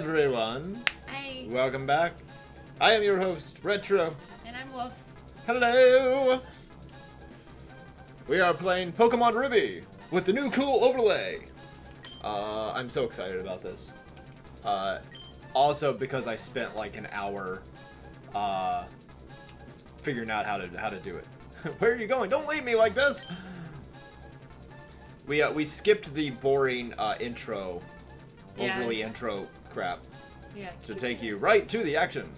everyone. Hi. Welcome back. I am your host, Retro. And I'm Wolf. Hello. We are playing Pokemon Ruby with the new cool overlay. I'm so excited about this. Also because I spent like an hour figuring out how to do it. Where are you going? Don't leave me like this. We skipped the boring overly intro crap. Yeah. To take you right to the action.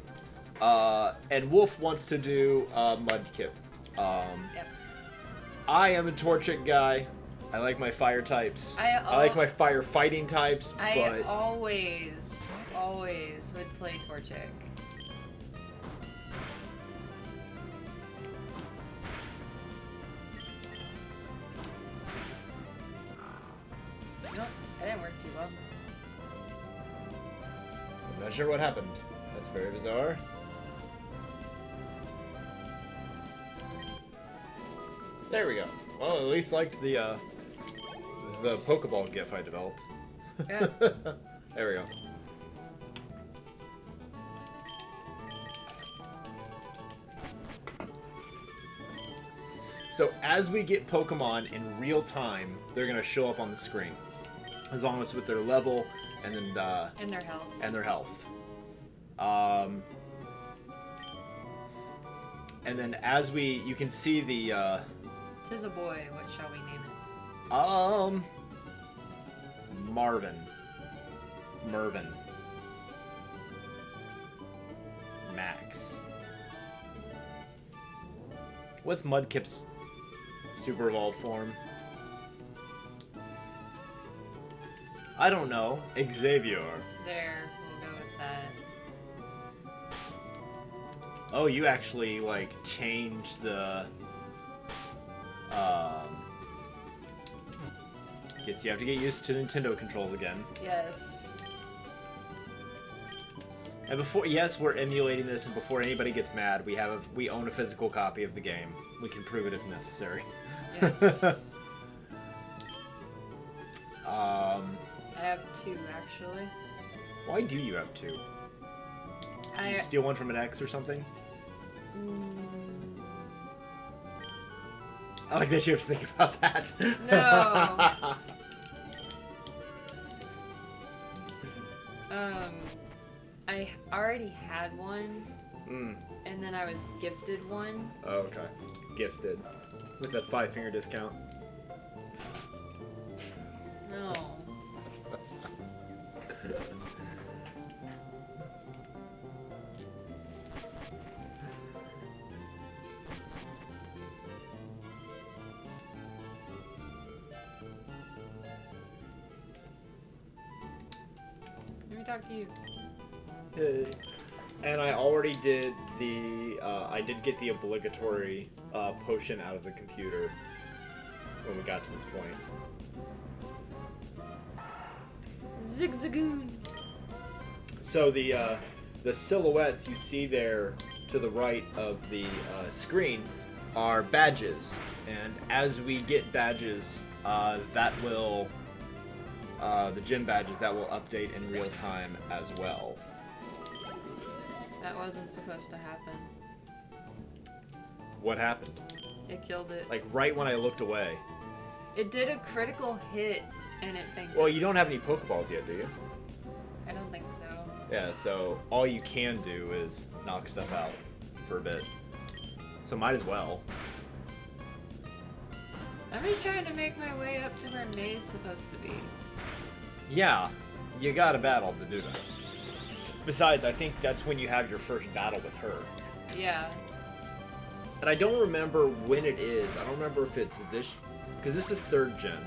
And Wolf wants to do Mudkip. Yep. I am a Torchic guy. I like my fire types. I like my fire fighting types, I but always would play Torchic. Nope, that didn't work too well. I'm not sure what happened. That's very bizarre. There we go. Well, at least liked the Pokeball GIF I developed. Yeah. There we go. So as we get Pokemon in real time, they're gonna show up on the screen, as long as with their level and then And their health. and their health. And then as you can see the 'Tis a boy. What shall we name it? Mervin, Max. What's Mudkip's super evolved form? I don't know. Xavier. There. We'll go with that. Oh, you actually like changed the. Guess you have to get used to Nintendo controls again. Yes. And yes, we're emulating this, and before anybody gets mad, we own a physical copy of the game. We can prove it if necessary. Yes. I have two actually. Why do you have two? Did you steal one from an ex or something? I like that you have to think about that. No. I already had one, and then I was gifted one. Oh, okay. Gifted. With that 5-finger discount. No. Let me talk to you. Hey. And I already did I did get the obligatory potion out of the computer when we got to this point. Zigzagoon. So the silhouettes you see there to the right of the screen are badges, and as we get badges, that will the gym badges that will update in real time as well. That wasn't supposed to happen. What happened? It killed it. Like right when I looked away. It did a critical hit, and it fainted. Well, you don't have any Pokeballs yet, do you? I don't think so. Yeah, so all you can do is knock stuff out for a bit. So might as well. I'm just trying to make my way up to where May's supposed to be. Yeah, you gotta battle to do that. Besides, I think that's when you have your first battle with her. Yeah. And I don't remember when it is. I don't remember if it's this... Because this is 3rd gen.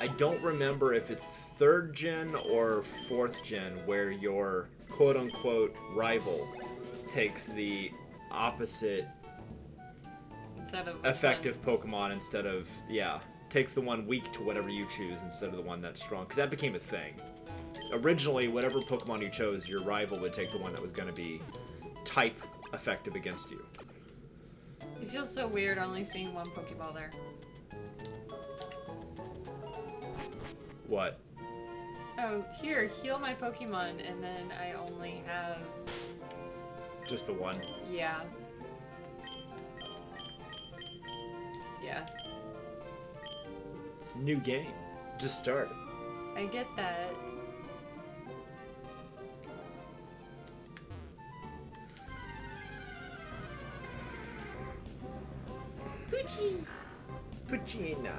I don't remember if it's 3rd gen or 4th gen where your quote-unquote rival takes the opposite Instead of effective Pokemon instead of... Yeah. Takes the one weak to whatever you choose instead of the one that's strong. Because that became a thing. Originally, whatever Pokemon you chose, your rival would take the one that was going to be type effective against you. It feels so weird only seeing one Pokeball there. What? Oh, here, heal my Pokemon, and then I only have... Just the one. Yeah. Yeah. It's a new game. Just started. I get that. Poochie! Puccina.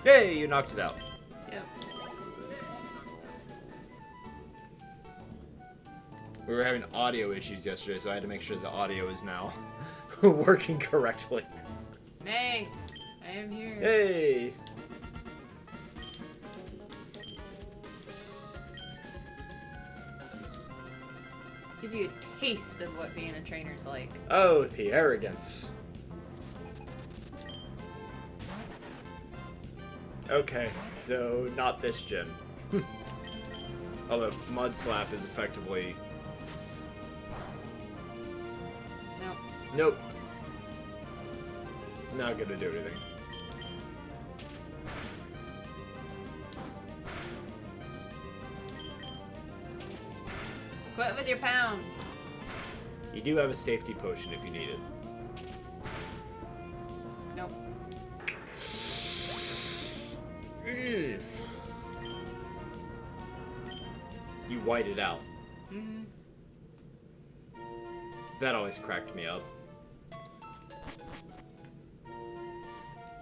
Hey, you knocked it out. Yep. We were having audio issues yesterday, so I had to make sure the audio is now working correctly. May! I am here. Hey! Give you a taste of what being a trainer's like. Oh, the arrogance. Okay, so not this gen. Although Mud Slap is effectively... Nope. Nope. Not gonna do anything. Quit with your pound! You do have a safety potion if you need it. Nope. Mm. You white it out. Mm-hmm. That always cracked me up.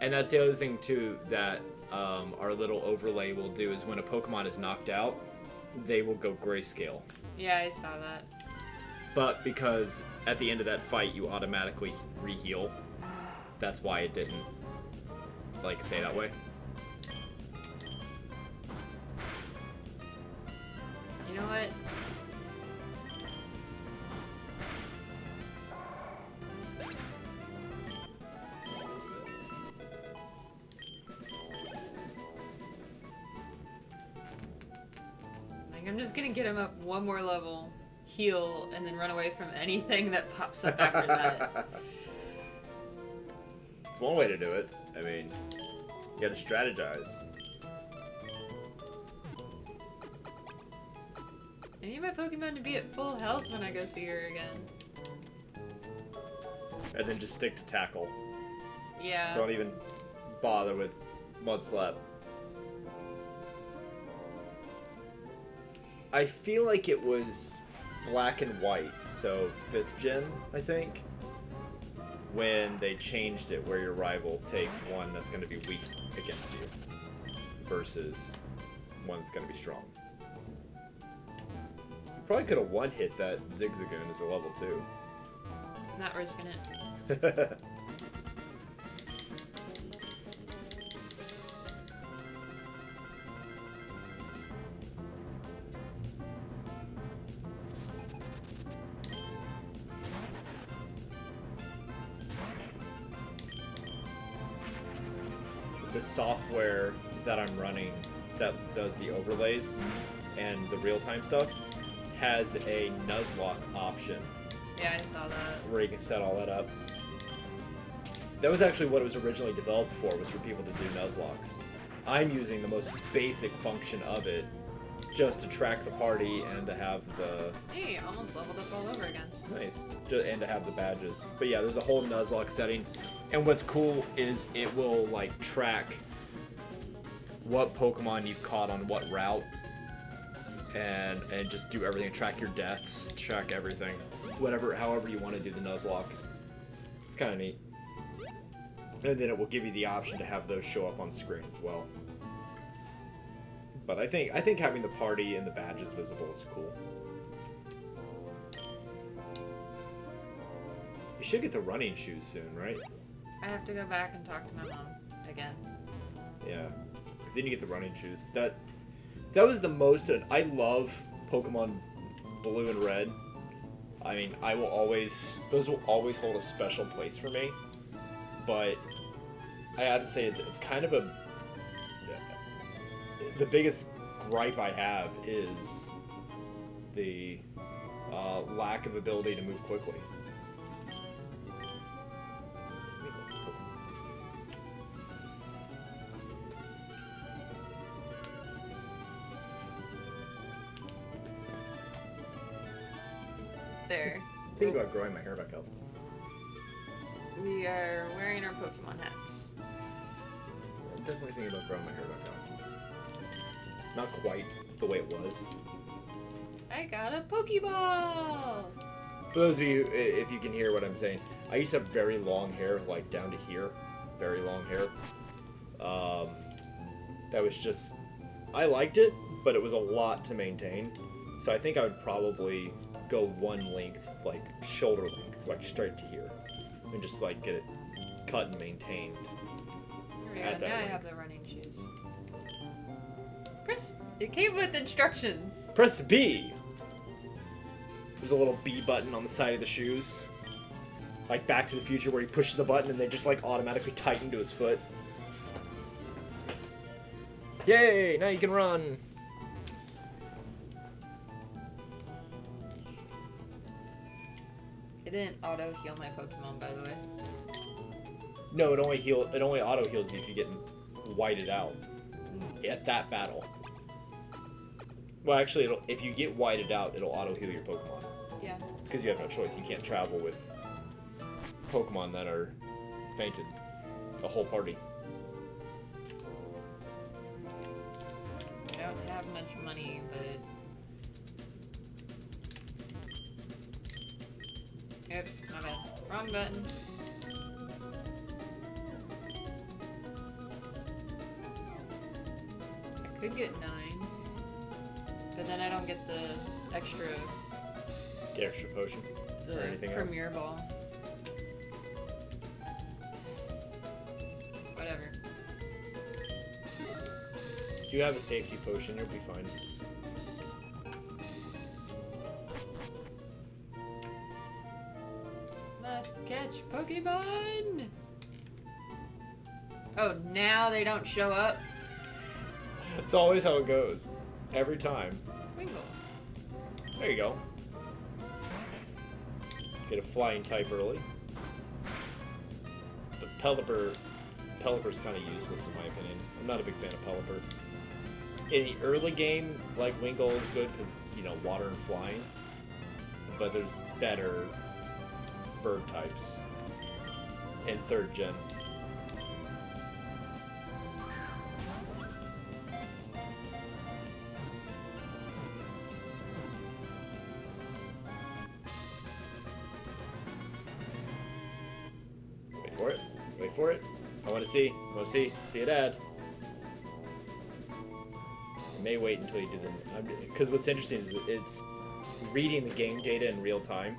And that's the other thing too that our little overlay will do is when a Pokemon is knocked out, they will go grayscale. Yeah, I saw that. But because at the end of that fight you automatically re-heal, that's why it didn't like stay that way. You know what? Like, I'm just gonna get him up one more level, heal, and then run away from anything that pops up after that. It's one way to do it. I mean, you gotta strategize. I need my Pokemon to be at full health when I go see her again. And then just stick to tackle. Yeah. Don't even bother with Mud Slap. I feel like it was black and white, so 5th gen, I think, when they changed it where your rival takes one that's going to be weak against you versus one that's going to be strong. You probably could have one-hit that Zigzagoon as a level 2. Not risking it. The software that I'm running that does the overlays and the real-time stuff has a Nuzlocke option Yeah, I saw that. where you can set all that up. That was actually what it was originally developed for, was for people to do Nuzlocks. I'm using the most basic function of it just to track the party and to have the... Hey, almost leveled up all over again. Nice. And to have the badges. But yeah, there's a whole Nuzlocke setting. And what's cool is it will, like, track what Pokemon you've caught on what route. And just do everything. Track your deaths. Track everything. However you want to do the Nuzlocke. It's kind of neat. And then it will give you the option to have those show up on screen as well. But I think having the party and the badges visible is cool. You should get the running shoes soon, right? I have to go back and talk to my mom again. Yeah, because then you get the running shoes. That was the most. I love Pokemon Blue and Red. I mean, those will always hold a special place for me. But I have to say it's kind of the biggest gripe I have is the lack of ability to move quickly. There. Thinking about growing my hair back up. We are wearing our Pokemon hats. I'm definitely thinking about growing my hair back up. Not quite the way it was. I got a Pokeball! For those of you, if you can hear what I'm saying, I used to have very long hair, like down to here. Very long hair. That was just... I liked it, but it was a lot to maintain. So I think I would probably go one length, like shoulder length, like straight to here. And just like get it cut and maintained. There we go. Now I have the running shoes. Press... It came with instructions. Press B! There's a little B button on the side of the shoes. Like Back to the Future where he pushes the button and they just like automatically tighten to his foot. Yay! Now you can run! It didn't auto heal my Pokemon, by the way. No, it only auto heals you if you get whited out at that battle. Well, actually, if you get whited out, it'll auto heal your Pokemon. Yeah. Because you have no choice. You can't travel with Pokemon that are fainted. The whole party. I don't have much money, but... Oops, my bad. Wrong button. I could get 9. But then I don't get the extra... The extra potion? The or anything Premier else? Ball. Whatever. If you have a safety potion, you'll be fine. Must catch Pokemon! Oh, now they don't show up? It's always how it goes. Every time. Wingle. There you go. Get a flying type early. But Pelipper's kind of useless in my opinion. I'm not a big fan of Pelipper. In the early game, like Wingull is good because it's, you know, water and flying. But there's better bird types in 3rd gen. Wait for it. I want to see. See it add. I may wait until you do the... Because what's interesting is it's reading the game data in real time.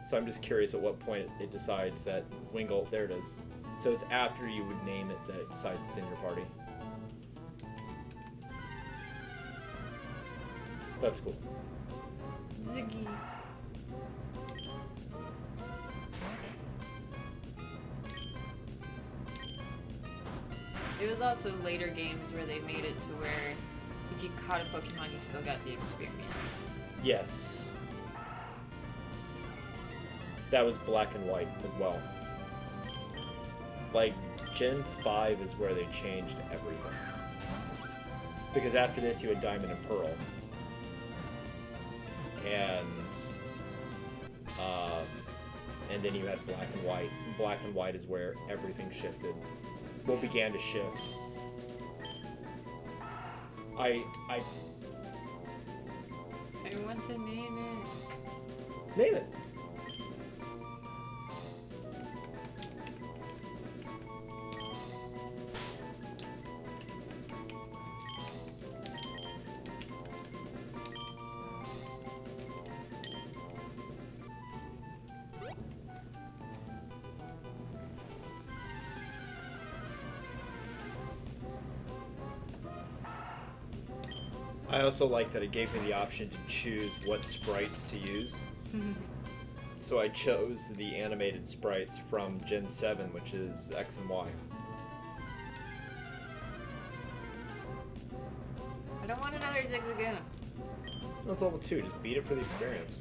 So I'm just curious at what point it decides that Wingull... There it is. So it's after you would name it that it decides it's in your party. That's cool. Ziggy. It was also later games where they made it to where if you caught a Pokemon, you still got the experience. Yes. That was Black and White as well. Like, Gen 5 is where they changed everything. Because after this, you had Diamond and Pearl. And then you had Black and White. Black and White is where everything shifted. Well, began to shift. I want to name it. Name it. I also like that it gave me the option to choose what sprites to use. So I chose the animated sprites from Gen 7, which is X and Y. I don't want another Zigzagoon. That's level 2. Just beat it for the experience.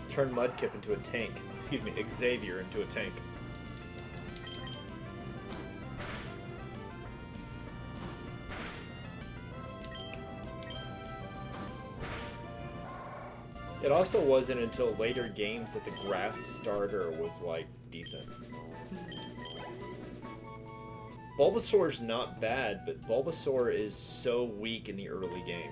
Turn Mudkip into a tank. Excuse me, Xavier into a tank. It also wasn't until later games that the grass starter was, like, decent. Bulbasaur's not bad, but Bulbasaur is so weak in the early game.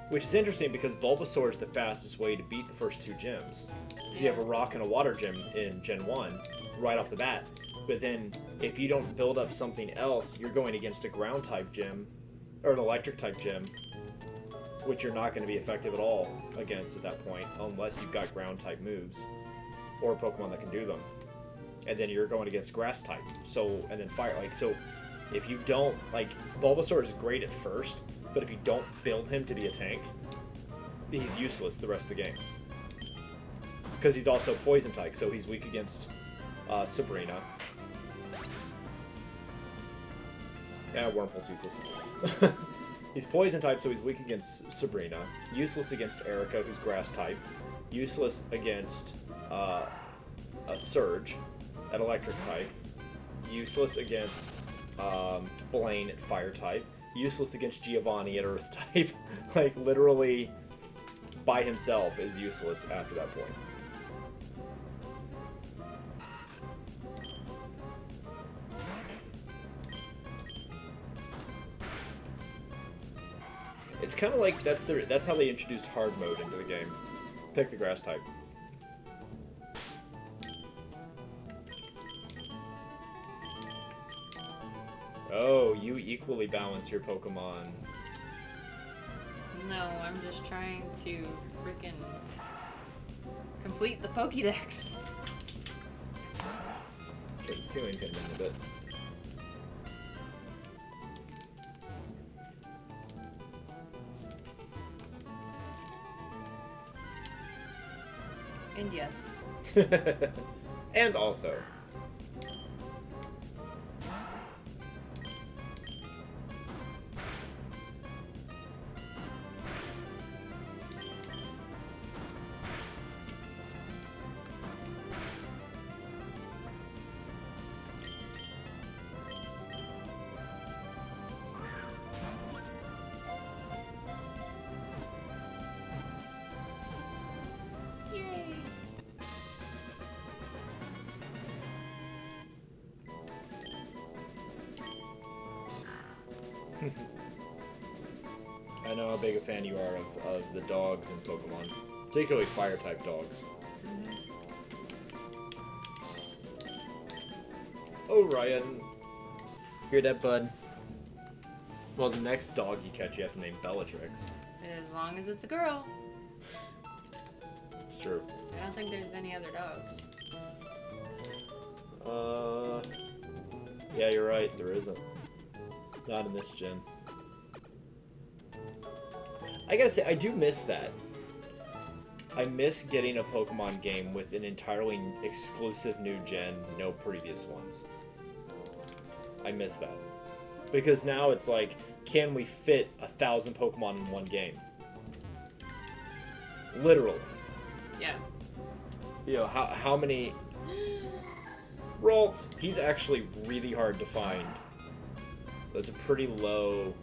Which is interesting because Bulbasaur is the fastest way to beat the first 2 gyms. If you have a rock and a water gym in Gen 1, right off the bat. But then, if you don't build up something else, you're going against a ground-type gym, or an electric-type gym, which you're not going to be effective at all against at that point, unless you've got ground-type moves, or a Pokemon that can do them. And then you're going against grass-type, and then fire, so if you don't, Bulbasaur is great at first, but if you don't build him to be a tank, he's useless the rest of the game. Because he's also poison-type, so he's weak against Sabrina. Yeah, Wurmple's useless. He's poison-type, so he's weak against Sabrina. Useless against Erica, who's grass-type. Useless against a Surge at electric-type. Useless against Blaine at fire-type. Useless against Giovanni at Earth-type. Literally, by himself, is useless after that point. It's kind of like that's how they introduced hard mode into the game. Pick the grass type. Oh, you equally balance your Pokemon. No, I'm just trying to freaking complete the Pokédex. Try the ceiling pin in a bit. And yes. And also. I know how big a fan you are of the dogs in Pokemon, particularly fire-type dogs. Oh, Ryan. Hear that, bud? Well, the next dog you catch, you have to name Bellatrix. As long as it's a girl. It's true. I don't think there's any other dogs. Yeah, you're right. There isn't. Not in this gen. I gotta say, I do miss that. I miss getting a Pokemon game with an entirely exclusive new gen, no previous ones. I miss that. Because now it's like, can we fit 1,000 Pokemon in one game? Literally. Yeah. You know, how many... Ralts, he's actually really hard to find. That's a pretty low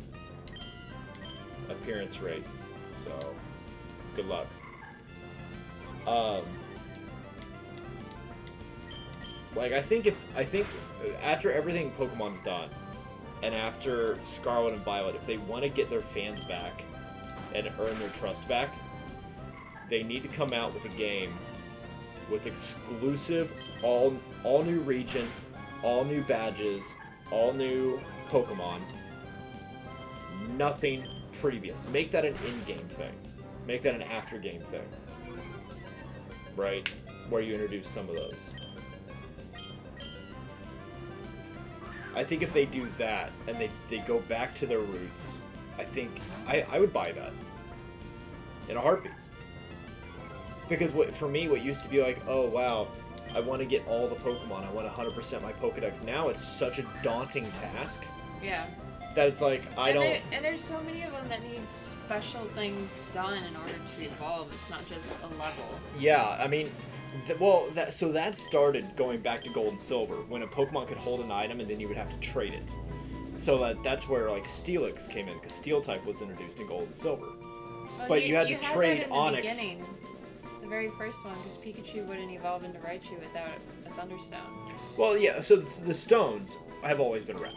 appearance rate, so good luck. I think after everything Pokemon's done, and after Scarlet and Violet, if they want to get their fans back and earn their trust back, they need to come out with a game with exclusive, all new region, all new badges, all new Pokemon, nothing previous. Make that an in-game thing. Make that an after-game thing. Right? Where you introduce some of those. I think if they do that, and they go back to their roots, I think, I would buy that. In a heartbeat. Because for me, what used to be like, oh wow, I want to get all the Pokemon. I want 100% my Pokedex. Now it's such a daunting task Yeah. that it's like, And there's so many of them that need special things done in order to evolve. It's not just a level. Yeah, I mean, so that started going back to Gold and Silver, when a Pokemon could hold an item and then you would have to trade it. So that's where, like, Steelix came in, because Steel-type was introduced in Gold and Silver. Well, But you had to trade that in Onix. The beginning, the very first one, because Pikachu wouldn't evolve into Raichu without a Thunderstone. Well, yeah, so the stones have always been around.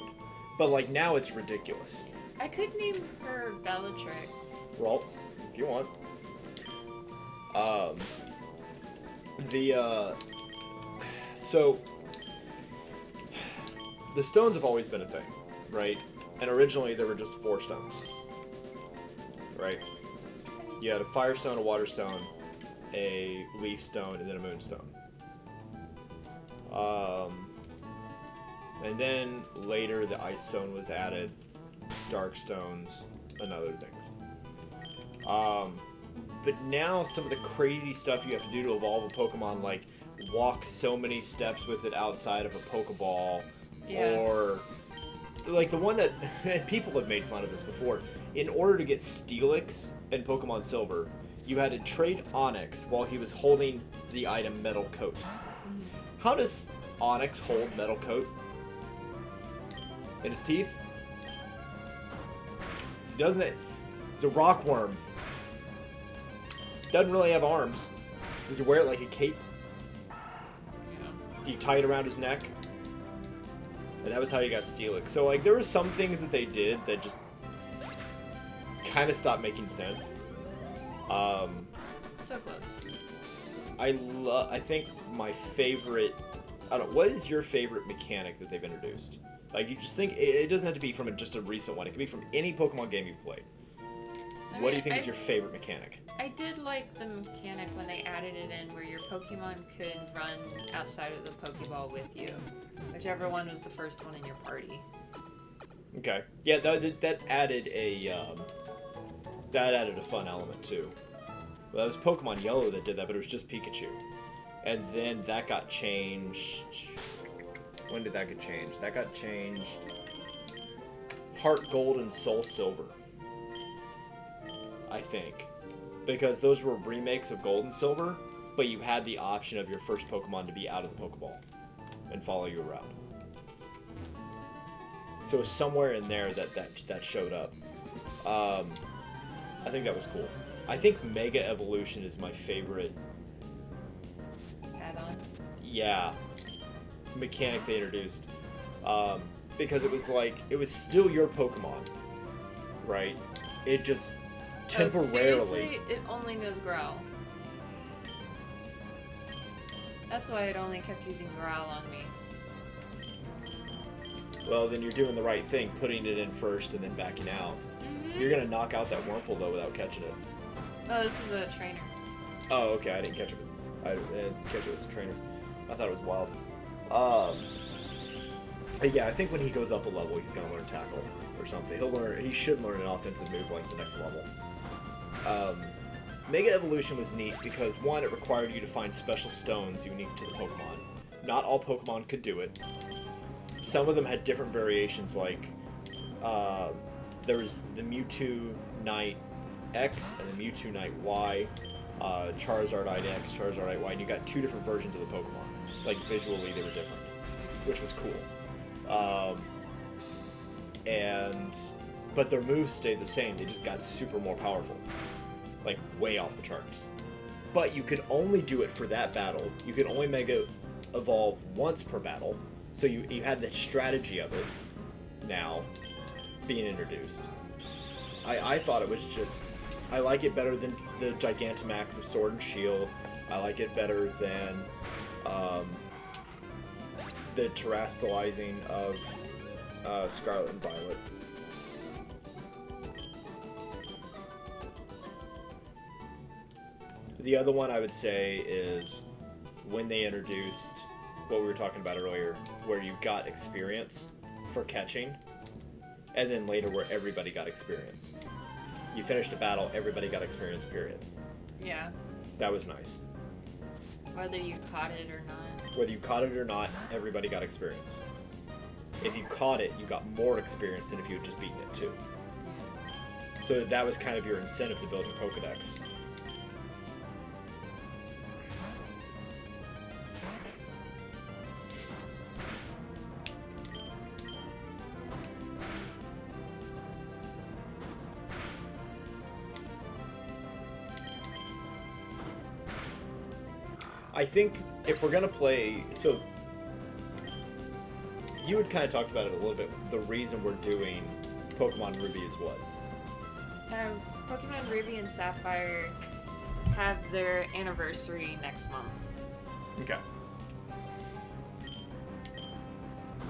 But, like, now it's ridiculous. I could name her Bellatrix. Ralts, if you want. So, the stones have always been a thing, right? And originally there were just 4 stones, right? You had a fire stone, a water stone, a leaf stone, and then a moonstone. And then later the ice stone was added, dark stones, and other things. But now some of the crazy stuff you have to do to evolve a Pokemon, like walk so many steps with it outside of a Pokeball, or like the one that people have made fun of this before. In order to get Steelix in Pokemon Silver, you had to trade Onix while he was holding the item Metal Coat. How does Onix hold Metal Coat? In his teeth? So doesn't it? It's a rock worm. Doesn't really have arms. Does he wear it like a cape? He tie it around his neck? And that was how you got Steelix. So, like, there were some things that they did that just kind of stopped making sense. So close. I think my favorite... I don't know, what is your favorite mechanic that they've introduced? Like, you just think... It doesn't have to be from just a recent one. It could be from any Pokemon game you've played. What do you think is your favorite mechanic? I did like the mechanic when they added it in, where your Pokemon could run outside of the Pokeball with you. Whichever one was the first one in your party. Okay. Yeah, that added a... that added a fun element, too. Well, that was Pokemon Yellow that did that, but it was just Pikachu. And then that got changed... When did that get changed? That got changed... Heart Gold and Soul Silver. I think. Because those were remakes of Gold and Silver, but you had the option of your first Pokemon to be out of the Pokeball and follow you around. So somewhere in there that showed up. I think that was cool. I think Mega Evolution is my favorite. Add-on? Yeah. Mechanic they introduced. Because it was like, it was still your Pokemon, right? It just temporarily... Seriously? It only knows Growl. That's why it only kept using Growl on me. Well, then you're doing the right thing, putting it in first and then backing out. Mm-hmm. You're gonna knock out that Wurmple, though, without catching it. Oh, this is a trainer. Oh, okay, I didn't catch it I didn't catch it as a trainer. I thought it was wild. Yeah, I think when he goes up a level, he's gonna learn Tackle or something. He should learn an offensive move like the next level. Mega Evolution was neat because, one, it required you to find special stones unique to the Pokemon. Not all Pokemon could do it. Some of them had different variations, like, there was the Mewtwo Knight X and the Mewtwo Knight Y, Charizard X, Charizard Y, and you got 2 different versions of the Pokemon. Like, visually they were different, which was cool. But their moves stayed the same, they just got super more powerful. Like, way off the charts. But you could only do it for that battle. You could only Mega Evolve once per battle. So you had the strategy of it now being introduced. I thought it was just... I like it better than the Gigantamax of Sword and Shield. I like it better than the Terastallizing of Scarlet and Violet. The other one I would say is when they introduced what we were talking about earlier, where you got experience for catching, and then later where everybody got experience. You finished a battle, everybody got experience, period. Yeah. That was nice. Whether you caught it or not. Whether you caught it or not, everybody got experience. If you caught it, you got more experience than if you had just beaten it too. Yeah. So that was kind of your incentive to build your Pokedex. I think if we're gonna play, so you had kind of talked about it a little bit. The reason we're doing Pokemon Ruby is what? Pokemon Ruby and Sapphire have their anniversary next month. Okay.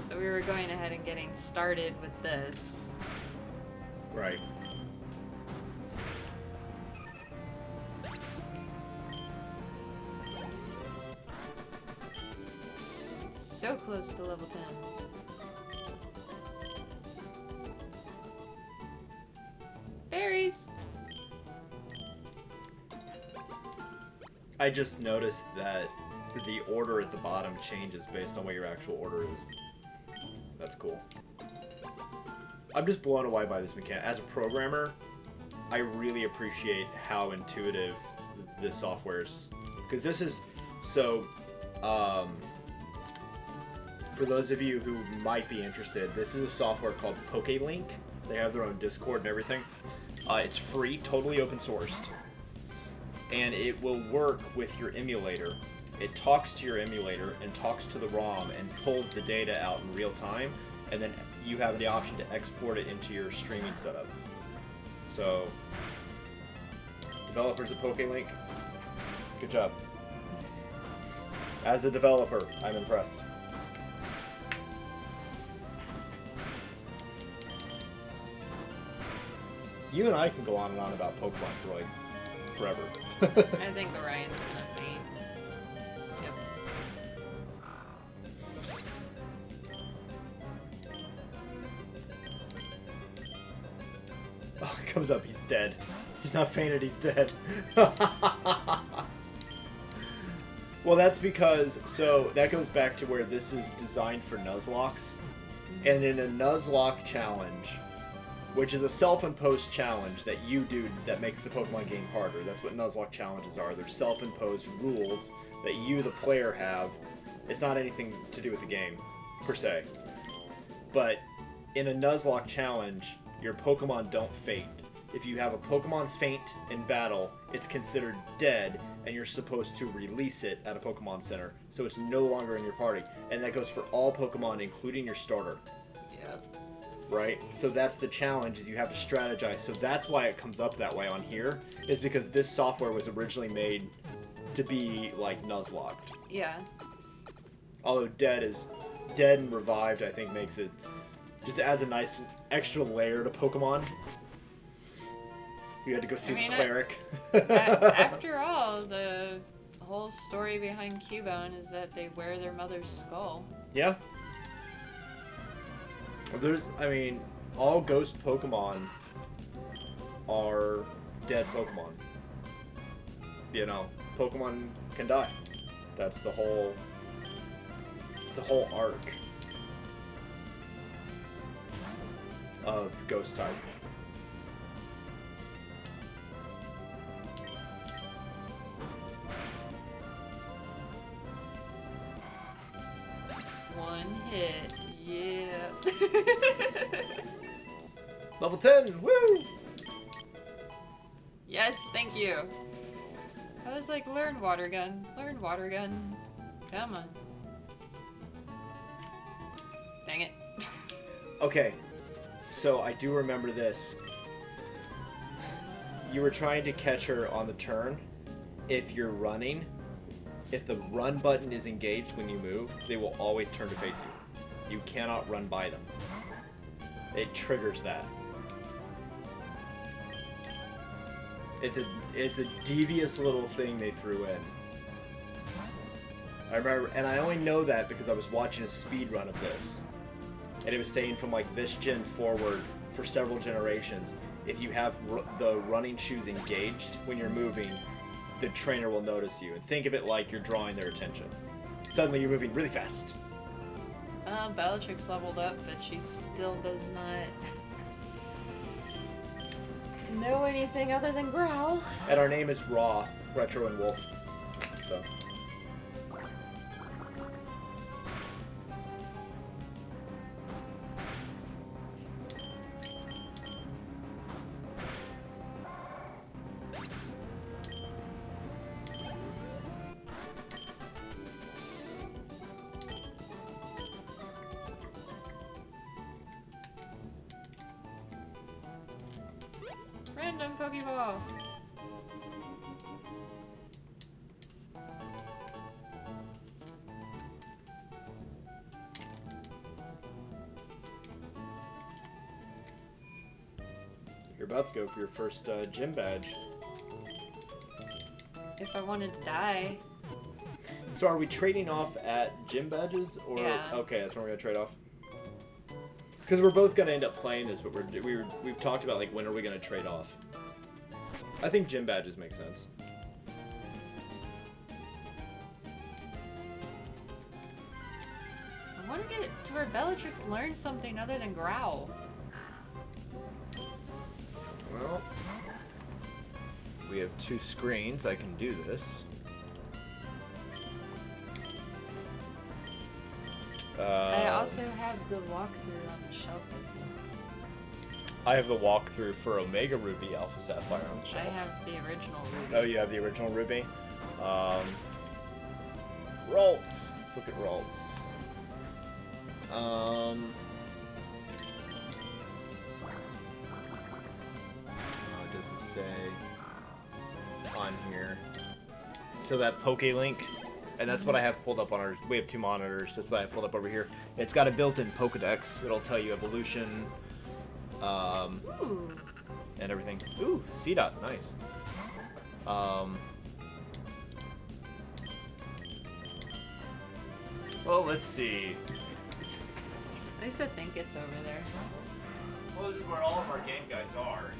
So we were going ahead and getting started with this. Right. So close to level 10. Berries! I just noticed that the order at the bottom changes based on what your actual order is. That's cool. I'm just blown away by this mechanic. As a programmer, I really appreciate how intuitive this software is. Because this is... So, for those of you who might be interested, this is a software called PokeLink. They have their own Discord and everything. It's free, totally open sourced. And it will work with your emulator. It talks to your emulator and talks to the ROM and pulls the data out in real time. And then you have the option to export it into your streaming setup. So, developers at PokeLink, good job. As a developer, I'm impressed. You and I can go on and on about Pokemon for like forever. I think Orion's gonna faint. Yep. Oh, it comes up, he's dead. He's not fainted, he's dead. Well, that's because, so that goes back to where this is designed for Nuzlockes. And in a Nuzlocke challenge, which is a self-imposed challenge that you do that makes the Pokemon game harder. That's what Nuzlocke challenges are. They're self-imposed rules that you, the player, have. It's not anything to do with the game, per se. But in a Nuzlocke challenge, your Pokemon don't faint. If you have a Pokemon faint in battle, it's considered dead, and you're supposed to release it at a Pokemon Center, so it's no longer in your party. And that goes for all Pokemon, including your starter. Yep. Right? So that's the challenge, is you have to strategize. So that's why it comes up that way on here, is because this software was originally made to be, like, Nuzlocked. Yeah. Although dead and revived, I think, makes it, just adds a nice extra layer to Pokemon. You had to go see the cleric. After all, the whole story behind Cubone is that they wear their mother's skull. Yeah. All ghost Pokemon are dead Pokemon. You know, Pokemon can die. That's the whole... It's the whole arc of ghost type. One hit. Yeah. Level 10! Woo! Yes, thank you. I was like, learn water gun. Learn water gun. Come on. Dang it. Okay, so I do remember this. You were trying to catch her on the turn. If you're running, if the run button is engaged when you move, they will always turn to face you. You cannot run by them. It triggers that. It's a devious little thing they threw in. I remember, and I only know that because I was watching a speed run of this. And it was saying from like this gen forward for several generations, if you have the running shoes engaged when you're moving, the trainer will notice you. And think of it like you're drawing their attention. Suddenly you're moving really fast. Bellatrix leveled up, but she still does not know anything other than growl. And our name is Raw, Retro and Wolf. So. Random Pokeball. You're about to go for your first gym badge. If I wanted to die. So are we trading off at gym badges? Or Yeah. Okay, that's when we're going to trade off. Because we're both going to end up playing this, but we've talked about, like, when are we going to trade off. I think gym badges make sense. I want to get to where Bellatrix learns something other than growl. Well, we have 2 screens. I can do this. I also have the walkthrough on the shelf with me. I have the walkthrough for Omega Ruby Alpha Sapphire on the I shelf. have the original Ruby. Oh, you have the original Ruby? Ralts. Let's look at Ralts. Oh, it doesn't say on here. So that Poke-Link, and that's what I have pulled up on our... We have 2 monitors. That's what I pulled up over here. It's got a built-in Pokedex. It'll tell you evolution, Ooh. and everything. Ooh, C-Dot. Nice. Well, let's see. At least I think it's over there. Well, this is where all of our game guides are.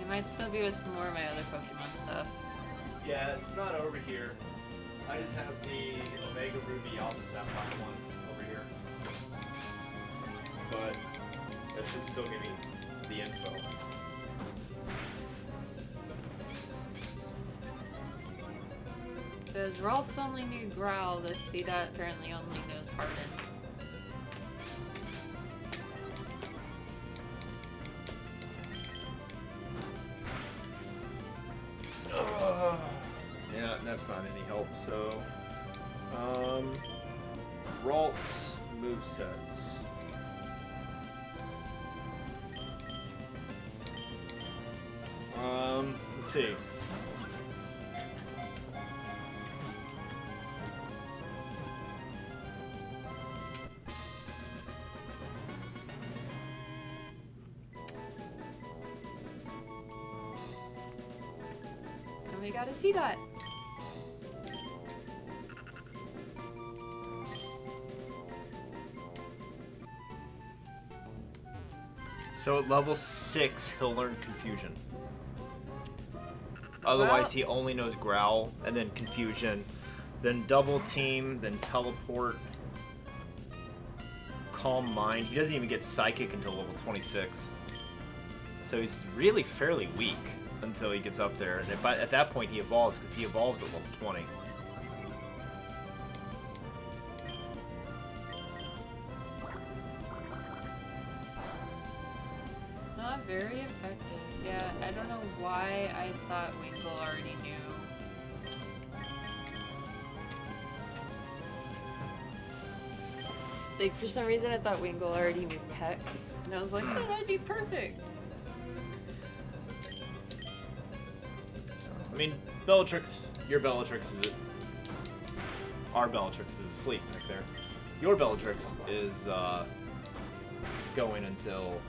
You might still be with some more of my other Pokemon stuff. Yeah, it's not over here. I just have the Omega Ruby Alpha Sapphire one over here. But that should still give me the info. Because Ralts only knew Growl, this C-Dot apparently only knows Harden. Yeah, that's not any help, so... Ralts movesets. Let's see. And we got a C-Dot. So at level 6, he'll learn Confusion. Otherwise, he only knows Growl, and then Confusion, then Double Team, then Teleport, Calm Mind. He doesn't even get Psychic until level 26. So he's really fairly weak until he gets up there. And at that point, he evolves, because he evolves at level 20. Not very effective. Yeah, I don't know why I thought Winkle already knew. Like, for some reason I thought Winkle already knew Peck. And I was like, oh, that'd be perfect. So, I mean, Bellatrix, your Bellatrix is it. Our Bellatrix is asleep back there. Your Bellatrix is going until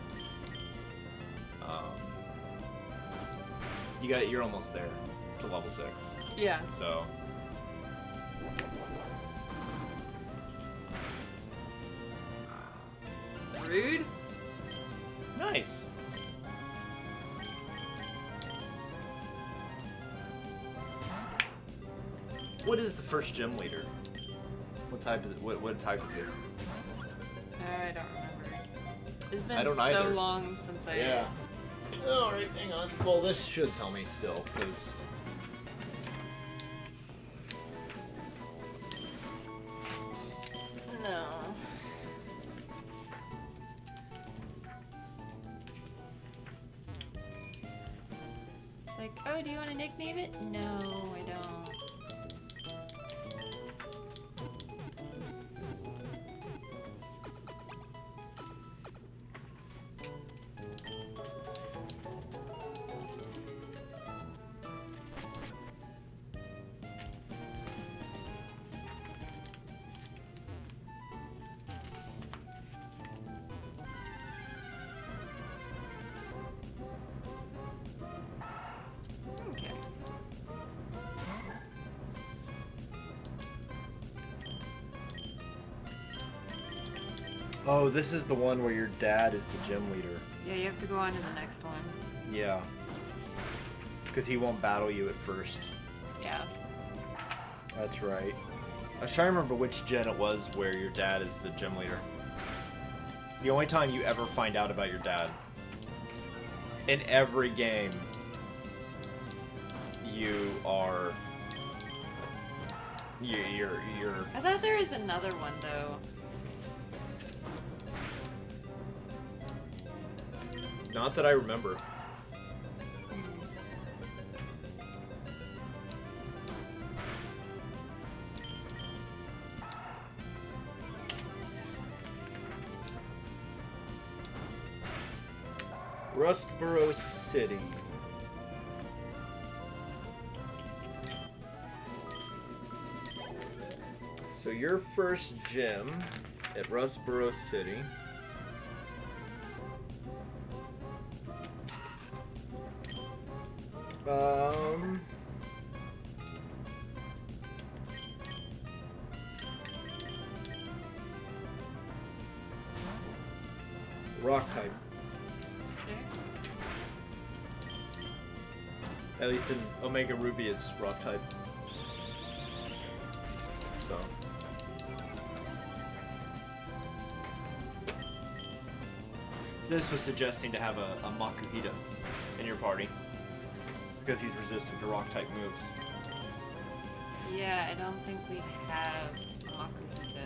you're almost there to level 6. Yeah. So Rude? Nice. What is the first gym leader? What type is it? What type is it? I don't remember. It's been I don't so either. long since I. Yeah. Alright, hang on. Well, this should tell me still, because... No. Like, oh, do you want to nickname it? No, I don't. Okay. Oh, this is the one where your dad is the gym leader. Yeah, you have to go on to the next one. Yeah. Because he won't battle you at first. Yeah. That's right. I was trying to remember which gen it was where your dad is the gym leader. The only time you ever find out about your dad. In every game, you are... You're... I thought there was another one, though. Not that I remember. Rustboro City. So your first gym at Rustboro City. Rock type. At least in Omega Ruby, it's rock type. So. This was suggesting to have a Makuhita in your party. Because he's resistant to rock type moves. Yeah, I don't think we have Makuhita.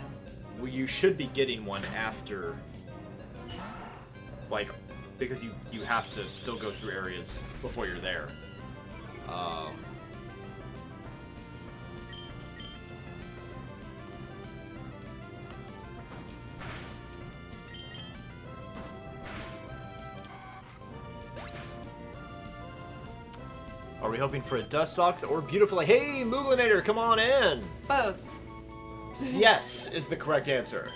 Well, you should be getting one after. Like, because you have to still go through areas before you're there. Are we hoping for a Dustox or beautiful? Hey, Moolinator, come on in! Both. Yes is the correct answer.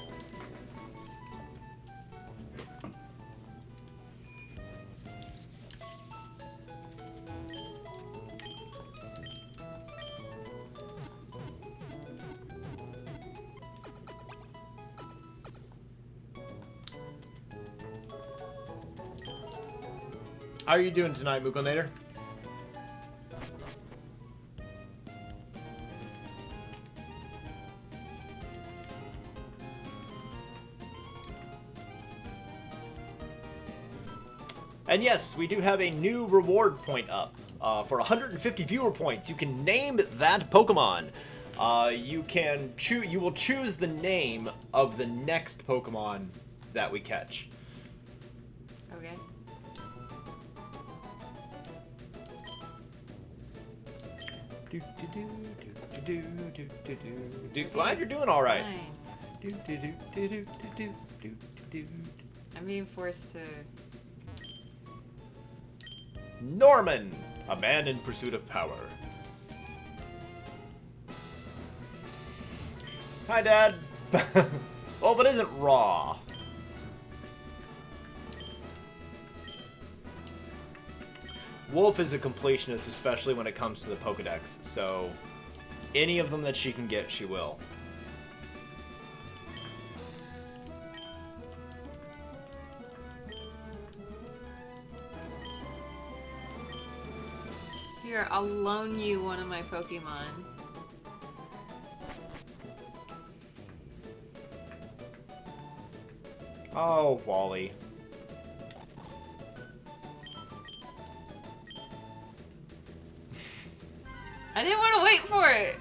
How are you doing tonight, Moolinator? And yes, we do have a new reward point up. For 150 viewer points, you can name that Pokemon. You will choose the name of the next Pokemon that we catch. Okay. Glad you're doing all right. Fine. I'm being forced to. Norman, a man in pursuit of power. Hi, Dad. Well, if it isn't raw. Wolf is a completionist, especially when it comes to the Pokedex, so any of them that she can get, she will. Here, I'll loan you one of my Pokemon. Oh, Wally. I didn't want to wait for it.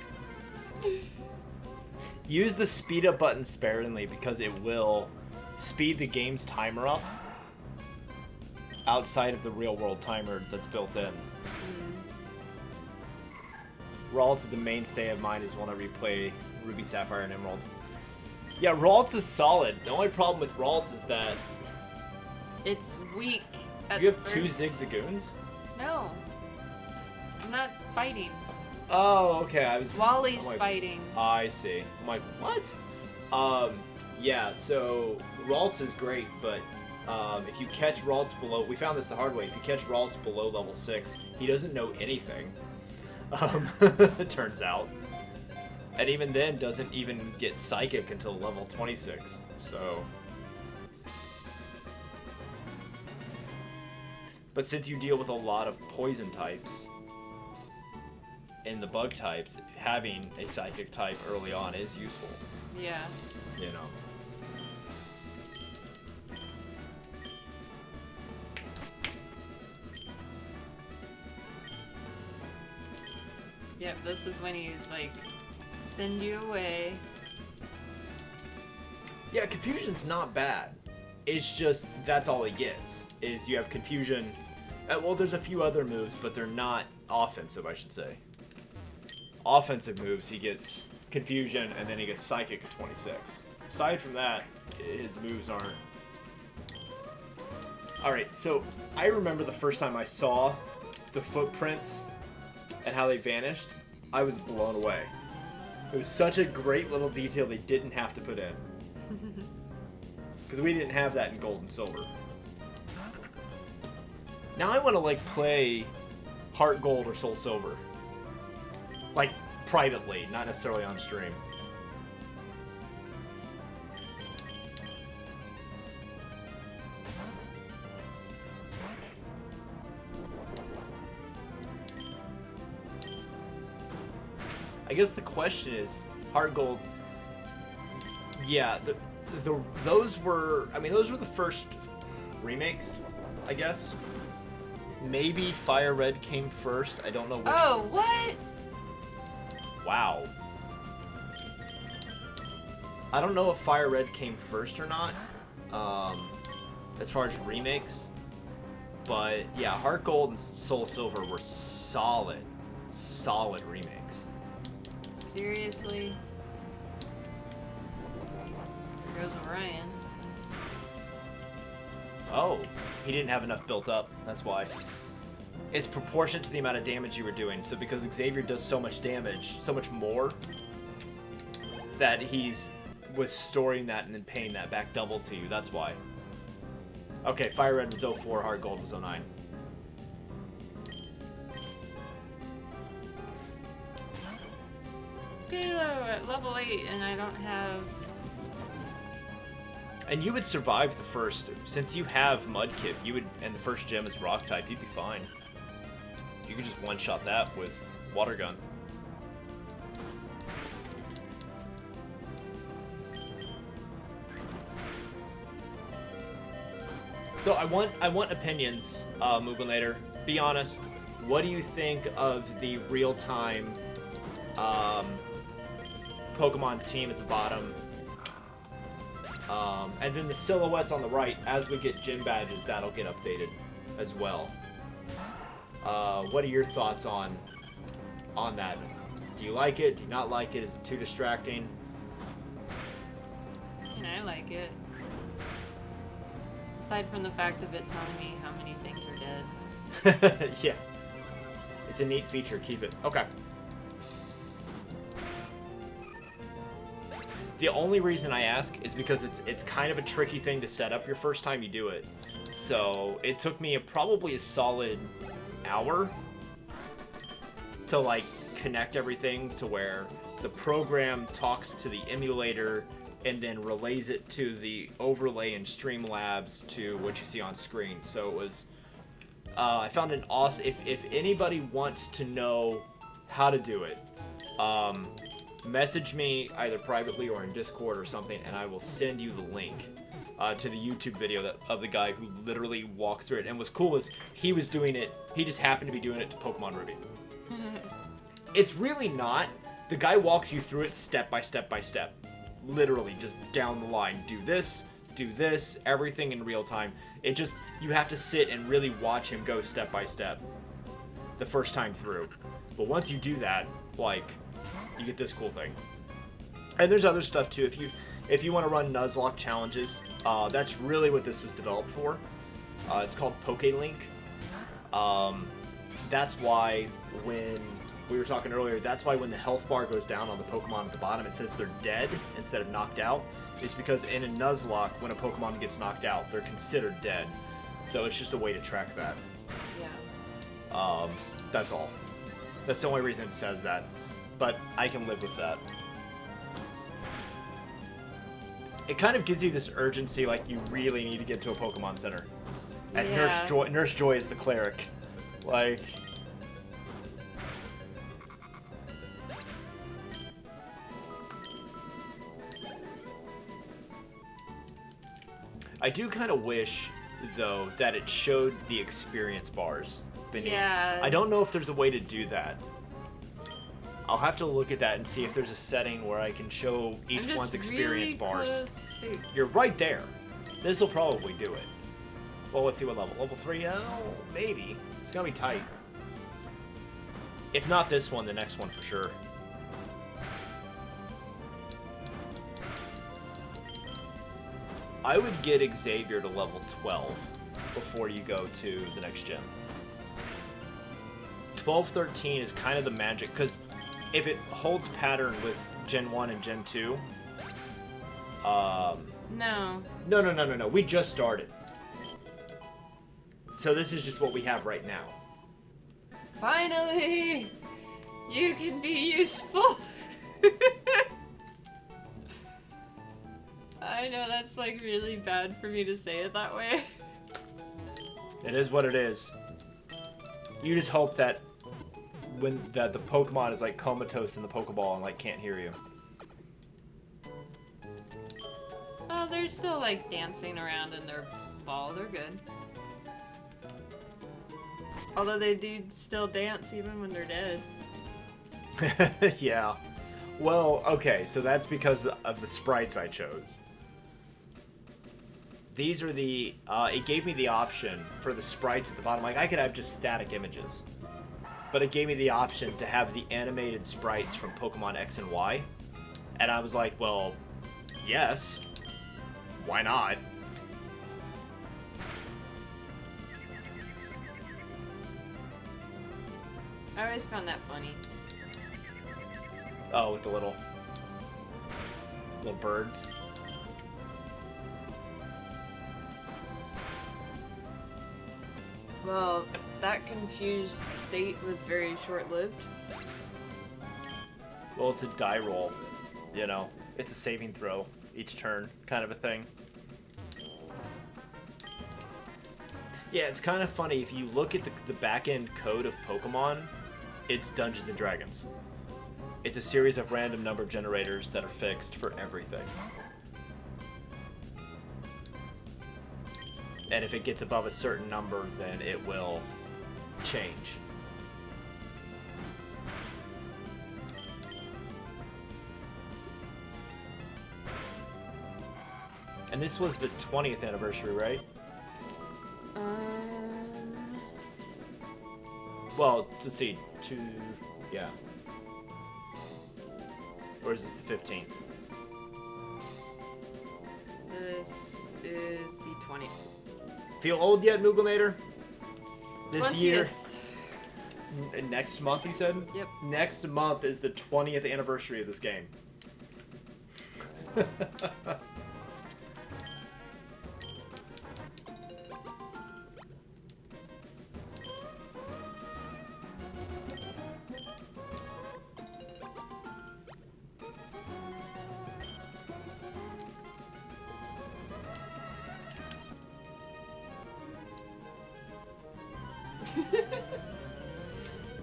Use the speed up button sparingly because it will speed the game's timer up outside of the real world timer that's built in. Ralts is a mainstay of mine is when I replay Ruby, Sapphire, and Emerald. Yeah, Ralts is solid. The only problem with Ralts is that It's weak. At you have first. 2 Zigzagoons? No. I'm not fighting. Oh, okay. Wally's I'm like, fighting. I see. I'm like, what? Yeah, so Ralts is great, but if you catch Ralts below... We found this the hard way. If you catch Ralts below level 6, he doesn't know anything. It turns out. And even then, doesn't even get Psychic until level 26, so... But since you deal with a lot of poison types in the bug types, having a Psychic type early on is useful. Yeah. You know. Yep, this is when he's like, send you away. Yeah, Confusion's not bad. It's just, that's all he gets, is you have Confusion. Well, there's a few other moves, but they're not offensive, I should say. Offensive moves, he gets Confusion, and then he gets Psychic at 26. Aside from that, his moves aren't... Alright, so I remember the first time I saw the footprints and how they vanished, I was blown away. It was such a great little detail they didn't have to put in. Because we didn't have that in Gold and Silver. Now I want to, like, play Heart Gold or Soul Silver. Like, privately, not necessarily on stream. I guess the question is, Heart Gold... Yeah, those were... I mean, those were the first remakes, I guess. Maybe Fire Red came first. I don't know which. Oh, what? Wow. I don't know if Fire Red came first or not, as far as remakes. But yeah, Heart Gold and Soul Silver were solid remakes. Seriously? There goes Orion. Oh, he didn't have enough built up. That's why. It's proportionate to the amount of damage you were doing. So because Xavier does so much damage, so much more, that was storing that and then paying that back double to you. That's why. Okay, Fire Red was 04, Heart Gold was 09. Halo at level 8 and I don't have... And you would survive the first, since you have Mudkip, and the first gem is Rock type, you'd be fine. You could just one-shot that with Water Gun. So I want opinions, Mugglenator. Be honest. What do you think of the real-time Pokemon team at the bottom? And then the silhouettes on the right, as we get gym badges, that'll get updated as well. What are your thoughts on that? Do you like it? Do you not like it? Is it too distracting? And I like it. Aside from the fact of it telling me how many things are dead. Yeah. It's a neat feature. Keep it. Okay. The only reason I ask is because it's kind of a tricky thing to set up your first time you do it. So it took me probably a solid hour to like connect everything to where the program talks to the emulator and then relays it to the overlay in Streamlabs to what you see on screen. So it was I found an awesome. If anybody wants to know how to do it, message me either privately or in Discord or something, and I will send you the link to the YouTube video of the guy who literally walked through it. And what's cool was he was doing it. He just happened to be doing it to Pokemon Ruby. It's really not. The guy walks you through it step by step by step, literally just down the line. Do this, everything in real time. It just, you have to sit and really watch him go step by step the first time through. But once you do that, like, you get this cool thing. And there's other stuff too. If you want to run Nuzlocke challenges, that's really what this was developed for. It's called PokeLink. That's why when we were talking earlier, that's why when the health bar goes down on the Pokemon at the bottom, it says they're dead instead of knocked out. It's because in a Nuzlocke, when a Pokemon gets knocked out, they're considered dead. So it's just a way to track that. Yeah. That's all. That's the only reason it says that. But I can live with that. It kind of gives you this urgency, like you really need to get to a Pokemon Center. And Yeah. Nurse Joy is the cleric. Like... I do kind of wish, though, that it showed the experience bars beneath. Yeah. I don't know if there's a way to do that. I'll have to look at that and see if there's a setting where I can show each one's experience bars. You're right there. This will probably do it. Well, let's see what level. Level 3? Oh, maybe. It's gonna be tight. If not this one, the next one for sure. I would get Xavier to level 12 before you go to the next gym. 12, 13 is kind of the magic, because if it holds pattern with Gen 1 and Gen 2... No. No. We just started. So this is just what we have right now. Finally! You can be useful! I know that's like really bad for me to say it that way. It is what it is. You just hope that the Pokemon is like comatose in the Pokeball and like can't hear you. Oh, they're still like dancing around in their ball. They're good. Although they do still dance even when they're dead. Yeah. Well, okay, so that's because of the sprites I chose. These are the, it gave me the option for the sprites at the bottom. Like, I could have just static images. But it gave me the option to have the animated sprites from Pokemon X and Y. And I was like, well, yes. Why not? I always found that funny. Oh, with the little birds. Well, that confused state was very short-lived. Well, it's a die roll, you know. It's a saving throw each turn, kind of a thing. Yeah, it's kind of funny. If you look at the back-end code of Pokemon, it's Dungeons & Dragons. It's a series of random number generators that are fixed for everything. And if it gets above a certain number, then it will change. And this was the 20th anniversary, right? Well, let's see, yeah. Or is this the 15th? This is the 20th. Feel old yet, Mooglenator? This 20th. year? Next month, you said? Yep. Next month is the 20th anniversary of this game.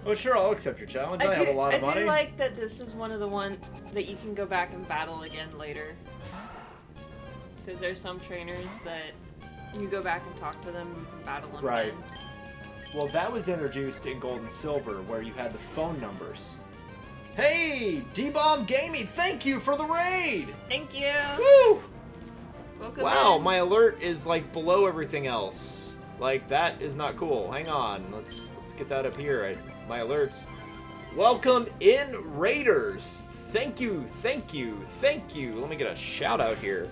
Oh, sure, I'll accept your challenge. I have a lot of money. I do like that this is one of the ones that you can go back and battle again later. Because there's some trainers that you go back and talk to them, you can battle them Right. again. Well, that was introduced in Gold and Silver, where you had the phone numbers. Hey, D-Bomb Gaming, thank you for the raid! Thank you! Woo! Welcome Wow, in. my alert is like below everything else. Like, that is not cool. Hang on, let's get that up here. My alerts. Welcome in, Raiders! Thank you, thank you, thank you. Let me get a shout out here.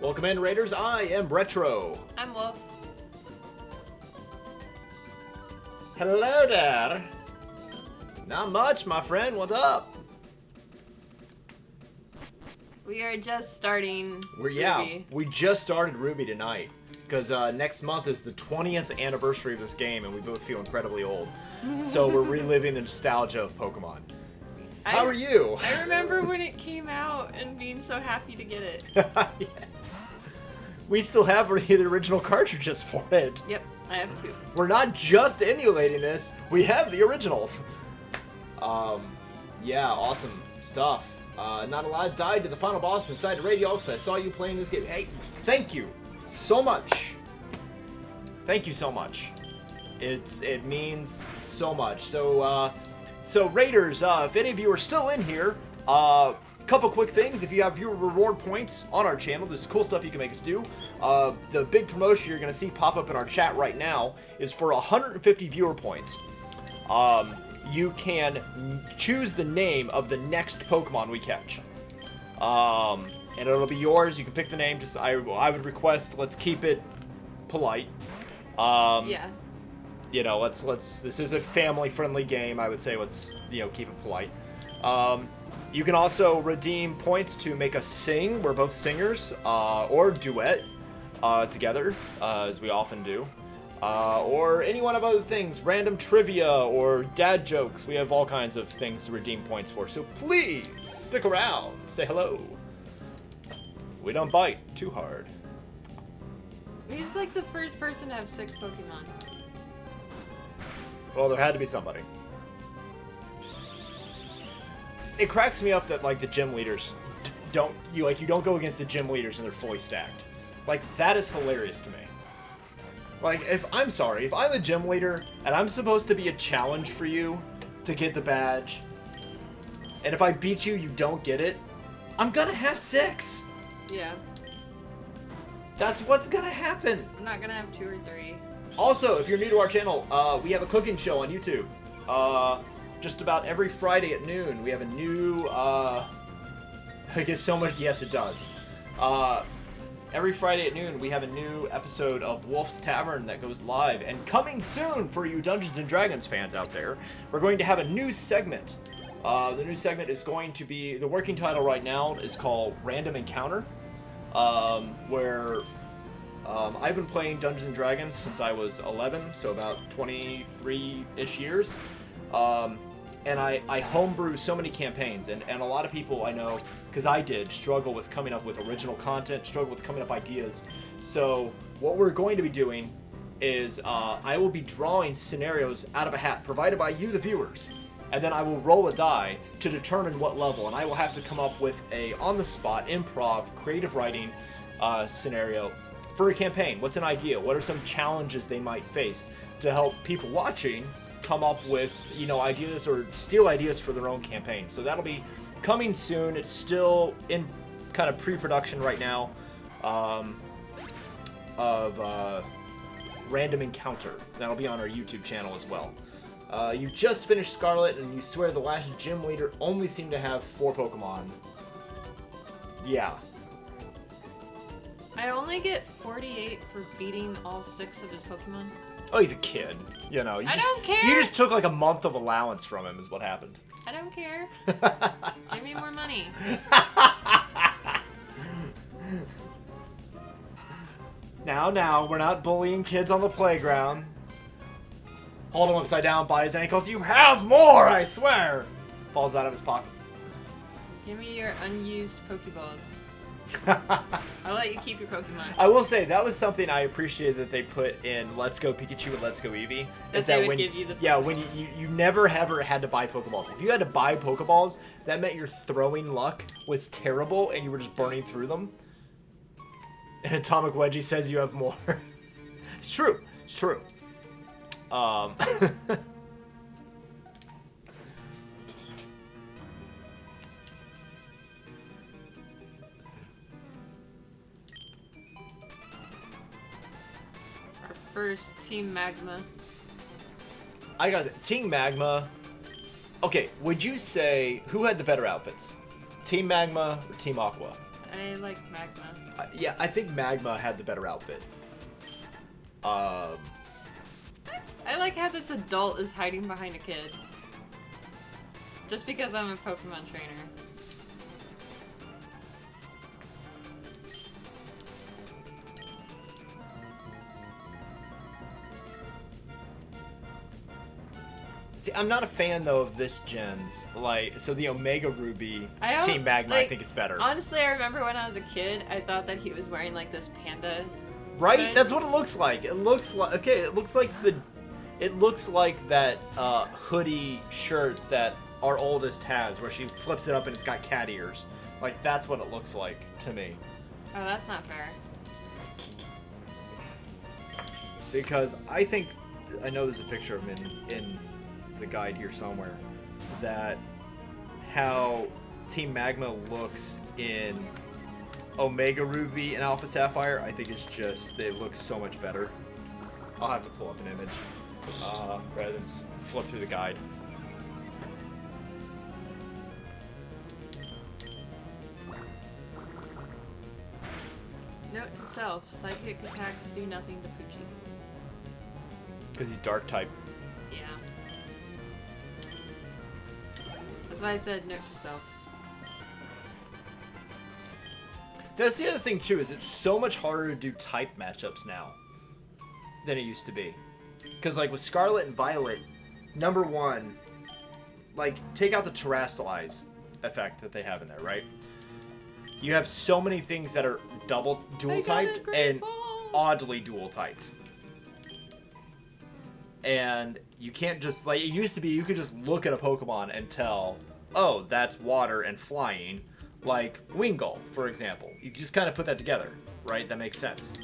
Welcome in, Raiders. I am Retro. I'm Wolf. Hello there. Not much, my friend. What's up? We are just starting Yeah, Ruby. we just started Ruby tonight. Because next month is the 20th anniversary of this game, and we both feel incredibly old. So we're reliving the nostalgia of Pokemon. How are you? I remember when it came out and being so happy to get it. Yeah. We still have the original cartridges for it. Yep, I have 2. We're not just emulating this, we have the originals. Yeah, awesome stuff. Not a lot died to the final boss inside the radio because I saw you playing this game. Hey, thank you so much. Thank you so much. It means so much. So, Raiders, if any of you are still in here, couple quick things. If you have viewer reward points on our channel, there's cool stuff you can make us do. The big promotion you're going to see pop up in our chat right now is for 150 viewer points. You can choose the name of the next Pokemon we catch. And it'll be yours. You can pick the name. Just I would request, let's keep it polite. Yeah. You know, this is a family-friendly game. I would say let's, keep it polite. You can also redeem points to make us sing. We're both singers, or duet together, as we often do. Or any one of other things, random trivia or dad jokes. We have all kinds of things to redeem points for. So please stick around, say hello. We don't bite too hard. He's like the first person to have 6 Pokemon. Well, there had to be somebody. It cracks me up that like the gym leaders don't go against the gym leaders and they're fully stacked. Like, that is hilarious to me. Like, if I'm a gym leader and I'm supposed to be a challenge for you to get the badge, and if I beat you, you don't get it, I'm gonna have 6. Yeah. That's what's gonna happen. I'm not gonna have 2 or 3. Also, if you're new to our channel, we have a cooking show on YouTube. Just about every Friday at noon, we have a new, I guess so much, yes it does. Every Friday at noon, we have a new episode of Wolf's Tavern that goes live. And coming soon for you Dungeons & Dragons fans out there, we're going to have a new segment. The new segment is going to be, the working title right now is called Random Encounter, where I've been playing Dungeons & Dragons since I was 11, so about 23-ish years. And I homebrew so many campaigns, and a lot of people I know, because I did, struggle with coming up with original content, struggle with coming up ideas. So what we're going to be doing is I will be drawing scenarios out of a hat provided by you, the viewers, and then I will roll a die to determine what level, and I will have to come up with a on-the-spot, improv, creative writing scenario for a campaign. What's an idea? What are some challenges they might face to help people watching come up with, ideas or steal ideas for their own campaign. So that'll be coming soon. It's still in kind of pre-production right now of Random Encounter. That'll be on our YouTube channel as well. You just finished Scarlet and you swear the last gym leader only seemed to have 4 Pokemon. Yeah. I only get 48 for beating all 6 of his Pokemon. Oh, he's a kid. I don't care. You just took like a month of allowance from him is what happened. I don't care. Give me more money. Now, we're not bullying kids on the playground. Hold him upside down by his ankles. You have more, I swear! Falls out of his pockets. Give me your unused Pokeballs. I'll let you keep your Pokemon. I will say, that was something I appreciated that they put in Let's Go Pikachu and Let's Go Eevee. That they would give you the... Yeah, when you never ever had to buy Pokeballs. If you had to buy Pokeballs, that meant your throwing luck was terrible and you were just burning through them. And Atomic Wedgie says you have more. It's true. It's true. First, Team Magma. I gotta say, Team Magma. Okay, would you say who had the better outfits? Team Magma or Team Aqua? I like Magma. Yeah, I think Magma had the better outfit. I like how this adult is hiding behind a kid. Just because I'm a Pokemon trainer. See, I'm not a fan though of this gen's. So the Omega Ruby Team Magma, I think it's better. Honestly, I remember when I was a kid, I thought that he was wearing like this panda. Right? hood. That's what it looks like. It looks like it looks like that hoodie shirt that our oldest has, where she flips it up and it's got cat ears. Like that's what it looks like to me. Oh, that's not fair. Because I know there's a picture of him in the guide here somewhere, that how Team Magma looks in Omega Ruby and Alpha Sapphire, I think it's just, they look so much better. I'll have to pull up an image rather than flip through the guide. Note to self, psychic attacks do nothing to Poochie. Because he's dark type. Yeah. That's why I said note to self. That's the other thing too, is it's so much harder to do type matchups now than it used to be. Because like with Scarlet and Violet, number one, like take out the Terrastalize effect that they have in there, right? You have so many things that are dual typed and oddly dual typed. And you can't just, like, it used to be you could just look at a Pokemon and tell, oh, that's water and flying. Like Wingull, for example. You just kind of put that together, right? That makes sense.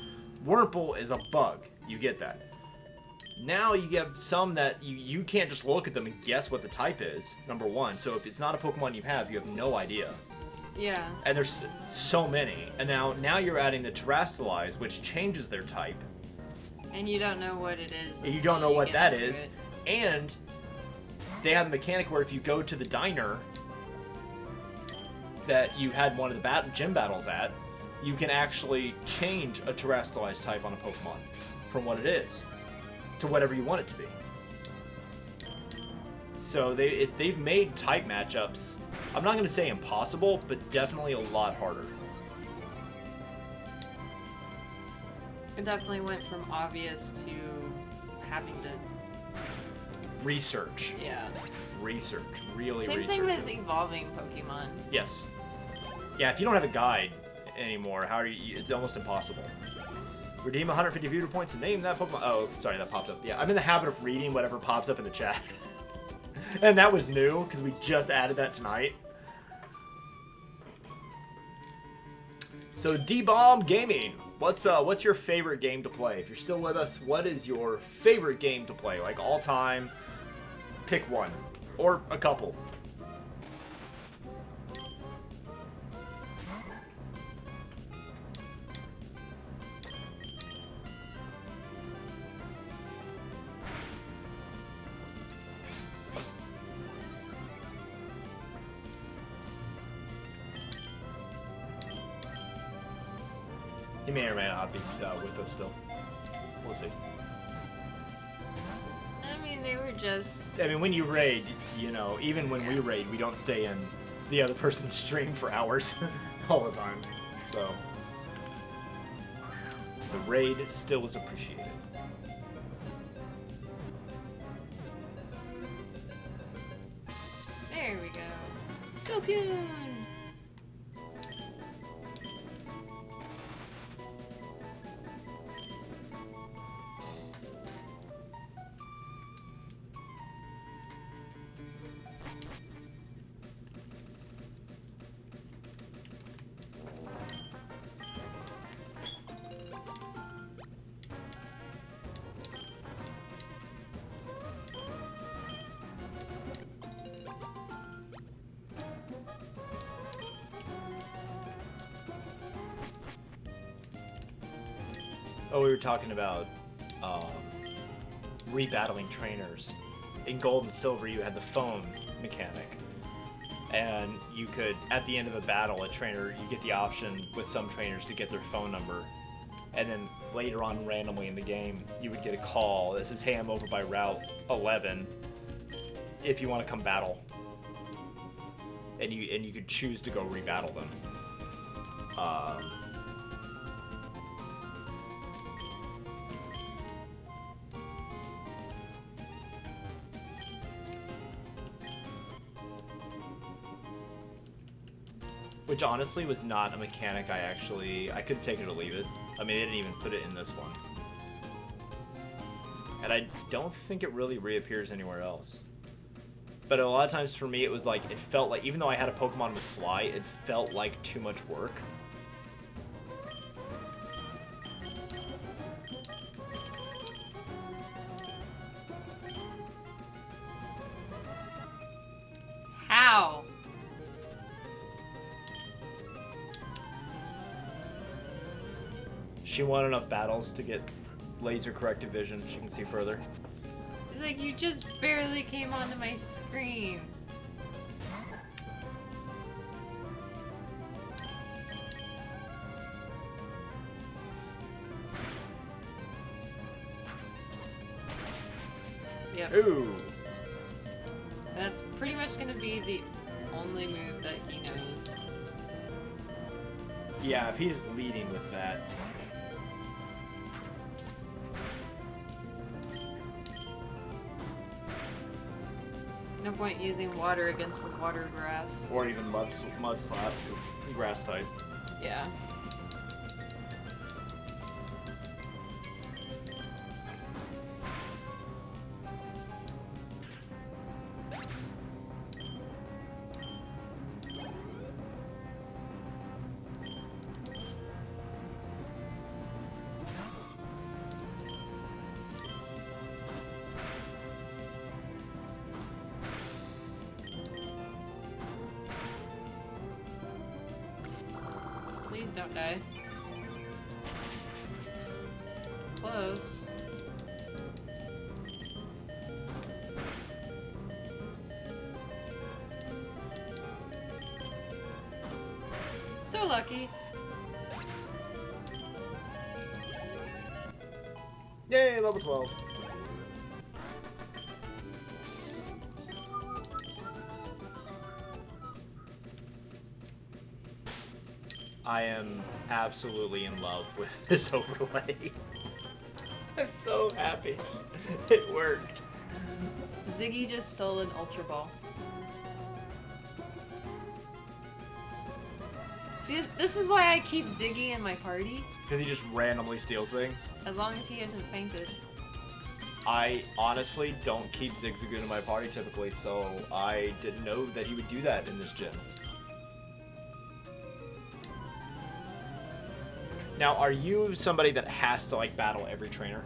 Wurmple is a bug. You get that. Now you get some that you can't just look at them and guess what the type is, number one. So if it's not a Pokemon you have no idea. Yeah. And there's so many. And now you're adding the Terrastalize, which changes their type. And you don't know what it is. And you don't know what that is. It. And they have a mechanic where if you go to the diner that you had one of the gym battles at, you can actually change a Terrastalize type on a Pokemon from what it is to whatever you want it to be. So they've made type matchups, I'm not going to say impossible, but definitely a lot harder. It definitely went from obvious to having to... Research. Yeah. Research. Really Same research. thing with evolving Pokemon. Yes. Yeah, if you don't have a guide anymore, how are you? It's almost impossible. Redeem 150 viewer points and name that Pokemon. Oh, sorry, that popped up. Yeah, I'm in the habit of reading whatever pops up in the chat. And that was new, because we just added that tonight. So, D-Bomb Gaming. What's your favorite game to play? If you're still with us, what is your favorite game to play? Like, all time, pick one. Or a couple. He may or may not be with us still. We'll see. I mean, they were just... I mean, when you raid, you know, even when we raid, we don't stay in the other person's stream for hours all the time. So. the raid still is appreciated. There we go. Silcoon! Oh, we were talking about rebattling trainers. In Gold and Silver, you had the phone mechanic. And you could, at the end of a battle, a trainer, you get the option with some trainers to get their phone number. And then later on, randomly in the game, you would get a call that says, hey, I'm over by Route 11, if you want to come battle. And you could choose to go rebattle them. Which honestly was not a mechanic I could take it or leave it. I mean, they didn't even put it in this one. And I don't think it really reappears anywhere else. But a lot of times for me, it was like, it felt like, even though I had a Pokemon with Fly, it felt like too much work. How? She won enough battles to get laser corrected vision. She can see further. It's like you just barely came onto my screen. Yep. Ooh. That's pretty much gonna be the only move that he knows. Yeah, if he's leading with that. No point using water against the water grass. Or even mud slap, because grass type. Yeah. Please don't die. Close. So lucky. Yay, level 12. I am absolutely in love with this overlay. I'm so happy. It worked. Ziggy just stole an Ultra Ball. See, this is why I keep Ziggy in my party. Because he just randomly steals things. As long as he isn't fainted. I honestly don't keep Zigzagoon in my party typically, so I didn't know that he would do that in this gen. Now, are you somebody that has to, like, battle every trainer?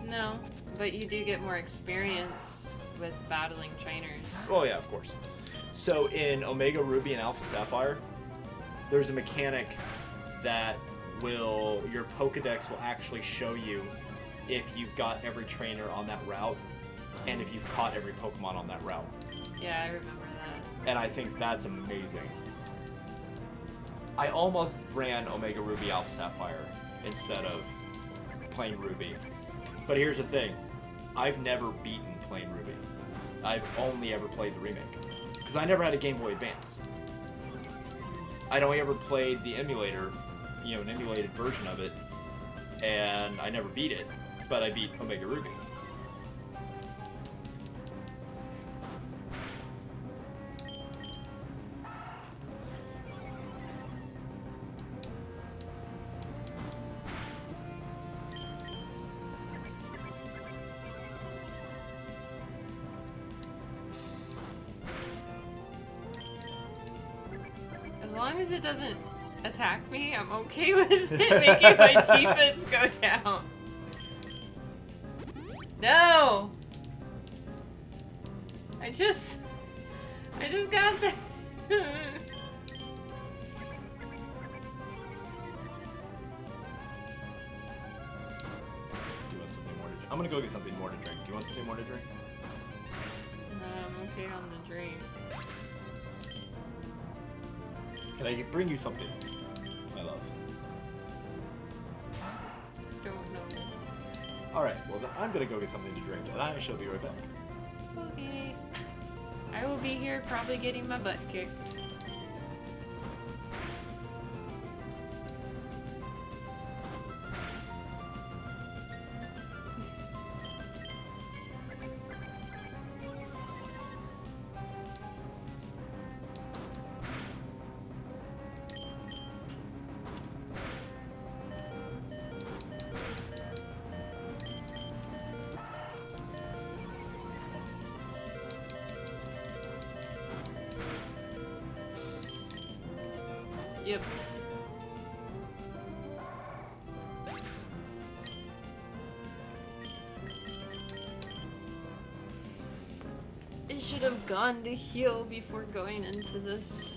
No, but you do get more experience with battling trainers. Oh, yeah, of course. So, in Omega Ruby and Alpha Sapphire, there's a mechanic that your Pokedex will actually show you if you've got every trainer on that route, and if you've caught every Pokemon on that route. Yeah, I remember that. And I think that's amazing. I almost ran Omega Ruby Alpha Sapphire instead of plain Ruby. But here's the thing. I've never beaten plain Ruby. I've only ever played the remake. Because I never had a Game Boy Advance. I'd only ever played the emulator, an emulated version of it, and I never beat it, but I beat Omega Ruby. As long as it doesn't attack me, I'm okay with it making my defense go down. No! I just got that. Do you want something more to drink? I'm gonna go get something more to drink. Do you want something more to drink? I'm okay on the drink. Can I bring you something else, my love? Don't know. Alright, well then I'm gonna go get something to drink, and I shall be right back. Okay. I will be here probably getting my butt kicked. Yep. I should have gone to heal before going into this.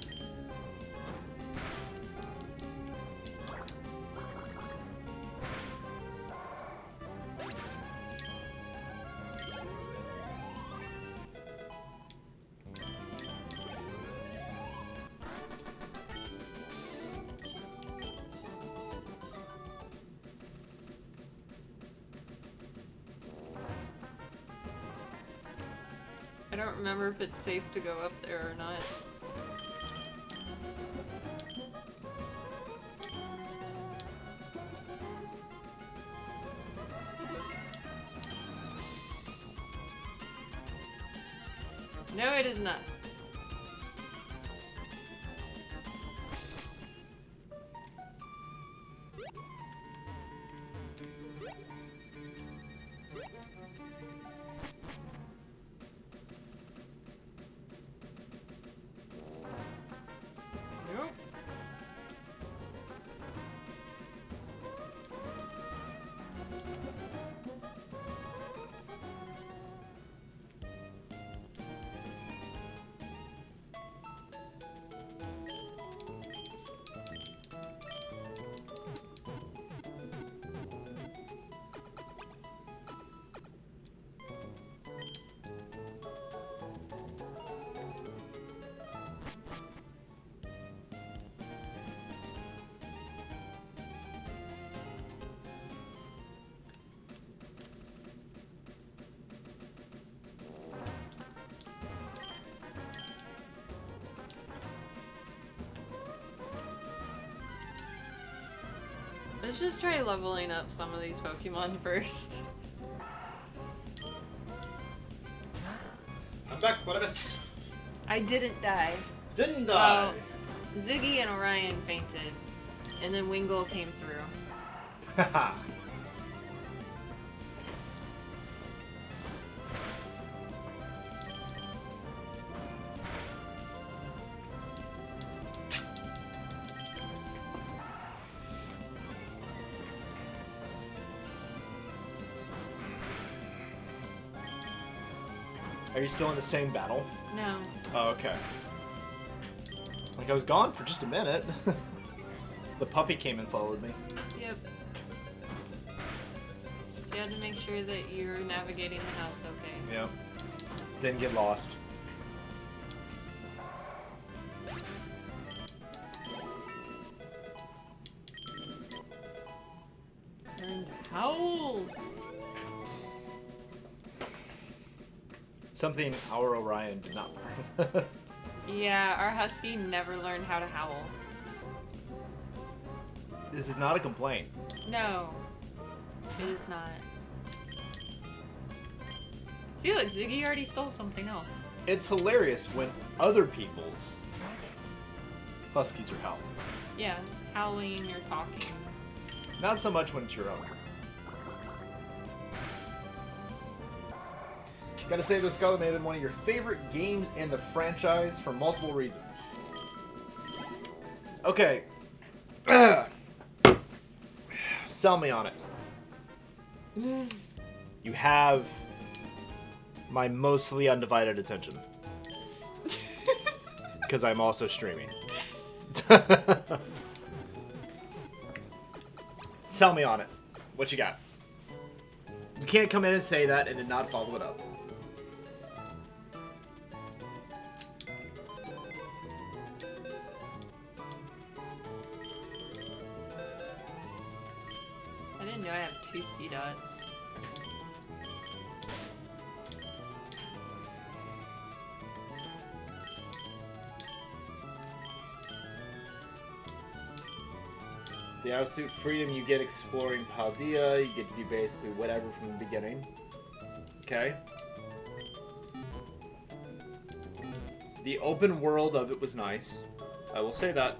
I don't remember if it's safe to go up there or not. No, it is not. Nope. Let's just try leveling up some of these Pokemon first. I'm back, what a mess. I didn't die. Didn't die. Well, Ziggy and Orion fainted, and then Wingull came through. Haha. Are you still in the same battle? No. Oh, okay. Like I was gone for just a minute. The puppy came and followed me. Yep. So you have to make sure that you're navigating the house okay. Yep. Didn't get lost. Learn to howl. Something our Orion did not learn. Yeah, our Husky never learned how to howl. This is not a complaint. No. It is not. See, look, Ziggy already stole something else. It's hilarious when other people's huskies are howling. Yeah, howling or talking. Not so much when it's your own. Gotta say, though, Scarlet may have been one of your favorite games in the franchise for multiple reasons. Okay. Sell me on it. You have my mostly undivided attention. Because I'm also streaming. Sell me on it. What you got? You can't come in and say that and then not follow it up. I didn't know I have 2 C dots. The absolute freedom you get exploring Paldea, you get to do basically whatever from the beginning. Okay. The open world of it was nice. I will say that.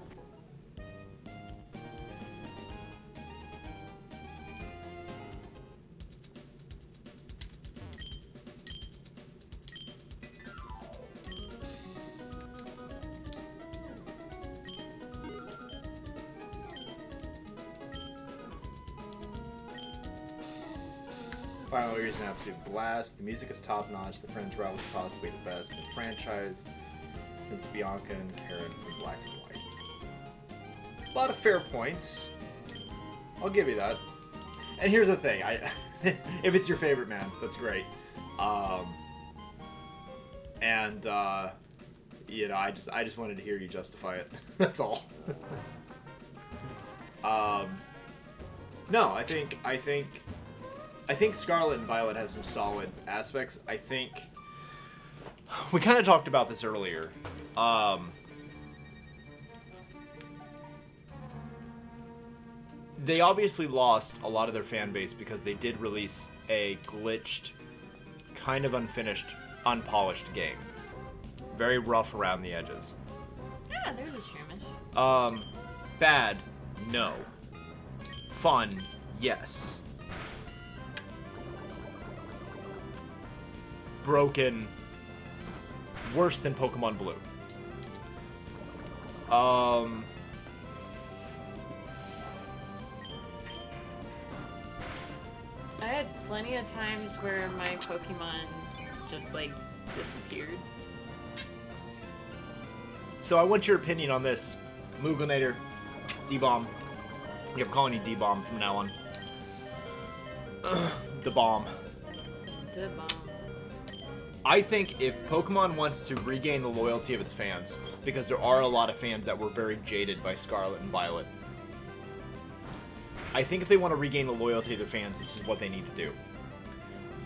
Final Year is an absolute blast. The music is top-notch. The French route was possibly the best in the franchise since Bianca and Karen from Black and White. A lot of fair points. I'll give you that. And here's the thing: if it's your favorite, man, that's great. You know, I just wanted to hear you justify it. That's all. No, I think Scarlet and Violet has some solid aspects. I think we kind of talked about this earlier. They obviously lost a lot of their fan base because they did release a glitched, kind of unfinished, unpolished game. Very rough around the edges. Yeah, there's a skirmish. Bad, no. Fun, yes. Broken, worse than Pokemon Blue. I had plenty of times where my Pokemon just, like, disappeared. So I want your opinion on this. Muglinator, D-Bomb. I'm calling you D-Bomb from now on. The Bomb. The bomb. I think if Pokemon wants to regain the loyalty of its fans, because there are a lot of fans that were very jaded by Scarlet and Violet, I think if they want to regain the loyalty of their fans, this is what they need to do.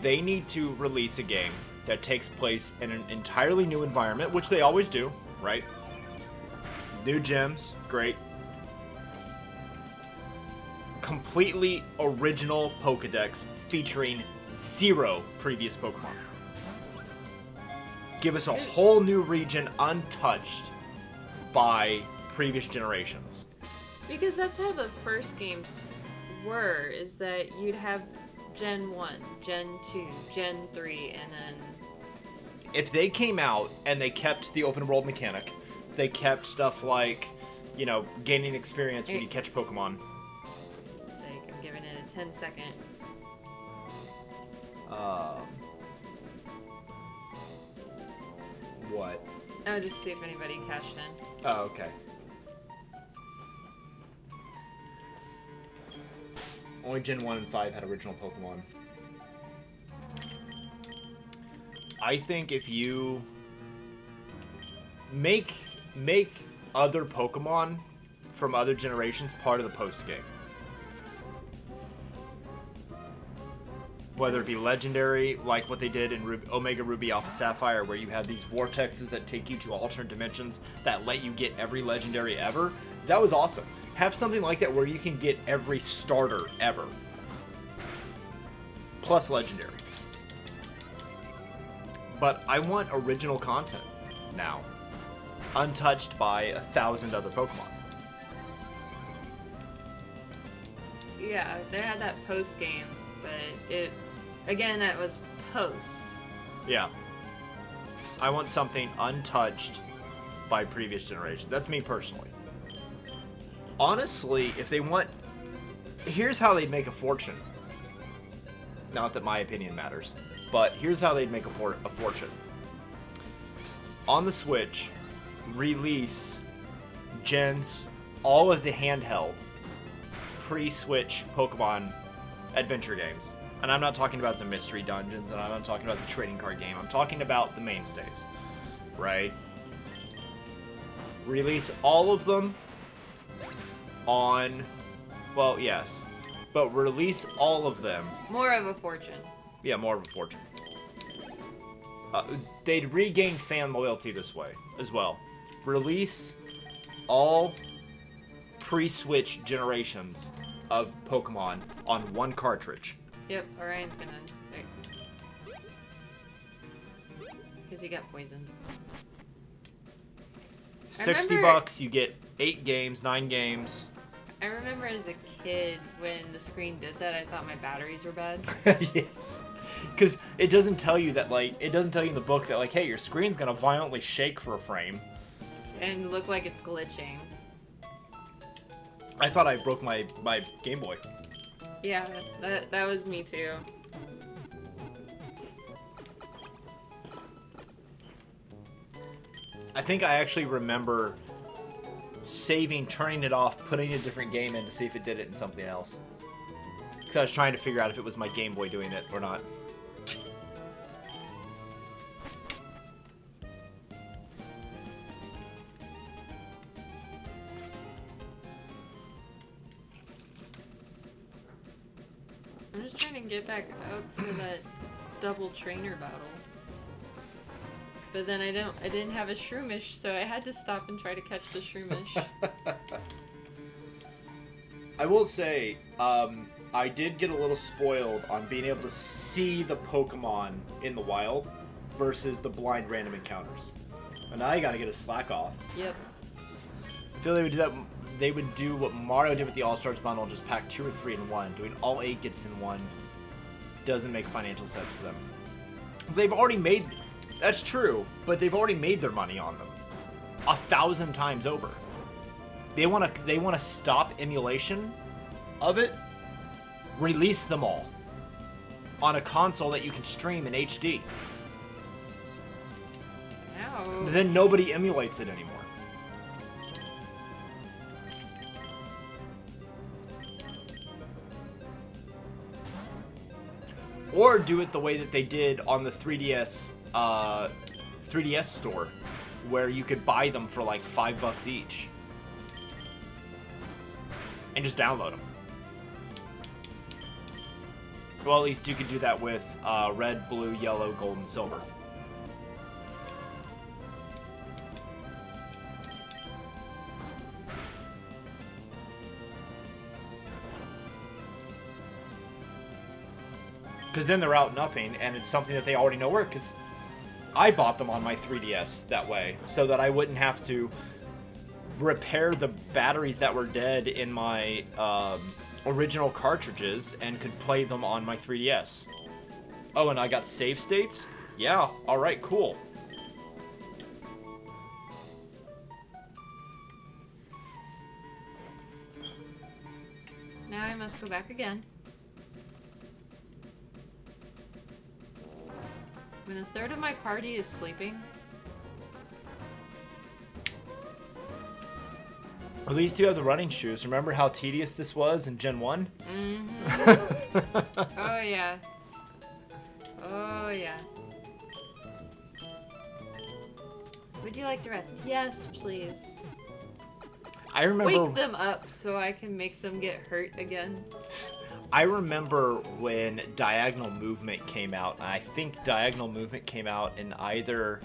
They need to release a game that takes place in an entirely new environment, which they always do, right? New gyms, great. Completely original Pokedex featuring 0 previous Pokemon. Give us a whole new region untouched by previous generations. Because that's how the first games were, is that you'd have Gen 1, Gen 2, Gen 3, and then... If they came out and they kept the open world mechanic, they kept stuff like, you know, gaining experience when you catch Pokemon. It's like, I'm giving it a 10-second. What? Oh, just see if anybody cashed in. Oh, okay. Only Gen 1 and 5 had original Pokemon. I think if you make other Pokemon from other generations part of the post-game. Whether it be legendary, like what they did in Omega Ruby Alpha Sapphire, where you have these vortexes that take you to alternate dimensions that let you get every legendary ever. That was awesome. Have something like that where you can get every starter ever. plus legendary. But I want original content now, untouched by 1,000 other Pokemon. Yeah, they had that post game, but that was post. Yeah. I want something untouched by previous generations. That's me personally. Honestly, if they want... Here's how they'd make a fortune. Not that my opinion matters, but here's how they'd make a fortune. On the Switch, release gens, all of the handheld pre-Switch Pokemon adventure games. And I'm not talking about the mystery dungeons, and I'm not talking about the trading card game. I'm talking about the mainstays, right? Release all of them on, well, yes, but release all of them. More of a fortune. Yeah, more of a fortune. They'd regain fan loyalty this way as well. Release all pre-Switch generations of Pokemon on one cartridge. Yep, Orion's gonna... Because he got poisoned. $60, you get 8 games, 9 games. I remember as a kid when the screen did that, I thought my batteries were bad. Yes. Because it doesn't tell you that, like, it doesn't tell you in the book that, like, hey, your screen's gonna violently shake for a frame. And look like it's glitching. I thought I broke my Game Boy. Yeah, that was me too. I think I actually remember saving, turning it off, putting a different game in to see if it did it in something else. Because I was trying to figure out if it was my Game Boy doing it or not. I'm just trying to get back up for that double trainer battle. But then I didn't have a Shroomish, so I had to stop and try to catch the Shroomish. I will say, I did get a little spoiled on being able to see the Pokemon in the wild versus the blind random encounters. And now you gotta get a slack off. Yep. I feel they would do that. They would do what Mario did with the All-Stars bundle, just pack 2 or 3 in one. Doing all 8 gets in one doesn't make financial sense to them. They've already made... That's true, but they've already made their money on them 1,000 times over. They want to stop emulation of it. Release them all on a console that you can stream in HD. Ow. Then nobody emulates it anymore. Or do it the way that they did on the 3DS 3DS store, where you could buy them for like $5 each and just download them. Well, at least you could do that with red, blue, yellow, gold, and silver. Because then they're out nothing, and it's something that they already know work. Because I bought them on my 3DS that way, so that I wouldn't have to repair the batteries that were dead in my original cartridges and could play them on my 3DS. Oh, and I got save states? Yeah, alright, cool. Now I must go back again. When a third of my party is sleeping. At least you have the running shoes. Remember how tedious this was in Gen 1? Mm-hmm. Oh, yeah. Oh, yeah. Would you like the rest? Yes, please. I remember... Wake them up so I can make them get hurt again. I remember when Diagonal Movement came out. I think Diagonal Movement came out in either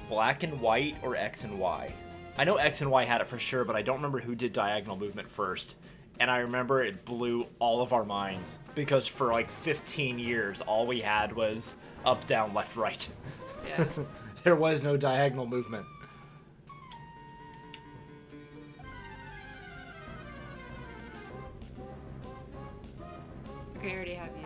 Black and White or X and Y. I know X and Y had it for sure, but I don't remember who did Diagonal Movement first. And I remember it blew all of our minds because for like 15 years, all we had was up, down, left, right. Yeah. There was no diagonal movement. Okay, I already have you.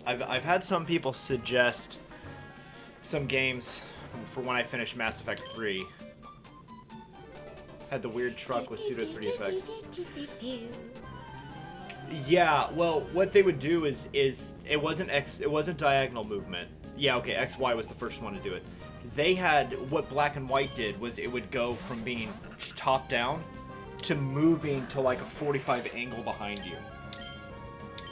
I've had some people suggest some games for when I finish Mass Effect 3. Had the weird truck with pseudo 3D effects. Yeah, well, what they would do is it wasn't diagonal movement. Yeah, okay, XY was the first one to do it. They had what Black and White did was it would go from being top down to moving to like a 45 angle behind you.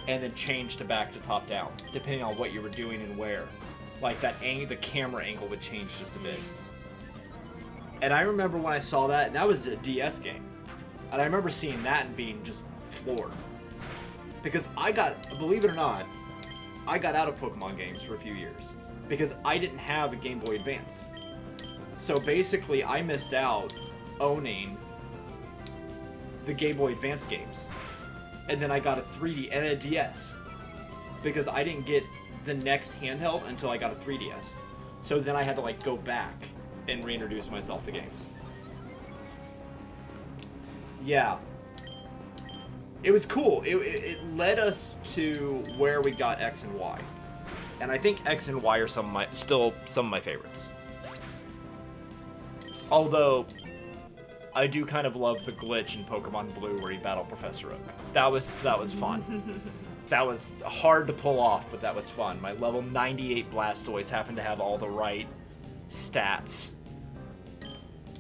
And then change to back to top down, depending on what you were doing and where. Like that the camera angle would change just a bit. And I remember when I saw that, and that was a DS game. And I remember seeing that and being just floored. Because believe it or not, I got out of Pokemon games for a few years. Because I didn't have a Game Boy Advance. So basically, I missed out owning the Game Boy Advance games. And then I got a 3D and a DS. Because I didn't get the next handheld until I got a 3DS. So then I had to like go back and reintroduce myself to games. Yeah. It was cool. It led us to where we got X and Y. And I think X and Y are still some of my favorites. Although I do kind of love the glitch in Pokemon Blue where you battle Professor Oak. That was fun. That was hard to pull off, but that was fun. My level 98 Blastoise happened to have all the right stats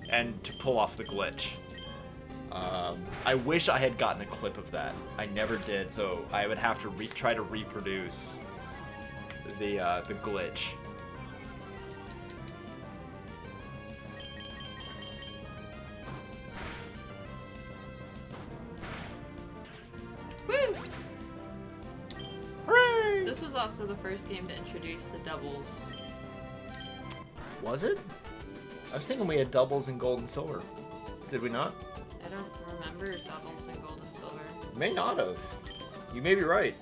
and to pull off the glitch. I wish I had gotten a clip of that. I never did, so I would have to try to reproduce the glitch. Woo! Hooray! This was also the first game to introduce the doubles. Was it? I was thinking we had doubles in Gold and Silver. Did we not? I don't remember doubles in Gold and Silver. May not have. You may be right.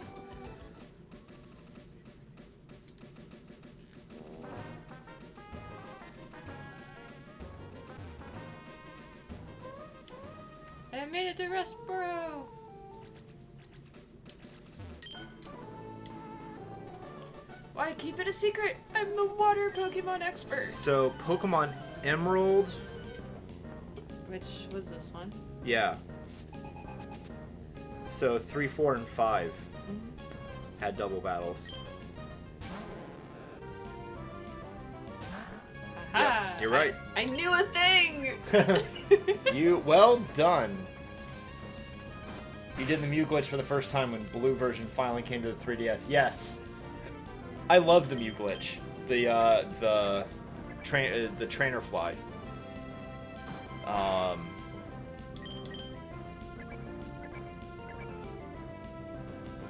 I made it to Rustboro! Why keep it a secret? I'm the water Pokemon expert! So, Pokemon Emerald. Which was this one? Yeah. So 3, 4, and 5 had double battles. Aha! Yeah, you're right. I knew a thing! Well done. You did the Mew glitch for the first time when Blue version finally came to the 3DS. Yes. I love the Mew glitch. The trainer fly.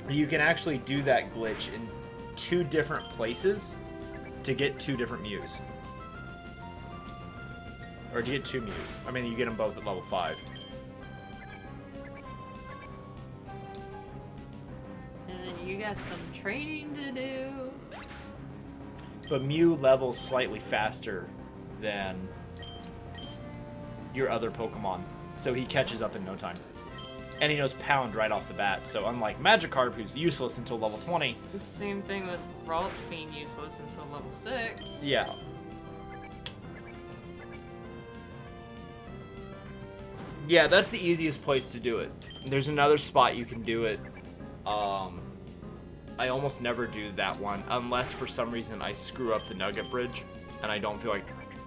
You can actually do that glitch in 2 different places to get 2 different Mews. Or to get 2 Mews. I mean, you get them both at level 5. And then you got some training to do. But Mew levels slightly faster than your other Pokemon, so he catches up in no time. And he knows Pound right off the bat, so unlike Magikarp, who's useless until level 20... Same thing with Ralts being useless until level 6. Yeah. Yeah, that's the easiest place to do it. There's another spot you can do it. I almost never do that one, unless for some reason I screw up the Nugget Bridge, and I don't feel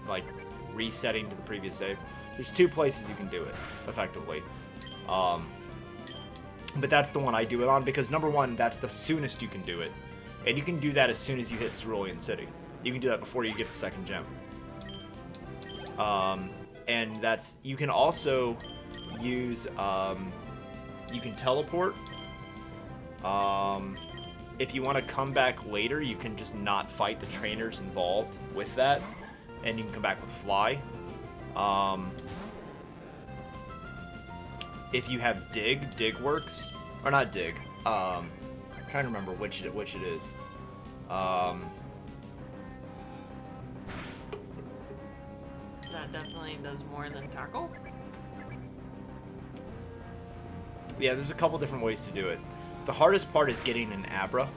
like resetting to the previous save. There's 2 places you can do it, effectively. But that's the one I do it on, because number 1, that's the soonest you can do it. And you can do that as soon as you hit Cerulean City. You can do that before you get the second gem. And that's... You can also use... you can teleport. If you want to come back later, you can just not fight the trainers involved with that. And you can come back with Fly. If you have Dig works. Or not Dig. I'm trying to remember which it is. That definitely does more than tackle. Yeah, there's a couple different ways to do it. The hardest part is getting an Abra.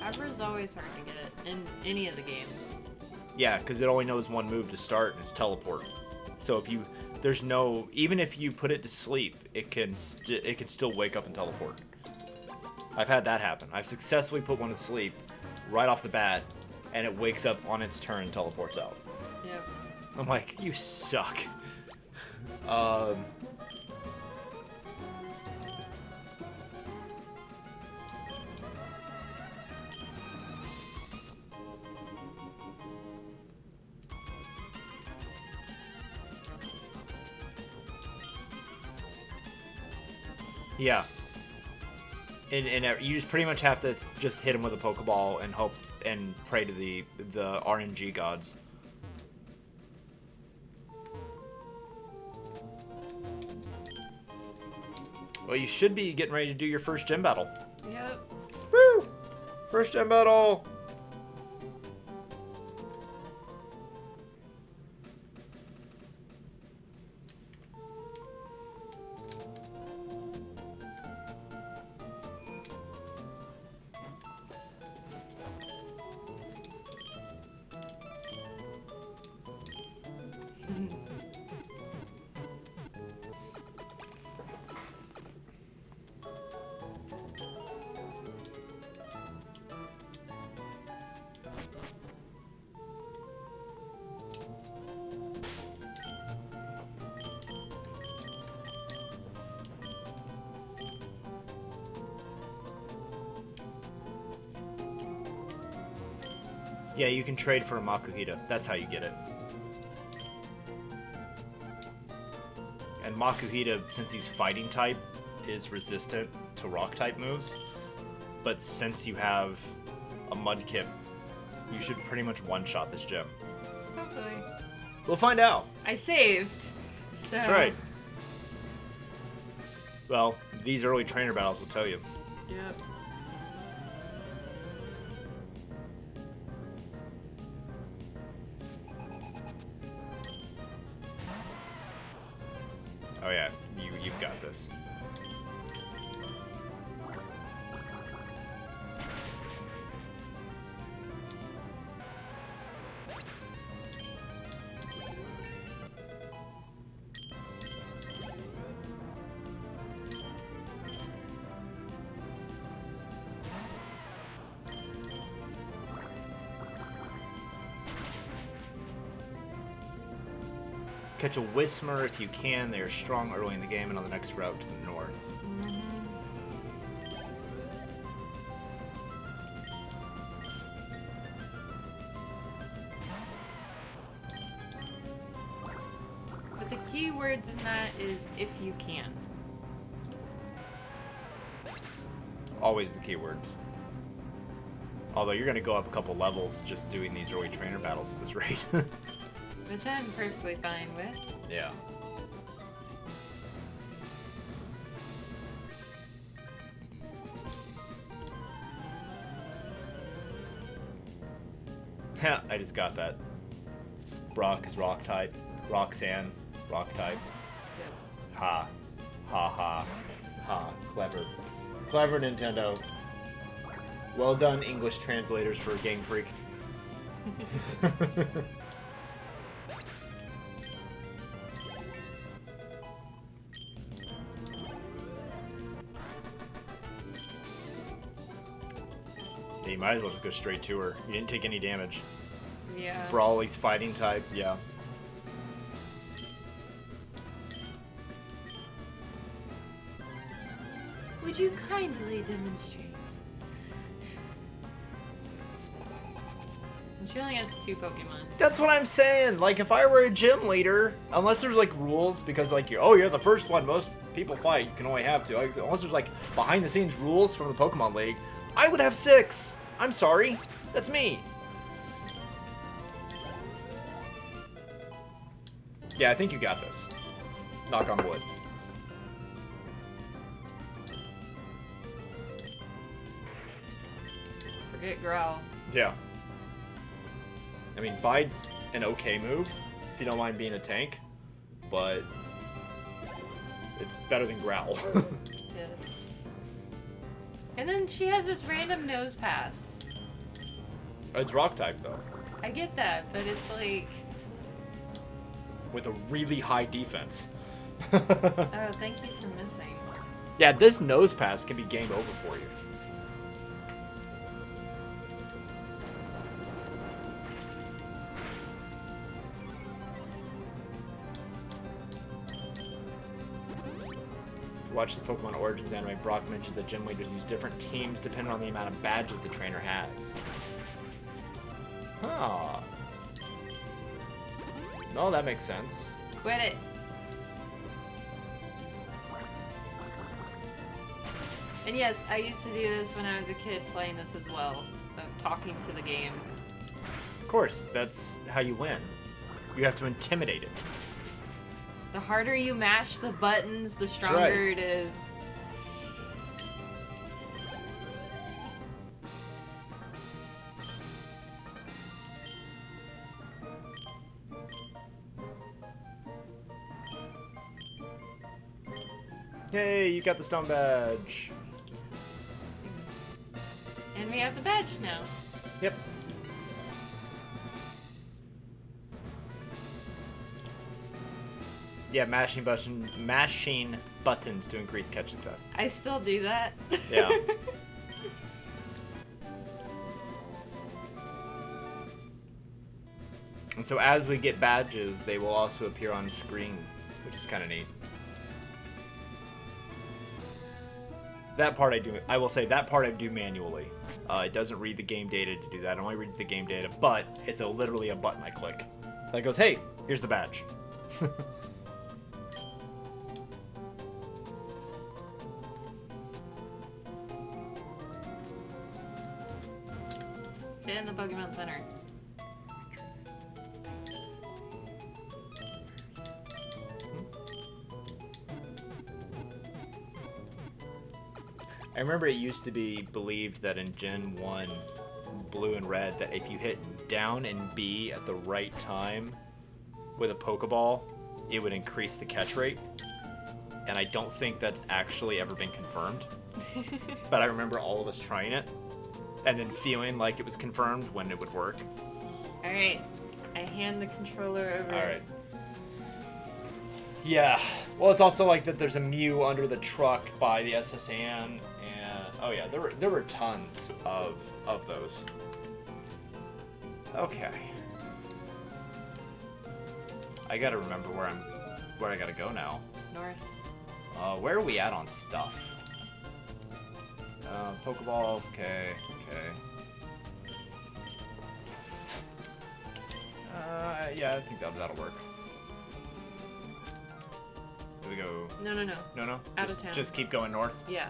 Abra's always hard to get in any of the games. Yeah, because it only knows one move to start, and it's teleport. So if you, there's no, even if you put it to sleep, it can still wake up and teleport. I've had that happen. I've successfully put one to sleep right off the bat, and it wakes up on its turn and teleports out. Yep. I'm like, you suck. Yeah. And you just pretty much have to just hit him with a Pokeball and hope and pray to the RNG gods. Well, you should be getting ready to do your first gym battle. Yep. Woo! First gym battle! Yeah, you can trade for a Makuhita. That's how you get it. And Makuhita, since he's fighting type, is resistant to rock type moves. But since you have a Mudkip, you should pretty much one-shot this gym. Hopefully. We'll find out. I saved. So. That's right. Well, these early trainer battles will tell you. Yep. Oh yeah, you've got this. Catch a Whismur if you can. They are strong early in the game and on the next route to the north. But the key words in that is if you can. Always the keywords. Although you're going to go up a couple levels just doing these early trainer battles at this rate. Which I'm perfectly fine with. Yeah. Yeah, I just got that. Brock is rock type. Roxanne, rock type. Yep. Ha. Ha ha. Ha. Clever. Clever, Nintendo. Well done, English translators for Game Freak. Yeah, you might as well just go straight to her. You didn't take any damage. Yeah. Brawly's fighting type, yeah. Would you kindly demonstrate? And she only has 2 Pokemon. That's what I'm saying. Like, if I were a gym leader, unless there's like rules, because like you're the first one most people fight, you can only have 2. Like, unless there's like behind the scenes rules from the Pokemon League, I would have 6. I'm sorry, that's me. Yeah, I think you got this. Knock on wood. Forget Growl. Yeah. I mean, Bide's an okay move, if you don't mind being a tank, but it's better than Growl. Yes. And then she has this random nose pass. It's rock type, though, I get that, but it's like... with a really high defense. Oh, thank you for missing. Yeah, this nose pass can be game over for you. Watch the Pokemon Origins anime, Brock mentions that gym leaders use different teams depending on the amount of badges the trainer has. Huh. No, that makes sense. Quit it. And yes, I used to do this when I was a kid playing this as well, of talking to the game. Of course, that's how you win. You have to intimidate it. The harder you mash the buttons, the stronger right. it is. Yay, you got the stone badge. And we have the badge now. Yep. Yeah, mashing buttons to increase catch success. I still do that. Yeah. And so as we get badges, they will also appear on screen, which is kind of neat. That part I do. I will say that part I do manually. It doesn't read the game data to do that. It only reads the game data, but it's literally a button I click. That goes, hey, here's the badge. In the Pokemon Center. I remember it used to be believed that in Gen 1, Blue and Red, that if you hit down and B at the right time with a Pokeball, it would increase the catch rate. And I don't think that's actually ever been confirmed. But I remember all of us trying it, and then feeling like it was confirmed when it would work. Alright, I hand the controller over. Alright. Yeah, well, it's also like that there's a Mew under the truck by the SSN, and oh yeah, there were tons of those. Okay. I gotta remember where I gotta go now. North. Where are we at on stuff? Pokeballs, okay. Yeah, I think that'll work. Here we go. No. No? Out of town. Just keep going north? Yeah.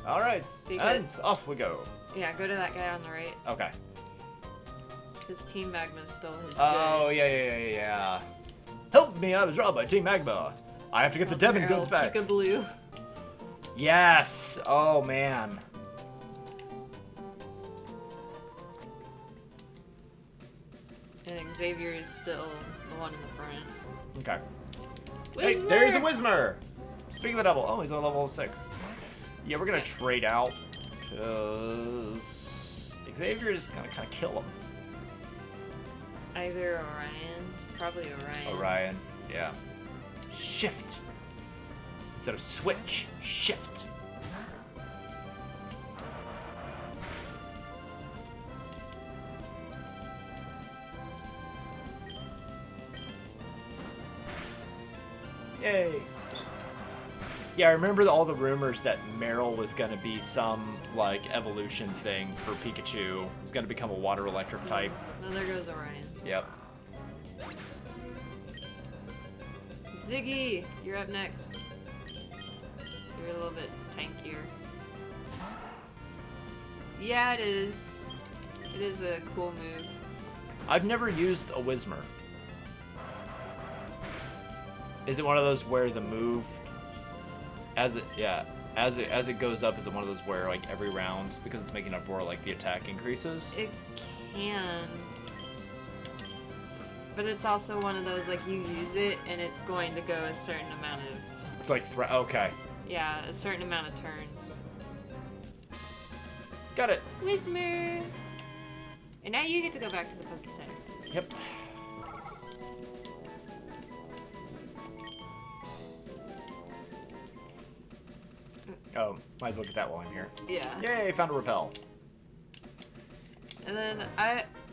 Alright, and off we go. Yeah, go to that guy on the right. Okay. His Team Magma stole his Oh, goods. yeah. Help me, I was robbed by Team Magma. I have to get the Devon goods back. Pick a blue. Yes! Oh, man. And Xavier is still the one in the front. Okay. Whismer! Hey, there's a Whismer! Speaking of the devil, oh, he's on level 6. Yeah, we're gonna trade out, because Xavier is gonna kind of kill him. Either Orion, probably Orion. Orion, yeah. Shift! Instead of switch, shift. Yay! Yeah, I remember all the rumors that Meryl was going to be some, like, evolution thing for Pikachu. It was going to become a water electric type. Oh, there goes Orion. Yep. Ziggy, you're up next. You're a little bit tankier. Yeah, it is. It is a cool move. I've never used a Whismer. Is it one of those where the move, as it goes up, is it one of those where like every round, because it's making up for like the attack increases? It can. But it's also one of those, like, you use it, and it's going to go a certain amount of... It's like, okay. Yeah, a certain amount of turns. Got it. Whismer! And now you get to go back to the Poke Center. Yep. Oh, might as well get that while I'm here. Yeah. Yay, found a repel. And then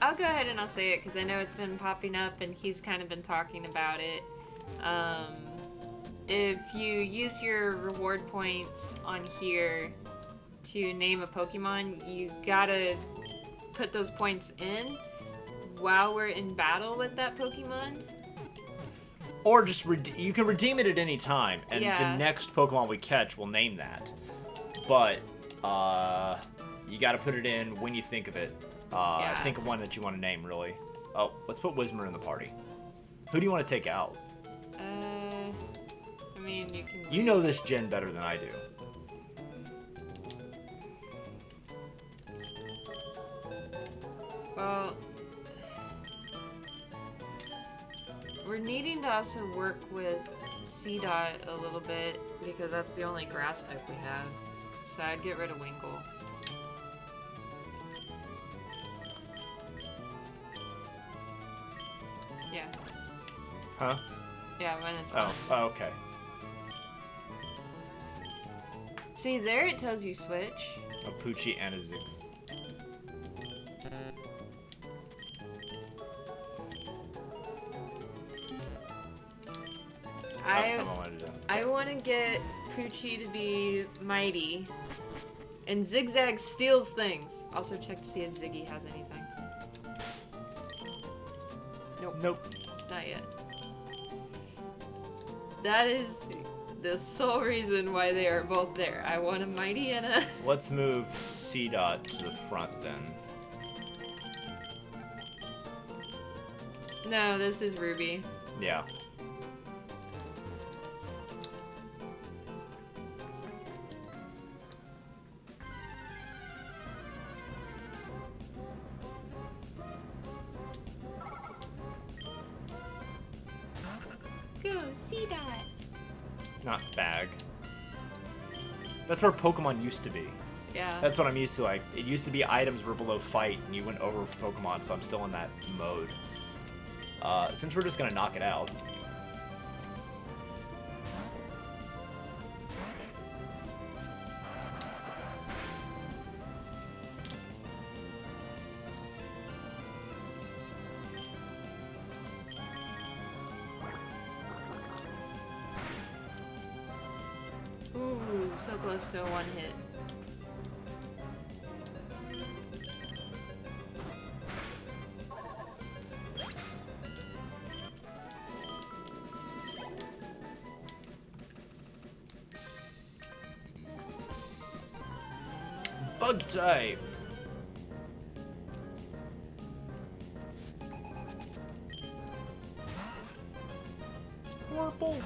I'll go ahead and I'll say it because I know it's been popping up and he's kind of been talking about it. If you use your reward points on here to name a Pokemon, you gotta put those points in while we're in battle with that Pokemon. Or just you can redeem it at any time, and Yeah. the next Pokemon we catch will name that. But you got to put it in when you think of it. Yeah. Think of one that you want to name, really. Oh, let's put Whismer in the party. Who do you want to take out? I mean, you can... You know this gen better than I do. Well... We're needing to also work with C-Dot a little bit, because that's the only grass type we have. So I'd get rid of Winkle. Yeah. Huh? Yeah, when it's Oh, okay. See, there it tells you switch. A Poochie and a Zig. I want to get Poochie to be mighty. And Zigzag steals things. Also check to see if Ziggy has anything. Nope. Not yet. That is the sole reason why they are both there. I want a mighty and a... Let's move C-Dot to the front then. No, this is Ruby. Yeah. Go, C-Dot. Not bag. That's where Pokemon used to be. Yeah. That's what I'm used to. Like, it used to be items were below fight, and you went over for Pokemon, so I'm still in that mode. Since we're just gonna knock it out. Ooh, so close to a one hit. Bug type! Purple!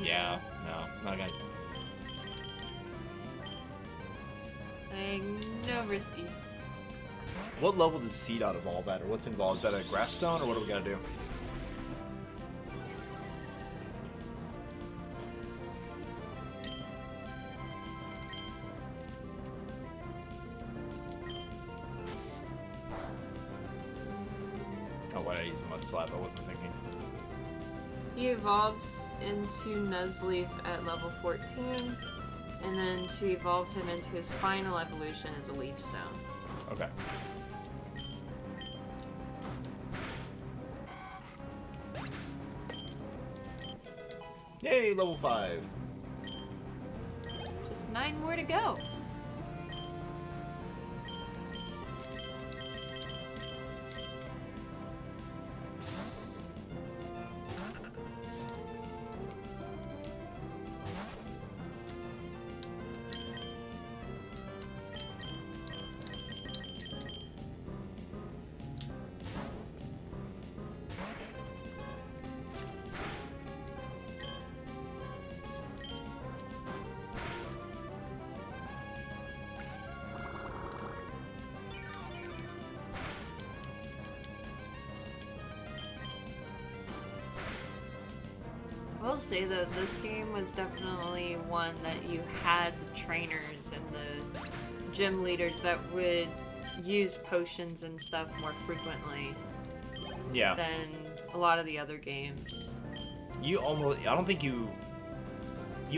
Yeah, no, not gonna... Like, no risky. What level does C-Dot evolve at, or what's involved? Is that a grass stone, or what do we gotta do? Oh, why did I use Mud Slap? I wasn't thinking. He evolves into Nuzleaf at level 14, and then to evolve him into his final evolution is a Leaf Stone. Okay. Yay, level 5. Just 9 more to go. I will say though, this game was definitely one that you had the trainers and the gym leaders that would use potions and stuff more frequently Yeah. than a lot of the other games. I don't think you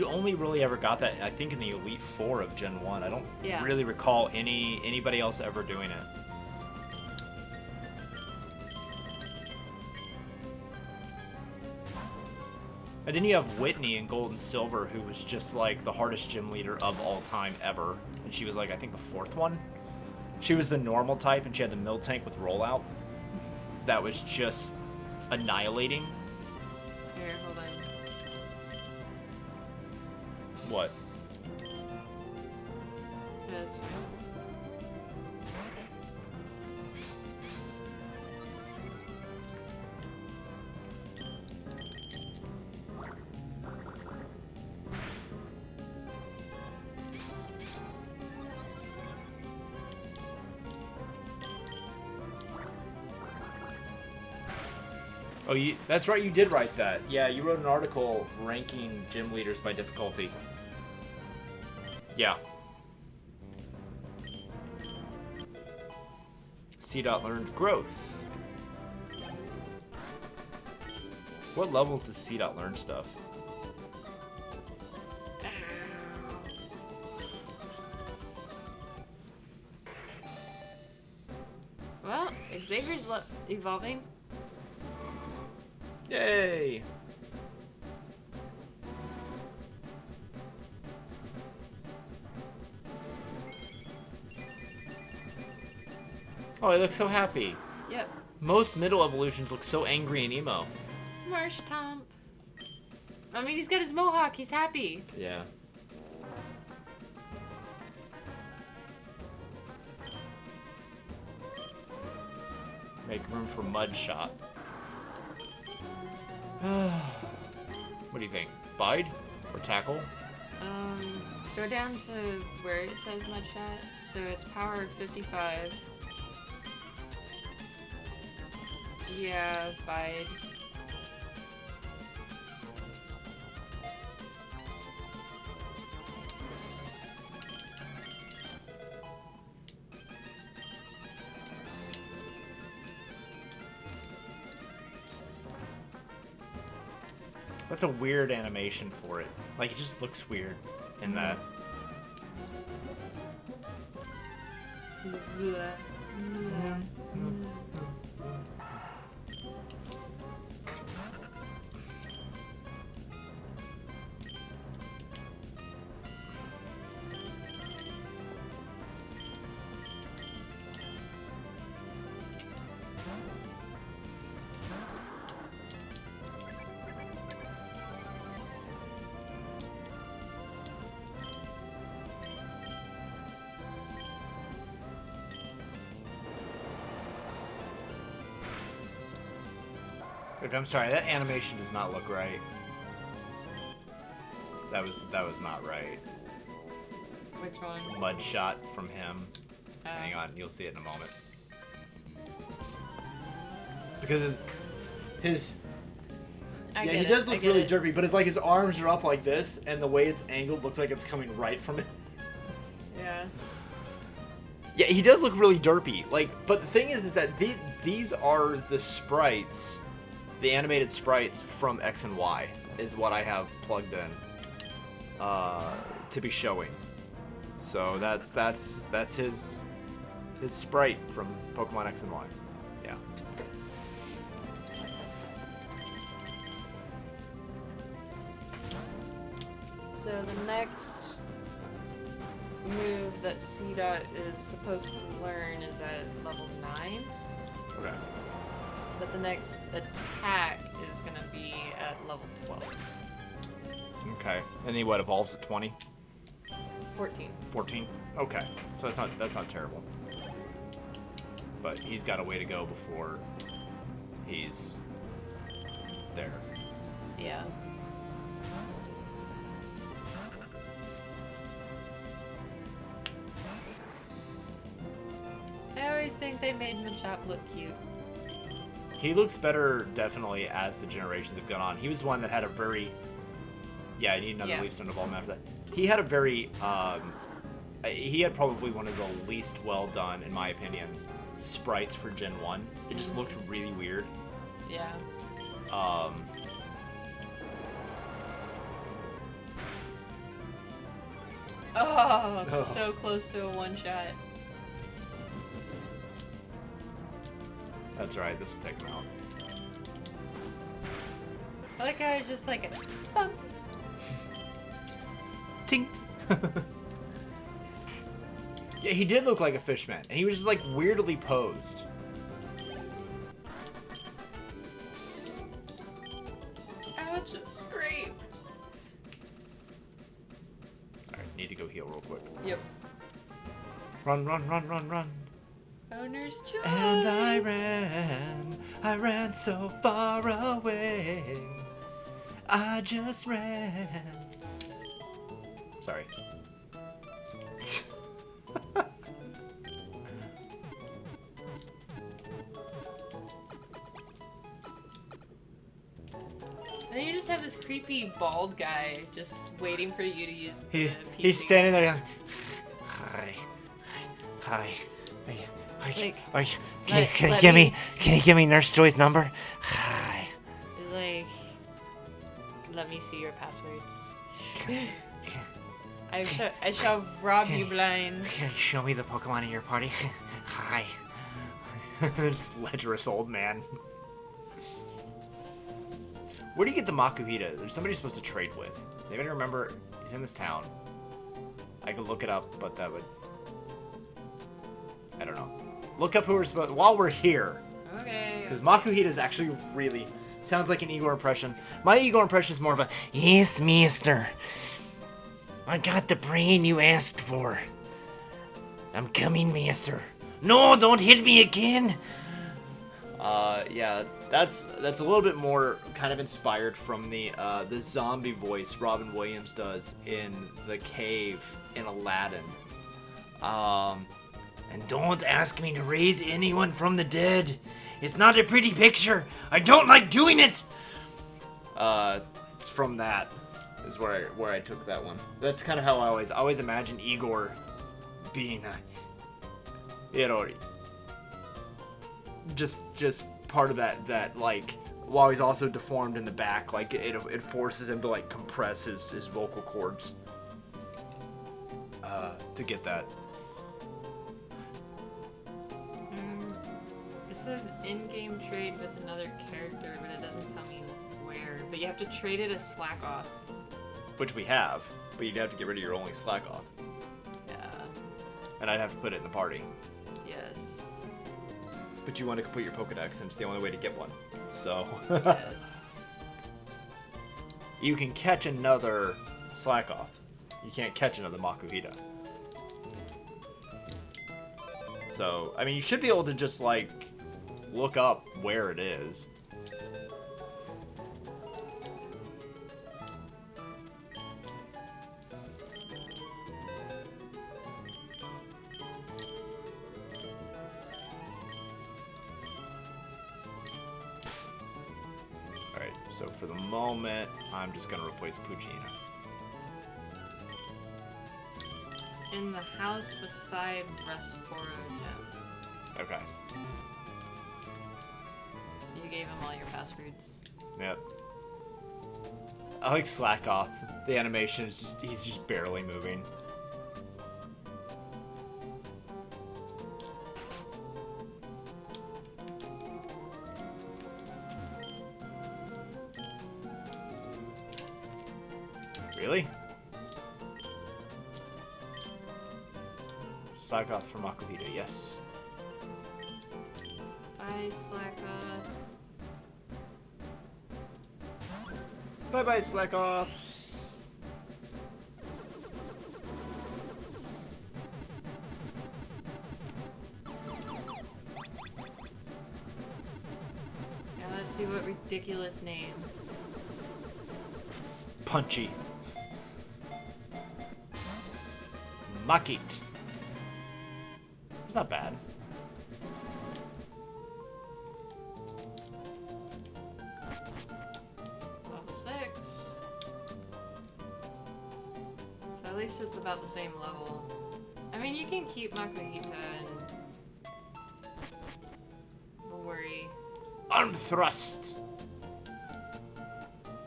only really ever got that, I think, in the Elite Four of Gen 1. I don't Yeah. really recall anybody else ever doing it. And then you have Whitney in Gold and Silver, who was just like the hardest gym leader of all time ever. And she was like, I think, the 4th one. She was the normal type, and she had the mill tank with rollout. That was just annihilating. Here, hold on. What? Yeah, that's fine. Oh, that's right, you did write that. Yeah, you wrote an article ranking gym leaders by difficulty. Yeah. C.learned growth. What levels does C.learn stuff? Well, Xavier's evolving. Yay! Oh, he looks so happy. Yep. Most middle evolutions look so angry and emo. Marsh Tomp. I mean, he's got his mohawk. He's happy. Yeah. Make room for Mud Shot. What do you think? Bide or tackle? Go down to where it says mud shot. So it's power 55. Yeah, bide. That's a weird animation for it. Like, it just looks weird in that. Look, I'm sorry, that animation does not look right. That was not right. Which one? Mud shot from him. Oh. Hang on, you'll see it in a moment. Because his I yeah, get he it, does I look get really it. derpy, but it's like his arms are up like this, and the way it's angled looks like it's coming right from it. Yeah. Yeah, he does look really derpy. Like, but the thing is that these are the sprites, the animated sprites from X and Y, is what I have plugged in to be showing. So that's his sprite from Pokemon X and Y. Yeah. So the next move that C-Dot is supposed to learn is at level 9. Okay. But the next attack is going to be at level 12. Okay. And he what evolves at 20? 14. 14? Okay. So that's not terrible. But he's got a way to go before he's there. Yeah. I always think they made Machop look cute. He looks better, definitely, as the generations have gone on. He was one that had a very... Yeah, I need another Leaf Stone Development after that. He had a very... he had probably one of the least well done, in my opinion, sprites for Gen 1. It just looked really weird. Yeah. Oh, so close to a one-shot. That's right, this will take him out. I like how it's just like a bump. Tink. Yeah, he did look like a fishman, and he was just like weirdly posed. Ouch, a scrape. Alright, need to go heal real quick. Yep. Run, run, run, run, run. Owner's choice. And I ran so far away. I just ran. Sorry. And then you just have this creepy bald guy just waiting for you to use the He's PC. standing there going, hi. Can you give me Nurse Joy's number? Hi. He's like, let me see your passwords. I shall rob you blind. Can you show me the Pokemon in your party? Hi. This lecherous old man. Where do you get the Makuhita? There's somebody you're supposed to trade with. Does anybody remember? He's in this town. I could look it up, but that would... I don't know. Look up who we're supposed... While we're here. Okay. Because Makuhita is actually really... Sounds like an Igor impression. My Igor impression is more of a... Yes, mister. I got the brain you asked for. I'm coming, master. No, don't hit me again! Yeah, that's a little bit more kind of inspired from the zombie voice Robin Williams does in The Cave in Aladdin. And don't ask me to raise anyone from the dead. It's not a pretty picture. I don't like doing it. It's from that is where I took that one. That's kind of how I always imagine Igor being just part of that like, while he's also deformed in the back, like it forces him to like compress his vocal cords to get that. It says in-game trade with another character, but it doesn't tell me where. But you have to trade it as slack off. Which we have, but you'd have to get rid of your only slack off. Yeah. And I'd have to put it in the party. Yes. But you want to complete your Pokedex, and it's the only way to get one. So... Yes. You can catch another slack off. You can't catch another Makuhita. So, I mean, you should be able to just, like, look up where it is. Alright, so for the moment, I'm just going to replace Poochyena. It's in the house beside Restoro Gem. Okay. You gave him all your passwords. Yep. I like slack off. The animation is just, he's just barely moving. Really? Slackoth for Makuhita, yes. Bye, Slackoth. Bye-bye, Slackoth. Now let's see what ridiculous name. Punchy. Makit. It's not bad. Level 6. So at least it's about the same level. I mean, you can keep Makuhita and... Don't worry. Arm thrust.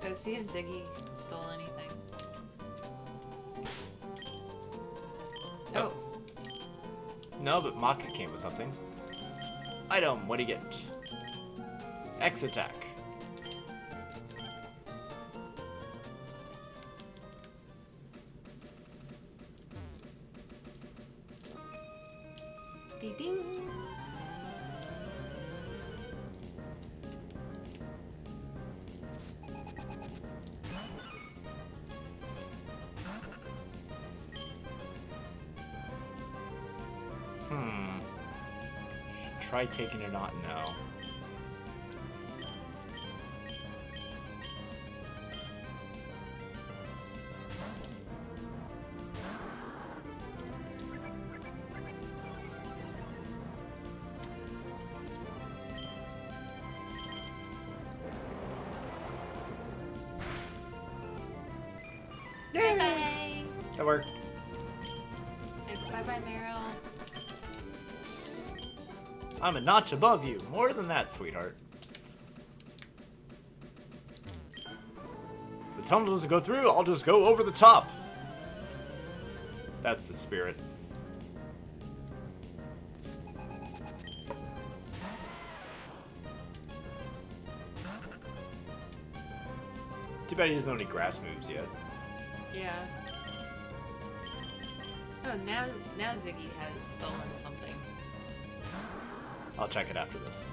Go see if Ziggy stole anything. Oh. No, but Maka came with something. Item, what do you get? X attack. Ding ding. Try taking it on now. Bye-bye. That worked. Bye-bye, Meryl. I'm a notch above you. More than that, sweetheart. If the tunnel doesn't go through, I'll just go over the top. That's the spirit. Too bad he doesn't know any grass moves yet. Yeah. Oh, now Ziggy has stolen something. I'll check it after this.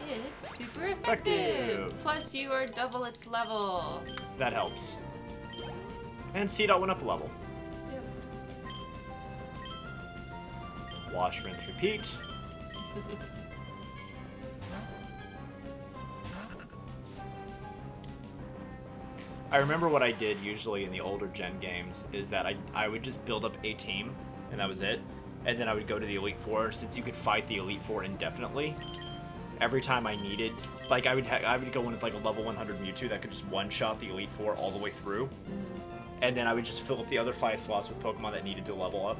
It's super effective! Plus you are double its level. That helps. And C-Dot went up a level. Yep. Wash, rinse, repeat. I remember what I did usually in the older gen games is that I would just build up a team, and that was it. And then I would go to the Elite Four, since you could fight the Elite Four indefinitely. Every time I needed, like I would go in with like a level 100 Mewtwo that could just one-shot the Elite Four all the way through. And then I would just fill up the other 5 slots with Pokemon that needed to level up.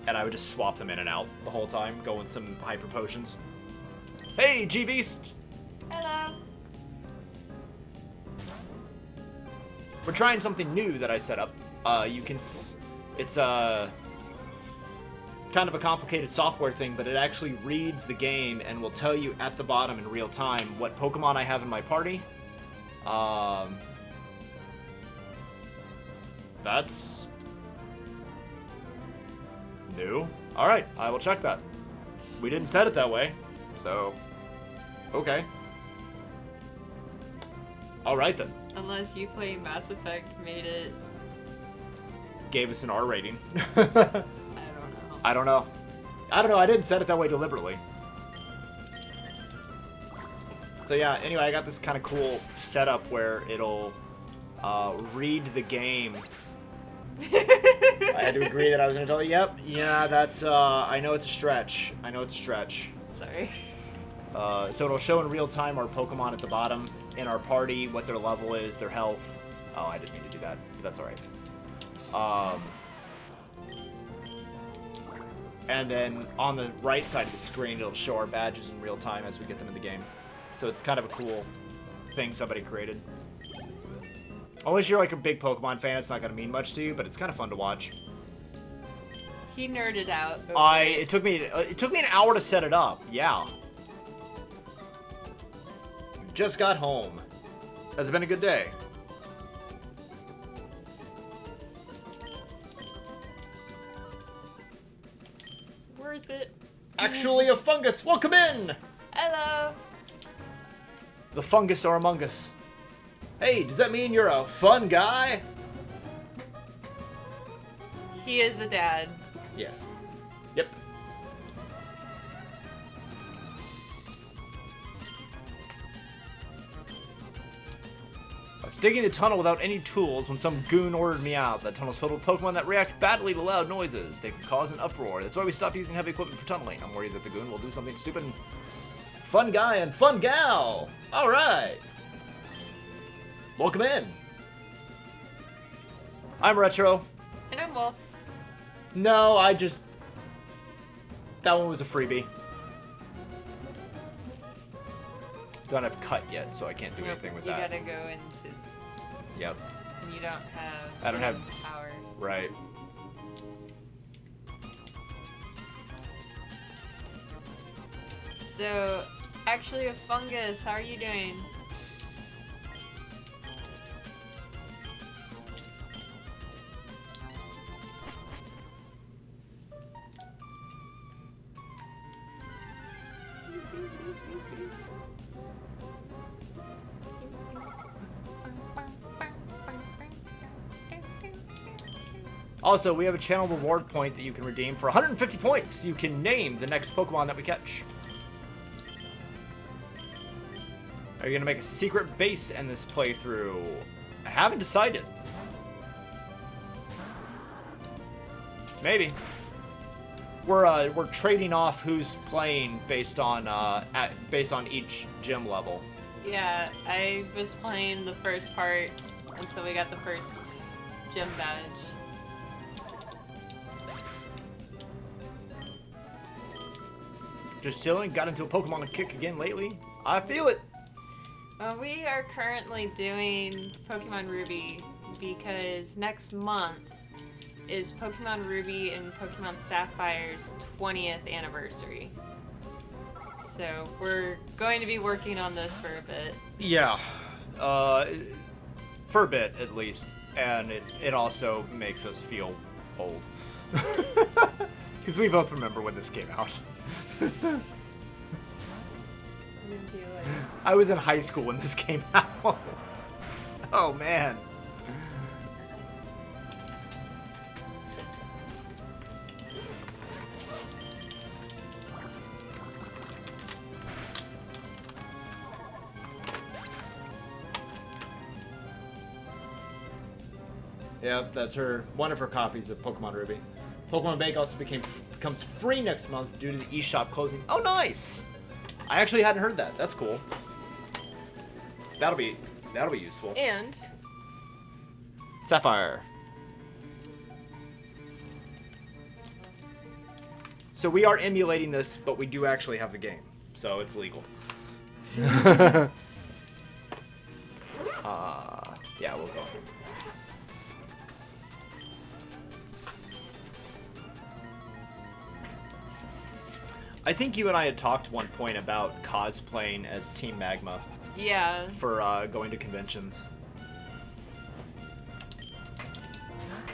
And I would just swap them in and out the whole time, go in some Hyper Potions. Hey, G-Beast! Hello! We're trying something new that I set up. It's kind of a complicated software thing, but it actually reads the game and will tell you at the bottom in real time what Pokemon I have in my party. That's new. Alright, I will check that. We didn't set it that way, so okay. Alright then. Unless you play Mass Effect made it... Gave us an R rating. I don't know. I don't know. I don't know, I didn't set it that way deliberately. So yeah, anyway, I got this kind of cool setup where it'll read the game. I had to agree that I was going to tell you, yep, yeah, that's, I know it's a stretch. I know it's a stretch. Sorry. So it'll show in real time our Pokemon at the bottom in our party, what their level is, their health. Oh, I didn't mean to do that, but that's alright. And then on the right side of the screen, it'll show our badges in real time as we get them in the game. So it's kind of a cool thing somebody created. Unless you're like a big Pokemon fan, it's not going to mean much to you, but it's kind of fun to watch. He nerded out. Over It took me an hour to set it up. Yeah. Just got home. Has it been a good day? Worth it. Actually, a fungus. Welcome in. Hello. The fungus are among us. Hey, does that mean you're a fun guy? He is a dad. Yes. Yep. I was digging the tunnel without any tools when some goon ordered me out. That tunnel's filled with Pokemon that react badly to loud noises. They can cause an uproar. That's why we stopped using heavy equipment for tunneling. I'm worried that the goon will do something stupid. Fun guy and fun gal! Alright! Welcome in! I'm Retro. And I'm Wolf. No, that one was a freebie. Don't have cut yet, so I can't do anything with that. You gotta go into... Yep. And you don't have... I don't have... power. Right. So, actually a fungus, how are you doing? Also, we have a channel reward point that you can redeem for 150 points. You can name the next Pokemon that we catch. Are you gonna make a secret base in this playthrough? I haven't decided. Maybe. We're trading off who's playing based on each gym level. Yeah, I was playing the first part until we got the first gym badge. Just chilling. Got into a Pokemon kick again lately. I feel it. We are currently doing Pokemon Ruby because next month is Pokemon Ruby and Pokemon Sapphire's 20th anniversary. So we're going to be working on this for a bit. Yeah. For a bit, at least. And it also makes us feel old. Because we both remember when this came out. I was in high school when this came out. Oh, man. Yep, that's one of her copies of Pokemon Ruby. Pokemon Bank also becomes free next month due to the eShop closing. Oh, nice! I actually hadn't heard that. That's cool. That'll be useful. And Sapphire. So we are emulating this, but we do actually have the game, so it's legal. Yeah, we'll go. I think you and I had talked one point about cosplaying as Team Magma. yeah, For going to conventions.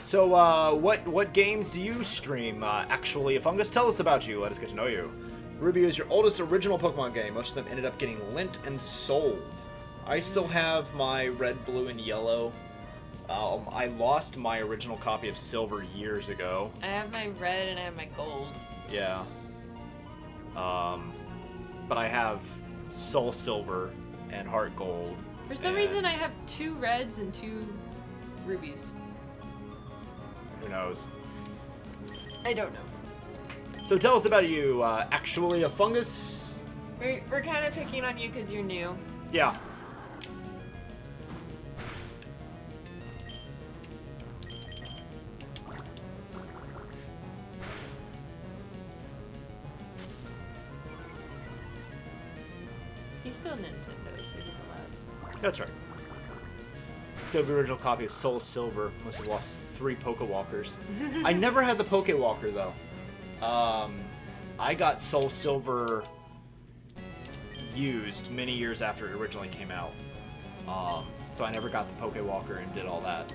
So, what games do you stream? Actually, a Fungus, tell us about you. Let us get to know you. Ruby is your oldest original Pokemon game. Most of them ended up getting lent and sold. I still have my red, blue, and yellow. I lost my original copy of Silver years ago. I have my red and I have my gold. Yeah. But I have Soul Silver and Heart Gold. For some reason, I have 2 reds and 2 rubies. Who knows? I don't know. So tell us about you. Actually a Fungus? We're kind of picking on you because you're new. Yeah. He's still Nintendo, so he's allowed. That's right. So the original copy of Soul Silver must have lost 3 Pokewalkers. I never had the Pokewalker though. I got Soul Silver used many years after it originally came out. So I never got the Pokewalker and did all that.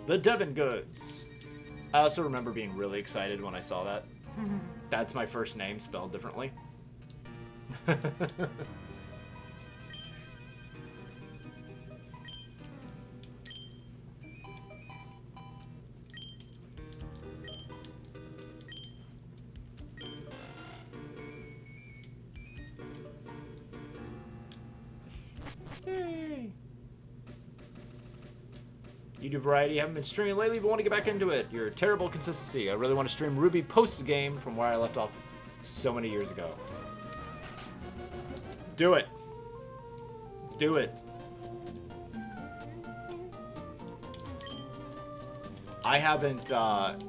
The Devon Goods. I also remember being really excited when I saw that. That's my first name spelled differently. Yay! You do variety. Haven't been streaming lately, but want to get back into it. You're a terrible consistency. I really want to stream Ruby post-game from where I left off so many years ago. Do it. Do it. I haven't done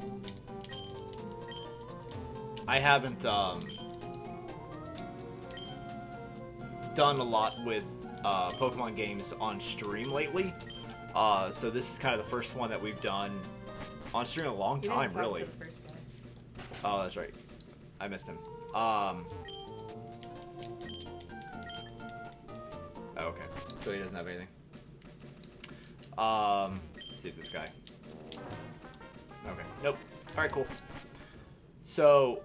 a lot with Pokemon games on stream lately. So this is kind of the first one that we've done on stream in a long time, really. To the first guy. Oh, that's right. I missed him. Okay. So he doesn't have anything. Let's see if this guy. Okay. Nope. All right, cool. So,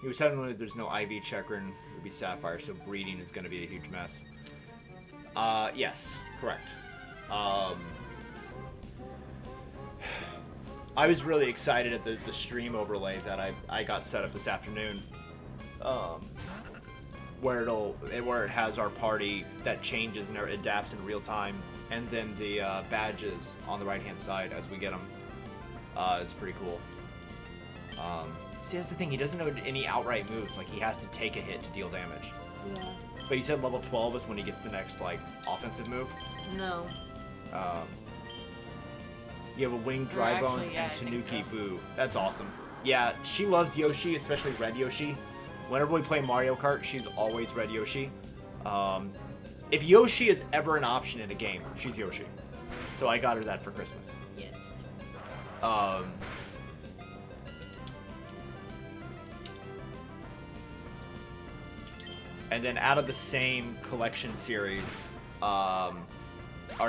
he was telling me that there's no IV checker in Ruby Sapphire, so breeding is going to be a huge mess. Yes, correct. I was really excited at the stream overlay that I got set up this afternoon, where it has our party that changes and adapts in real time, and then the badges on the right hand side as we get them. It's pretty cool. See, that's the thing. He doesn't know any outright moves. Like, he has to take a hit to deal damage. Yeah. But you said level 12 is when he gets the next, like, offensive move? No. You have a Winged Dry Bones and Tanuki Boo. That's awesome. Yeah, she loves Yoshi, especially Red Yoshi. Whenever we play Mario Kart, she's always Red Yoshi. If Yoshi is ever an option in a game, she's Yoshi. So I got her that for Christmas. Yes. And then out of the same collection series, our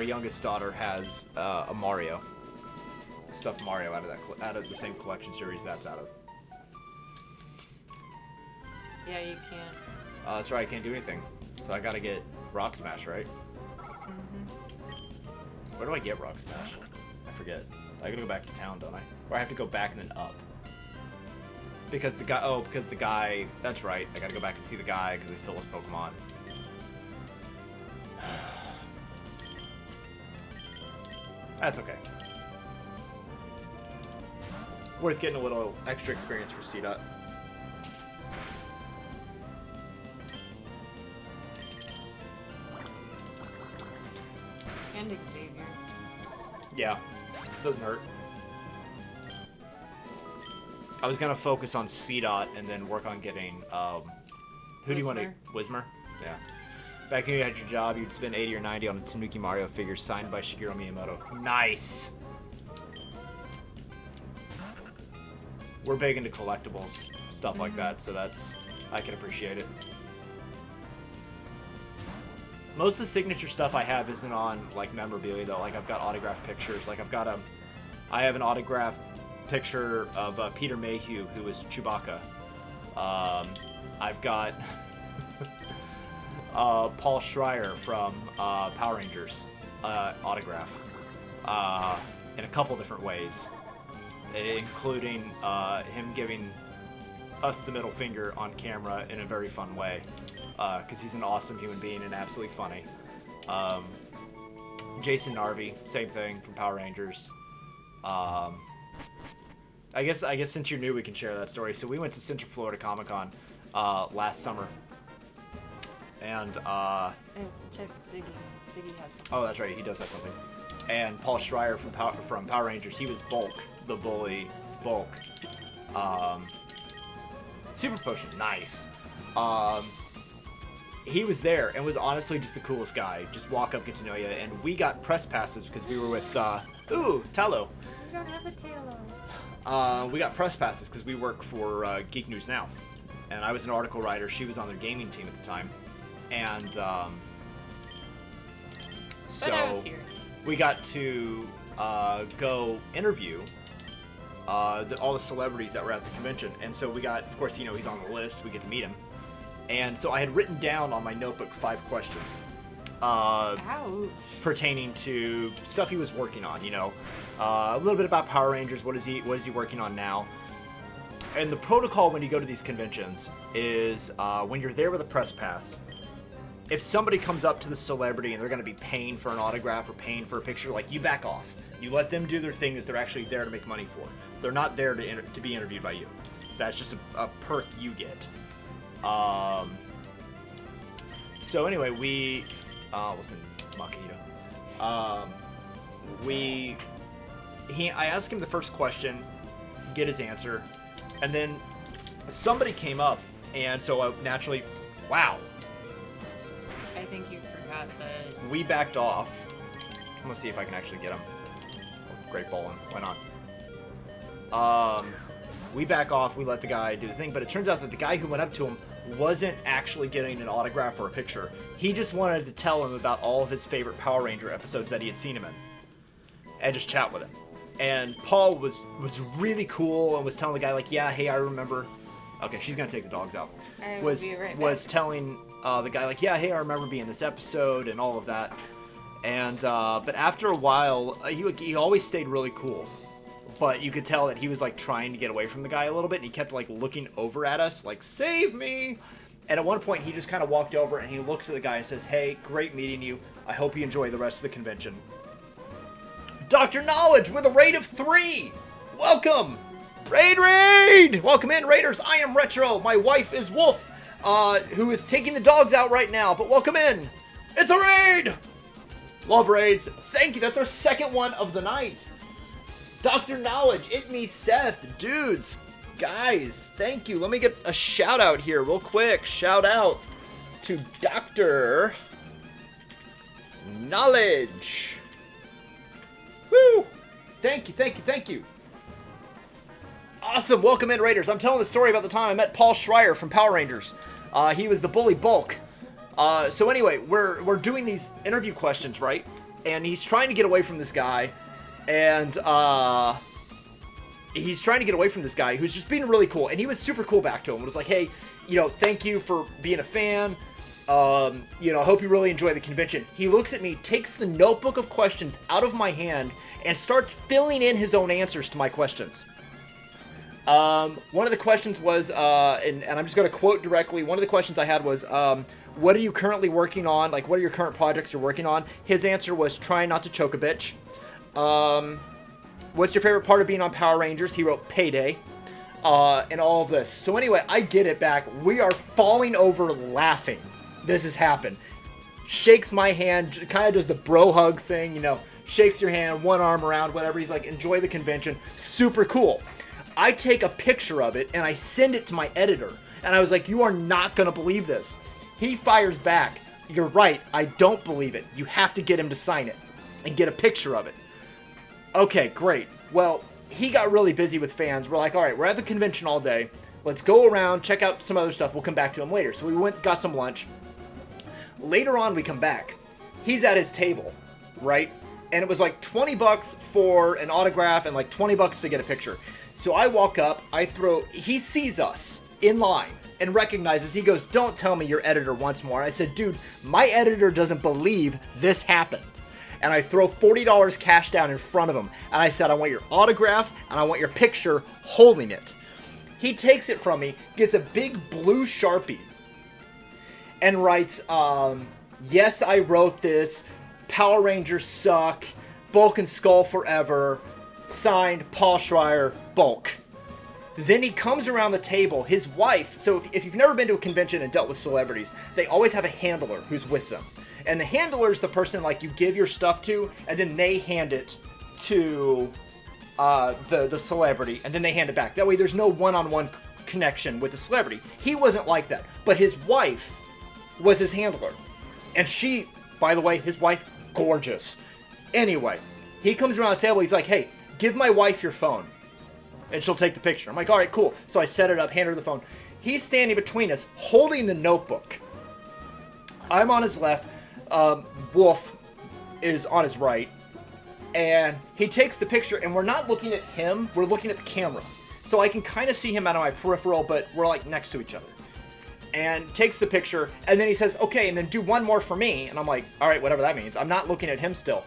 youngest daughter has a Mario. Stuffed Mario out of the same collection series that's out of. Yeah, you can't. That's right, I can't do anything. So I gotta get Rock Smash, right? Mm-hmm. Where do I get Rock Smash? I forget. I gotta go back to town, don't I? Or I have to go back and then up. Because the guy, that's right. I gotta go back and see the guy because he stole his Pokemon. That's okay. Worth getting a little extra experience for C-Dot. And Xavier. Yeah, doesn't hurt. I was gonna focus on C-Dot and then work on getting, who do you want to... Whismer? Yeah. Back when you had your job, you'd spend 80 or 90 on a Tanuki Mario figure signed by Shigeru Miyamoto. Nice! We're big into collectibles, stuff like that, so I can appreciate it. Most of the signature stuff I have isn't on, like, memorabilia, though. Like, I've got autographed pictures. Like, I have an autographed picture of Peter Mayhew, who was Chewbacca. I've got Paul Schreier from Power Rangers autograph in a couple different ways, including him giving us the middle finger on camera in a very fun way, because he's an awesome human being and absolutely funny. Jason Narvi, same thing, from Power Rangers. I guess since you're new, we can share that story. So we went to Central Florida Comic Con last summer, And Check Ziggy. Ziggy has something. oh, that's right, he does have something. And Paul Schreier from Power Rangers, he was Bulk, the bully Bulk. Super Potion, nice. He was there and was honestly just the coolest guy. Just walk up, get to know you, and we got press passes because we were with ooh, Tallow. You don't have a tail on. We got press passes because we work for Geek News Now, and I was an article writer. She was on their gaming team at the time, and But I was so here. we got to go interview all the celebrities that were at the convention. And so we got, of course, you know, he's on the list. We get to meet him. And so I had written down on my notebook 5 questions Ouch. pertaining to stuff he was working on. You know, a little bit about Power Rangers. What is he working on now? And the protocol when you go to these conventions is when you're there with a press pass, if somebody comes up to the celebrity and they're going to be paying for an autograph or paying for a picture, like, you back off. You let them do their thing that they're actually there to make money for. They're not there to be interviewed by you. That's just a perk you get. So anyway, we listen, Makahito. I asked him the first question, get his answer, and then somebody came up, and so I naturally, wow. I think you forgot that. We backed off. I'm gonna see if I can actually get him. Oh, great bowling. Why not? We back off. We let the guy do the thing, but it turns out that the guy who went up to him wasn't actually getting an autograph or a picture. He just wanted to tell him about all of his favorite Power Ranger episodes that he had seen him in, and just chat with him. And Paul was really cool and was telling the guy, like, yeah, hey, I remember. Okay, she's gonna take the dogs out. I will Was be right was back. telling the guy, like, yeah, hey, I remember being in this episode and all of that. And but after a while, he always stayed really cool. But you could tell that he was, like, trying to get away from the guy a little bit, and he kept, like, looking over at us, like, save me! And at one point, he just kind of walked over, and he looks at the guy and says, hey, great meeting you. I hope you enjoy the rest of the convention. Dr. Knowledge with a rate of 3! Welcome! Raid! Welcome in, Raiders! I am Retro. My wife is Wolf, who is taking the dogs out right now, but welcome in! It's a raid! Love raids. Thank you, that's our second one of the night. Dr. Knowledge, it me, Seth, dudes, guys, thank you. Let me get a shout out here real quick. Shout out to Dr. Knowledge. Woo! Thank you, thank you, thank you. Awesome, welcome in, Raiders. I'm telling the story about the time I met Paul Schreier from Power Rangers. He was the bully Bulk. So anyway, we're doing these interview questions, right? And he's trying to get away from this guy. And he's trying to get away from this guy who's just being really cool. And he was super cool back to him. It was like, hey, you know, thank you for being a fan. You know, I hope you really enjoy the convention. He looks at me, takes the notebook of questions out of my hand, and starts filling in his own answers to my questions. One of the questions was, and I'm just going to quote directly, one of the questions I had was, what are you currently working on? Like, what are your current projects you're working on? His answer was, trying not to choke a bitch. What's your favorite part of being on Power Rangers? He wrote Payday, and all of this. So anyway, I get it back. We are falling over laughing. This has happened. Shakes my hand, kind of does the bro hug thing, you know, shakes your hand, one arm around, whatever. He's like, enjoy the convention. Super cool. I take a picture of it and I send it to my editor. And I was like, you are not going to believe this. He fires back. You're right. I don't believe it. You have to get him to sign it and get a picture of it. Okay, great. Well, he got really busy with fans. We're like, all right, we're at the convention all day. Let's go around, check out some other stuff. We'll come back to him later. So we went, got some lunch. Later on, we come back. He's at his table, right? And it was like 20 bucks for an autograph and like 20 bucks to get a picture. So I walk up, he sees us in line and recognizes, he goes, don't tell me your editor wants more. I said, dude, my editor doesn't believe this happened. And I throw $40 cash down in front of him. And I said, I want your autograph and I want your picture holding it. He takes it from me, gets a big blue Sharpie, and writes, yes, I wrote this. Power Rangers suck. Bulk and Skull forever. Signed, Paul Schreier, Bulk. Then he comes around the table. His wife, so if you've never been to a convention and dealt with celebrities, they always have a handler who's with them. And the handler is the person like you give your stuff to, and then they hand it to the celebrity, and then they hand it back. That way there's no one-on-one connection with the celebrity. He wasn't like that. But his wife was his handler. And she, by the way, his wife, gorgeous. Anyway, he comes around the table, he's like, hey, give my wife your phone. And she'll take the picture. I'm like, all right, cool. So I set it up, hand her the phone. He's standing between us, holding the notebook. I'm on his left. Wolf is on his right. And he takes the picture, and we're not looking at him. We're looking at the camera. So I can kind of see him out of my peripheral, but we're like next to each other. And takes the picture, and then he says, okay, and then do one more for me. And I'm like, all right, whatever that means. I'm not looking at him still.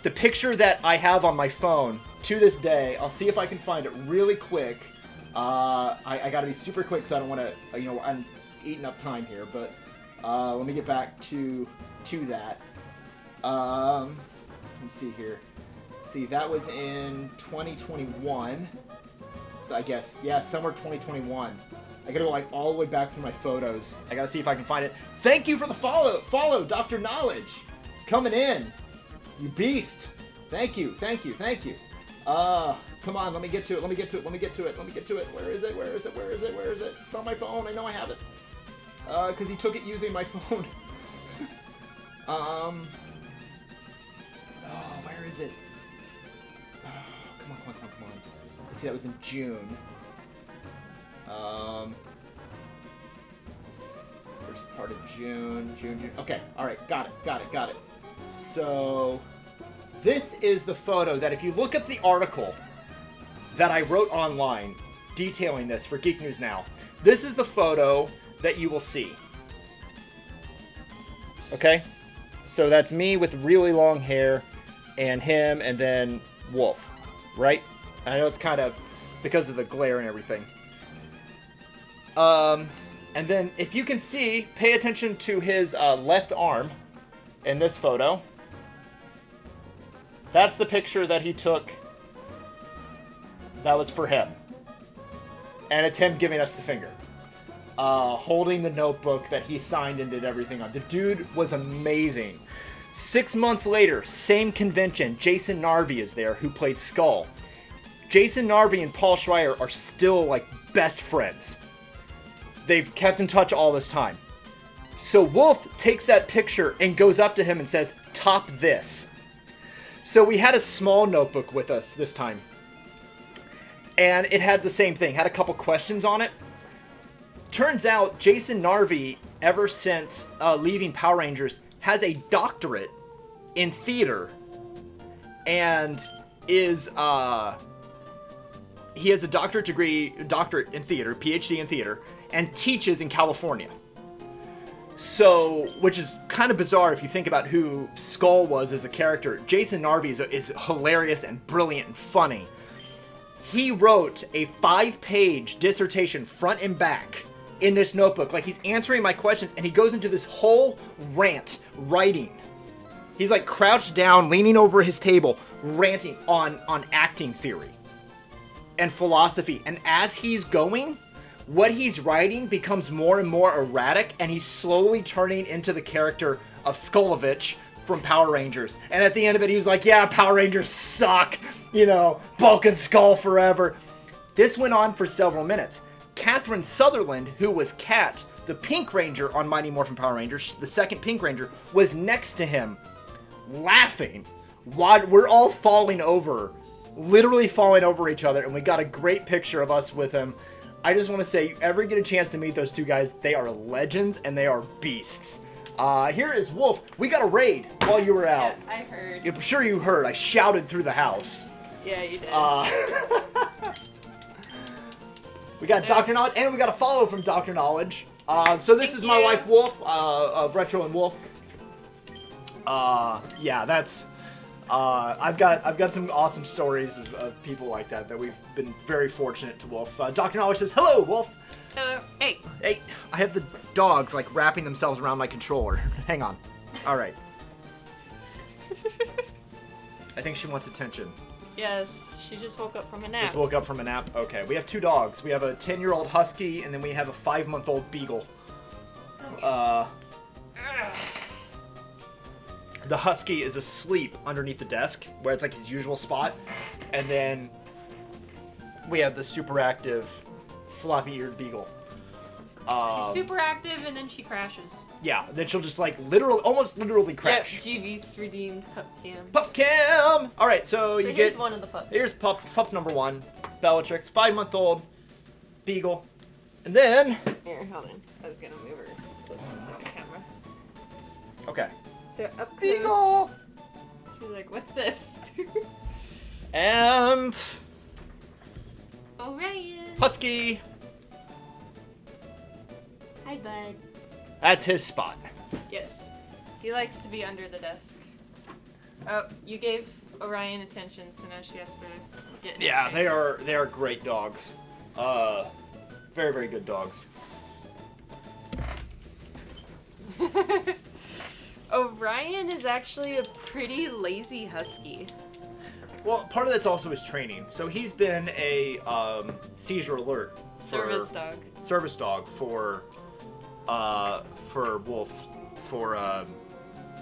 The picture that I have on my phone to this day, I'll see if I can find it really quick. I got to be super quick because I don't want to, I'm eating up time here. But let me get back to that. Let me see here. See, that was in 2021. So I guess, yeah, summer 2021. I gotta go like all the way back through my photos. I gotta see if I can find it. Thank you for the follow, Dr. Knowledge. Coming in. You beast. Thank you. Come on, let me get to it. Where is it? It's on my phone. I know I have it. Because he took it using my phone. Oh, where is it? Oh, come on. Let's see, that was in June. First part of June. Okay, alright, got it. So, this is the photo that if you look up the article that I wrote online detailing this for Geek News Now, this is the photo that you will see. Okay? So that's me with really long hair, and him, and then Wolf. Right? I know it's kind of because of the glare and everything. And then, if you can see, pay attention to his left arm in this photo. That's the picture that he took. That was for him. And it's him giving us the finger. Holding the notebook that he signed and did everything on. The dude was amazing. 6 months later, same convention, Jason Narvi is there, who played Skull. Jason Narvi and Paul Schreier are still, like, best friends. They've kept in touch all this time. So Wolf takes that picture and goes up to him and says, top this. So we had a small notebook with us this time. And it had the same thing, had a couple questions on it. Turns out Jason Narvi, ever since leaving Power Rangers, has a doctorate in theater. And is, he has a doctorate in theater, PhD in theater, and teaches in California. So, which is kind of bizarre if you think about who Skull was as a character. Jason Narvi is hilarious and brilliant and funny. He wrote a 5-page dissertation front and back in this notebook. Like, he's answering my questions, and he goes into this whole rant writing. He's like crouched down, leaning over his table, ranting on acting theory and philosophy. And as he's going, what he's writing becomes more and more erratic, and he's slowly turning into the character of Skulovich from Power Rangers. And at the end of it, he was like, yeah, Power Rangers suck, Bulk and Skull forever. This went on for several minutes. Catherine Sutherland, who was Kat, the Pink Ranger on Mighty Morphin Power Rangers, the second Pink Ranger, was next to him, laughing. While we're all falling over, literally falling over each other, and we got a great picture of us with him. I just want to say, you ever get a chance to meet those two guys, they are legends and they are beasts. Here is Wolf. We got a raid while you were out. Yeah, I heard. I'm sure you heard. I shouted through the house. Yeah, you did. We got Dr. Knowledge, and we got a follow from Dr. Knowledge. So this is my wife, Wolf, of Retro and Wolf. Yeah, that's... I've got some awesome stories of people like that we've been very fortunate to Wolf. Dr. Knowledge says, hello, Wolf! Hello. Hey. Hey, I have the dogs, like, wrapping themselves around my controller. Hang on. Alright. I think she wants attention. Yes, she just woke up from a nap. Just woke up from a nap. Okay, we have 2 dogs. We have a 10-year-old husky, and then we have a 5-month-old beagle. The husky is asleep underneath the desk, where it's like his usual spot, and then we have the super active, floppy-eared beagle. She's super active, and then she crashes. Yeah, then she'll just like almost literally crash. Yep, GV's redeemed pup cam. Pup cam. All right, so you here's get one of the pups. Here's pup number 1, Bellatrix, 5-month-old beagle, and then Here, hold on. I was gonna move her closer to the camera. okay, So up close. beagle, She's like, "What's this?" and Orion. husky. Hi, bud. That's his spot. Yes, he likes to be under the desk. Oh, you gave Orion attention, so now she has to get. In Yeah, his they are great dogs. Very, very good dogs. Orion is actually a pretty lazy husky. Well, part of that's also his training. So he's been a seizure alert Service dog. service dog for Wolf for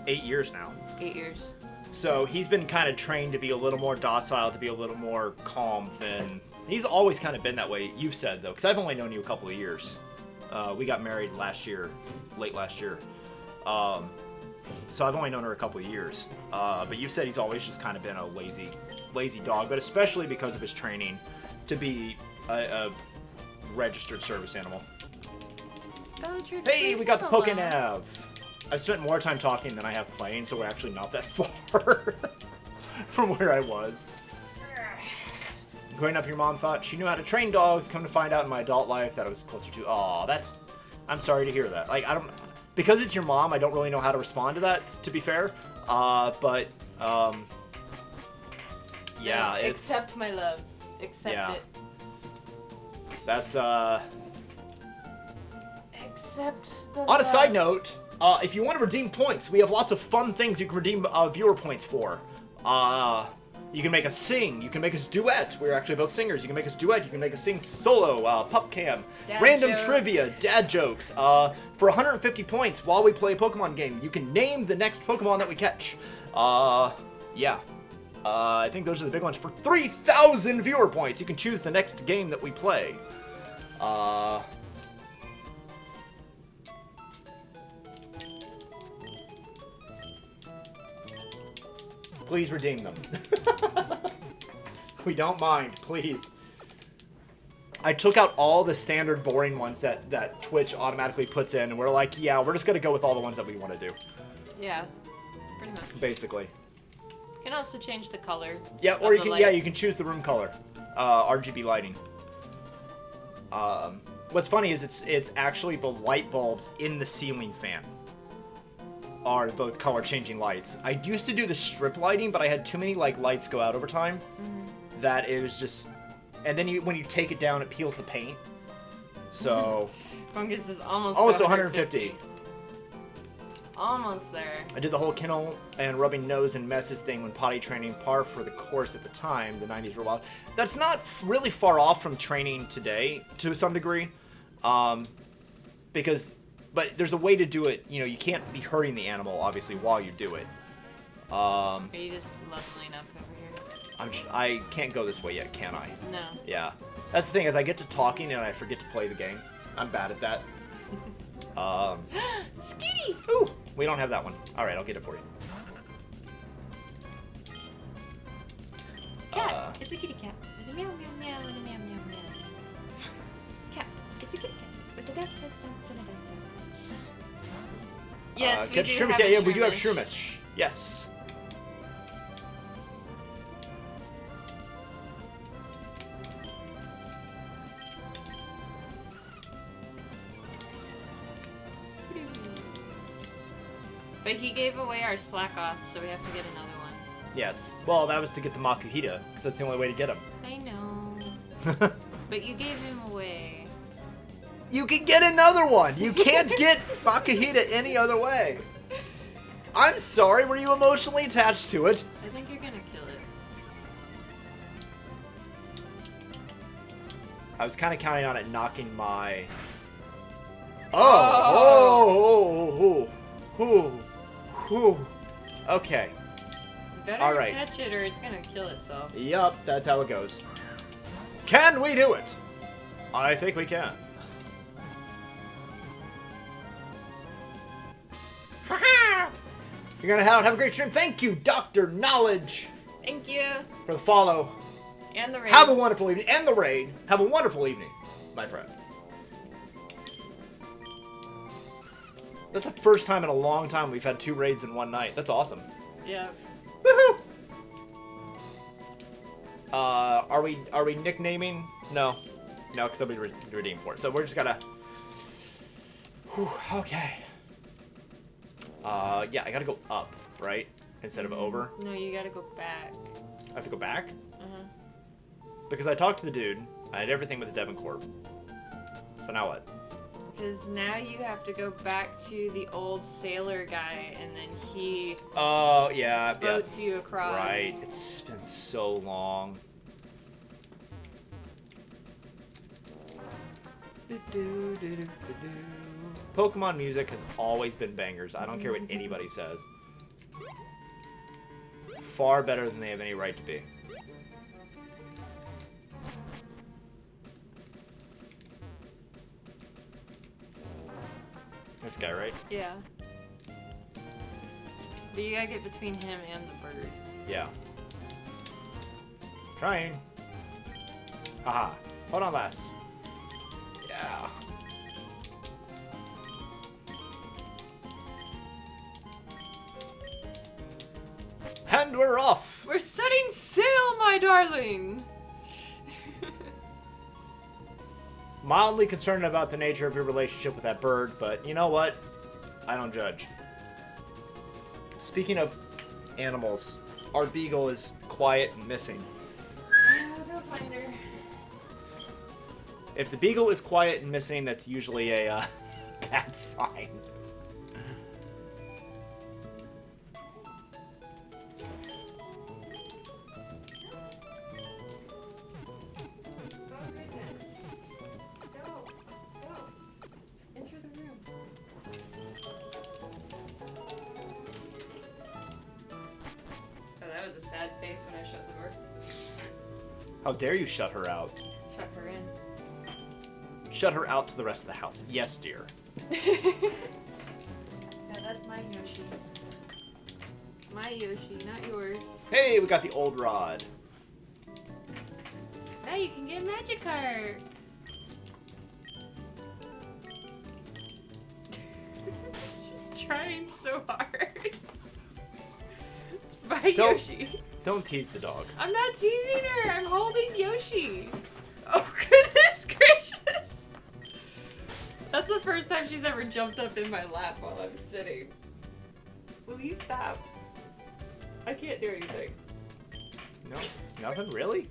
8 years now. 8 years. So he's been kind of trained to be a little more docile, to be a little more calm than... He's always kind of been that way, you've said, though, because I've only known you a couple of years. We got married last year, late last year. So I've only known her a couple of years. But you've said he's always just kind of been a lazy dog, but especially because of his training to be a registered service animal. Hey, we got the Pokenav! I've spent more time talking than I have playing, so we're actually not that far from where I was. Growing up, your mom thought she knew how to train dogs. Come to find out in my adult life that I was closer to... Aw, that's... I'm sorry to hear that. Like, I don't... Because it's your mom, I don't really know how to respond to that, to be fair. Yeah, it's... Accept my love. Accept it. That's, Accept the On a side note, if you want to redeem points, we have lots of fun things you can redeem viewer points for. You can make us sing. You can make us duet. We're actually both singers. You can make us duet. You can make us sing solo. Pup cam. Dad Random joke. trivia. Dad jokes. For 150 points while we play a Pokemon game, you can name the next Pokemon that we catch. Yeah. I think those are the big ones. For 3,000 viewer points, you can choose the next game that we play. Please redeem them. We don't mind, please. I took out all the standard boring ones that Twitch automatically puts in, and we're like, yeah, we're just gonna go with all the ones that we want to do. Yeah, pretty much. Basically. You can also change the color. Yeah, of or you the can light. you can choose the room color, RGB lighting. What's funny is it's actually the light bulbs in the ceiling fan are the color changing lights. I used to do the strip lighting, but I had too many like lights go out over time that it was just. And then when you take it down, it peels the paint. So Fungus is almost 150. Almost there. I did the whole kennel and rubbing nose and messes thing when potty training, par for the course at the time. The 90s were wild. That's not really far off from training today to some degree, but there's a way to do it. You know, you can't be hurting the animal obviously while you do it. Are you just leveling up over here? I can't go this way yet, can I? No. Yeah. That's the thing, is I get to talking and I forget to play the game. I'm bad at that. Skitty! Ooh, we don't have that one. Alright, I'll get it for you. Cat. It's a kitty cat. With a meow meow meow and a meow meow meow. Cat. It's a kitty cat. With a dance dance and a dance dance. Yes, we catch do Shroomish. have Yeah, a we do have Shroomish. Shroomish. Yes. But he gave away our Slackoth, so we have to get another one. Yes. Well, that was to get the Makuhita, because that's the only way to get him. I know. But you gave him away. You can get another one! You can't get Makuhita any other way! I'm sorry, were you emotionally attached to it? I think you're gonna kill it. I was kind of counting on it knocking my... Okay. Better All right. catch it or it's gonna kill itself. Yup, that's how it goes. Can we do it? I think we can. You're gonna have a great stream. Thank you, Dr. Knowledge, Thank you. for the follow. And the raid. Have a wonderful evening. And the raid. Have a wonderful evening, my friend. That's the first time in a long time we've had 2 raids in one night. That's awesome. Yeah. Woohoo! Are we nicknaming? No. No, because somebody redeemed for it. So we're just gonna... Whew, okay. Yeah, I gotta go up, right? Instead of over. No, you gotta go back. I have to go back? Uh-huh. Because I talked to the dude. I had everything with the Devon Corp. So now what? Because now you have to go back to the old sailor guy, and then he Oh, yeah. boats you across. Right. It's been so long. Pokemon music has always been bangers. I don't care what anybody says. Far better than they have any right to be. This guy, right? Yeah. But you gotta get between him and the bird. Yeah. Trying. Haha. Hold on, lass. Yeah. And we're off! We're setting sail, my darling! Mildly concerned about the nature of your relationship with that bird, but you know what? I don't judge. Speaking of animals, our beagle is quiet and missing. I'll go find her. If the beagle is quiet and missing, that's usually a bad sign. How dare you shut her out? Shut her in. Shut her out to the rest of the house. Yes, dear. No, that's my Yoshi. My Yoshi, not yours. Hey, we got the old rod. Now you can get a Magikarp. She's trying so hard. It's my Yoshi. Don't tease the dog. I'm not teasing her. I'm holding Yoshi. Oh, goodness gracious. That's the first time she's ever jumped up in my lap while I'm sitting. Will you stop? I can't do anything. No, nothing really.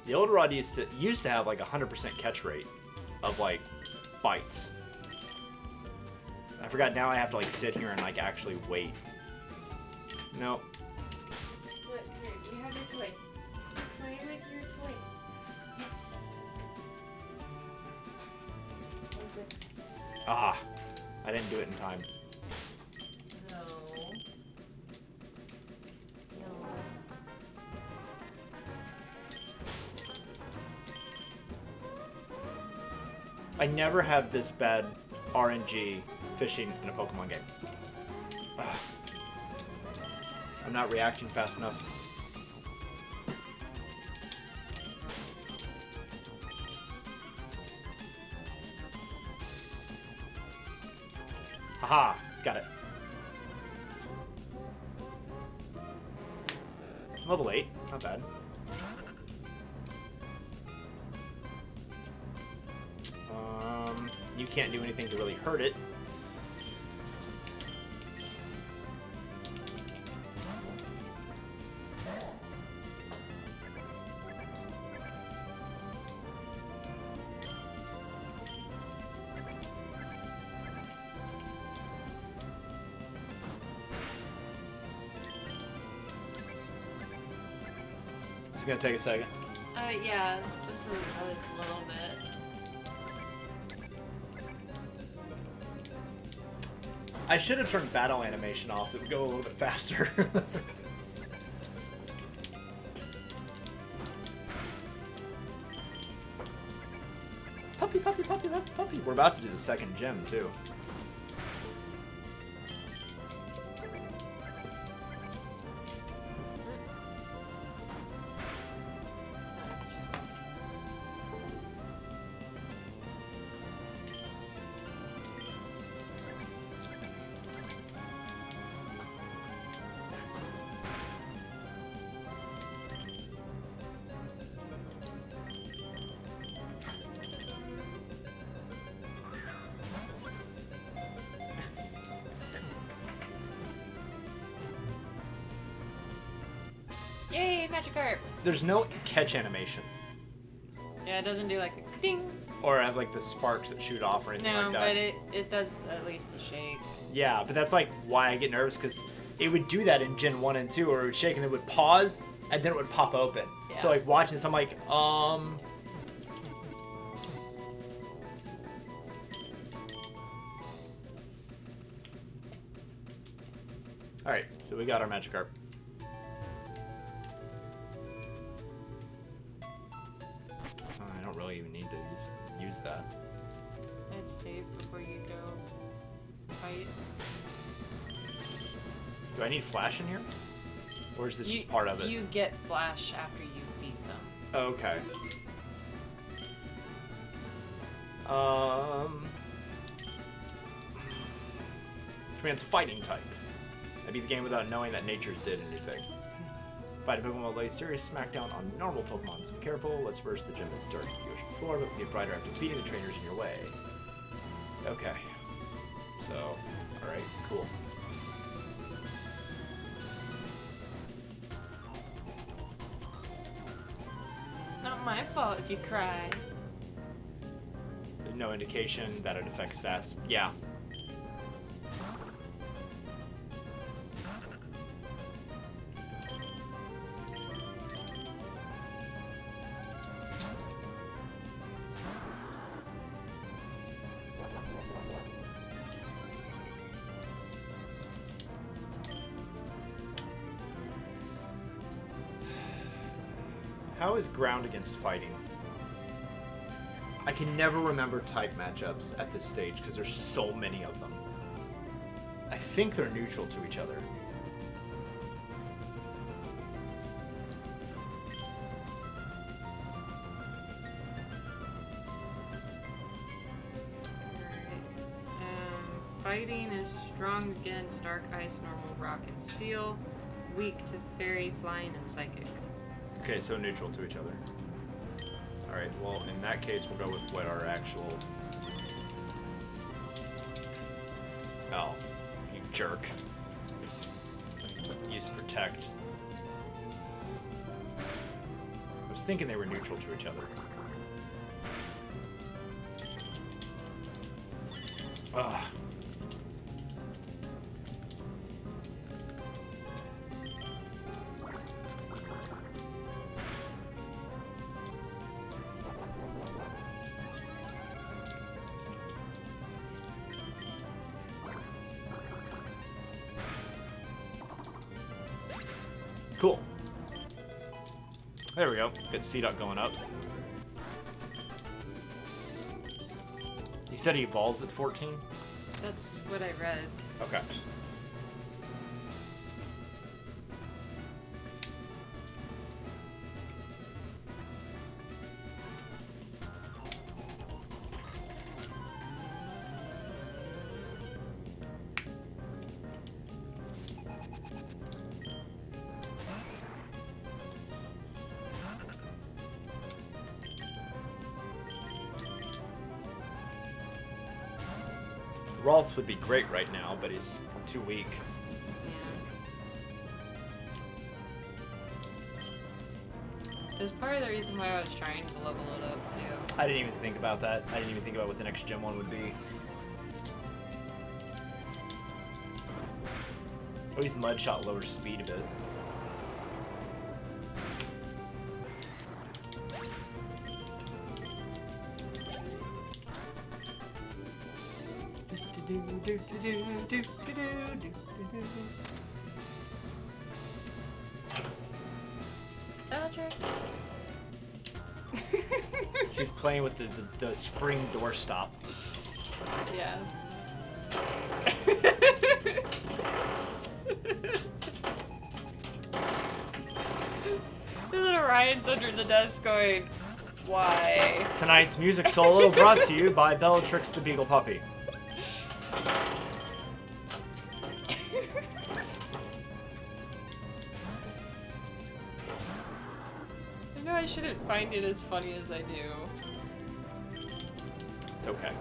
The old rod used to have like 100% catch rate of like bites. I forgot. Now I have to like sit here and like actually wait. No. Look, here, you have your toy. Play with your toy. Yes. Oh, goodness. Ah, I didn't do it in time. No. No. I never have this bad RNG fishing in a Pokemon game. Ugh. I'm not reacting fast enough. Haha, got it. Level 8, not bad. You can't do anything to really hurt it. It's gonna take a second. Yeah, just a little bit. I should have turned battle animation off. It would go a little bit faster. Puppy, puppy, puppy, puppy, puppy. We're about to do the second gym, too. Yay, Magikarp! There's no catch animation. Yeah, it doesn't do like a ding. Or have like the sparks that shoot off or anything No, like that. but it does at least a shake. Yeah, but that's like why I get nervous, because it would do that in Gen 1 and 2, where it would shake and it would pause and then it would pop open. Yeah. So like watching this, I'm like, Alright, so we got our Magikarp. I don't really even need to use that. I'd save before you go fight. Do I need Flash in here? Or is this just part of it? You get Flash after you beat them. Okay. Command's fighting type. I beat the game without knowing that nature did anything. Fight a Pokemon will lay serious smackdown on normal Pokemon, so be careful. Let's first, the gym is dark as the ocean floor, but get brighter after defeating the trainers in your way. Okay. So, alright, cool. Not my fault if you cry. There's no indication that it affects stats. Yeah. How is ground against fighting? I can never remember type matchups at this stage because there's so many of them. I think they're neutral to each other. Fighting is strong against dark ice, normal rock, and steel. Weak to fairy, flying, and psychic. Okay, so neutral to each other. Alright, well, in that case, we'll go with what our actual... Oh, you jerk. Use Protect. I was thinking they were neutral to each other. Ugh. Cool. There we go. Get C-Dot going up. He said he evolves at 14? That's what I read. Okay. Ralts would be great right now, but he's too weak. Yeah. It was part of the reason why I was trying to level it up, too. I didn't even think about that. I didn't even think about what the next gym one would be. At least Mudshot lowers speed a bit. Bellatrix. She's playing with the spring doorstop. Yeah. Little Ryan's under the desk going, why? Tonight's music solo brought to you by Bellatrix the Beagle Puppy. I know I shouldn't find it as funny as I do. It's okay.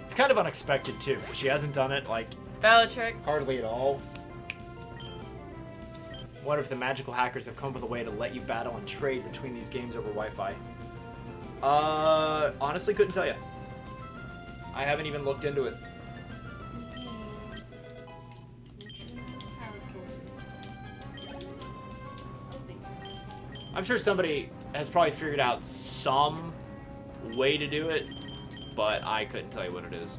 It's kind of unexpected too, because she hasn't done it like Bellatrix. hardly at all. What if the magical hackers have come up with a way to let you battle and trade between these games over Wi-Fi? Honestly, couldn't tell you. I haven't even looked into it. I'm sure somebody has probably figured out some way to do it, but I couldn't tell you what it is.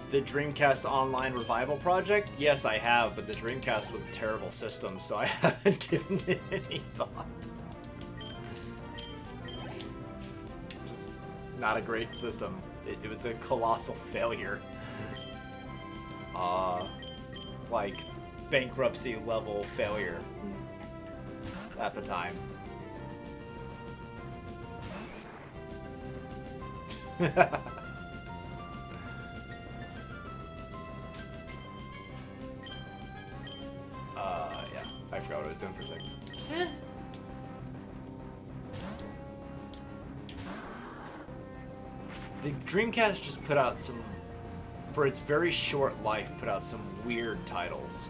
The Dreamcast Online Revival Project? Yes, I have, but the Dreamcast was a terrible system, so I haven't given it any thought. Just not a great system. It was a colossal failure. Like, bankruptcy level failure at the time. Yeah, I forgot what I was doing for a second. The Dreamcast just put out some, for its very short life, put out some weird titles.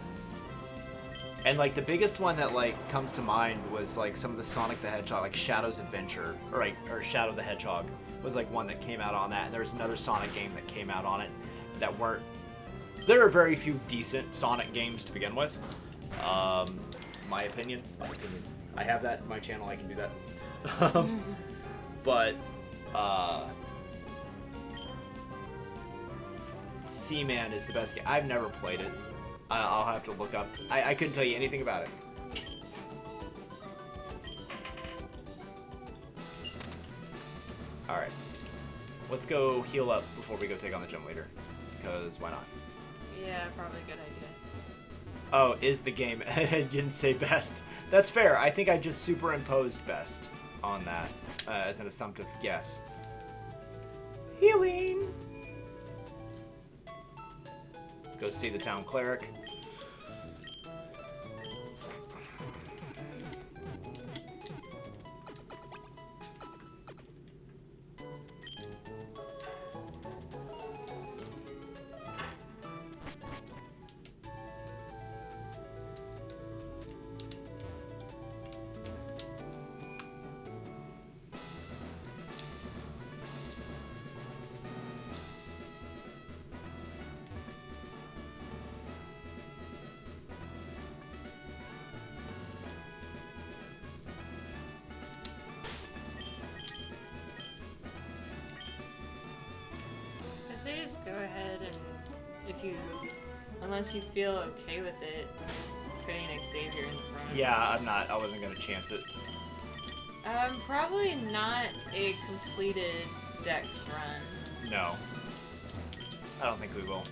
And like the biggest one that like comes to mind was like some of the Sonic the Hedgehog, like Shadow's Adventure, or Shadow the Hedgehog was like one that came out on that, and there was another Sonic game that came out on it that weren't. There are very few decent Sonic games to begin with. My opinion. I have that in my channel. I can do that. But Seaman is the best game. I've never played it. I'll have to look up. I couldn't tell you anything about it. Alright. Let's go heal up before we go take on the gym leader. Because why not? Yeah, probably a good idea. Oh, is the game. I didn't say best. That's fair. I think I just superimposed best on that as an assumptive guess. Healing! Go see the town cleric. I say just go ahead and if you, unless you feel okay with it, putting Xavier in front. Yeah, I wasn't gonna chance it. Probably not a completed Dex run. No. I don't think we will.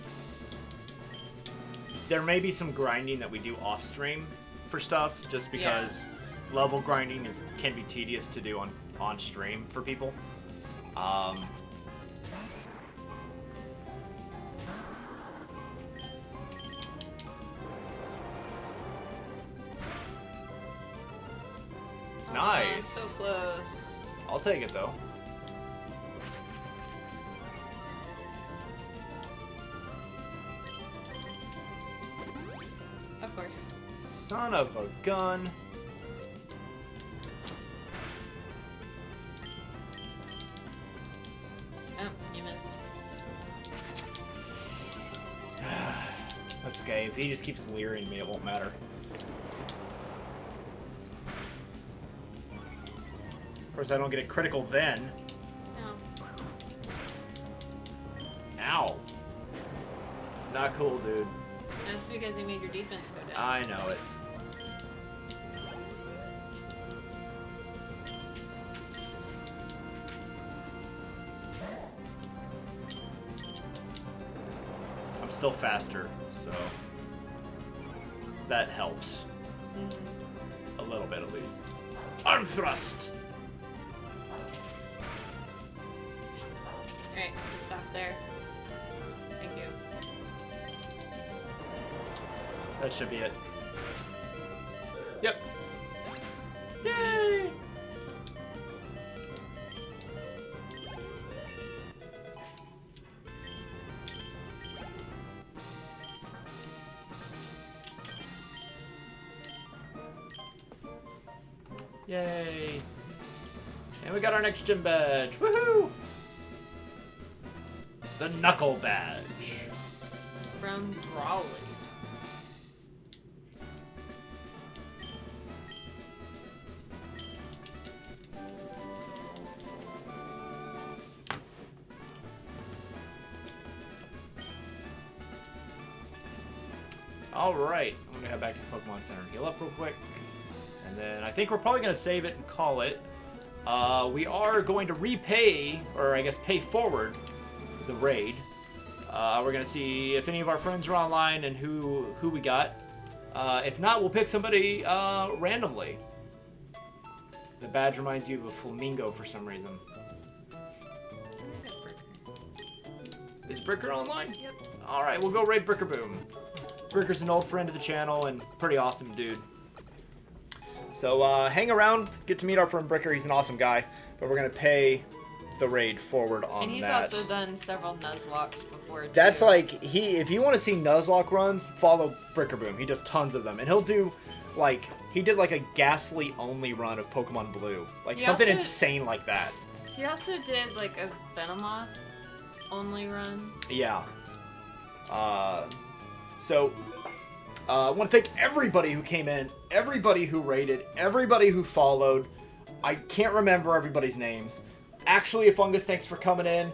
There may be some grinding that we do off stream for stuff, just because level grinding can be tedious to do on stream for people. Nice. So close. I'll take it though. Of course. Son of a gun. Oh, you missed. That's okay. If he just keeps leering me, it won't matter. Of course, I don't get a critical then. No. Ow. Not cool, dude. That's because he made your defense go down. I know it. I'm still faster, so that helps. A little bit, at least. Arm thrust! Alright, stop there. Thank you. That should be it. Yep. Yay! Yay! And we got our next gym badge. Woohoo! The Knuckle Badge. From Brawley. Alright, I'm gonna head back to the Pokemon Center and heal up real quick. And then I think we're probably gonna save it and call it. We are going to repay, or I guess pay forward, the raid. We're gonna see if any of our friends are online and who we got. If not, we'll pick somebody randomly. The badge reminds you of a flamingo for some reason. Is Bricker online? Yep. Alright, we'll go raid Bricker Boom. Bricker's an old friend of the channel and pretty awesome dude. So hang around, get to meet our friend Bricker. He's an awesome guy, but we're gonna pay the raid forward on that. And he's also done several Nuzlocks before too. That's like if you want to see Nuzlocke runs, follow Bricker Boom. He does tons of them, and he'll do like he did like a Ghastly only run of Pokemon Blue, like He something also- insane like that. He also did like a Venomoth only run. Yeah. So, I want to thank everybody who came in, everybody who rated, everybody who followed. I can't remember everybody's names. Actually, Fungus, thanks for coming in.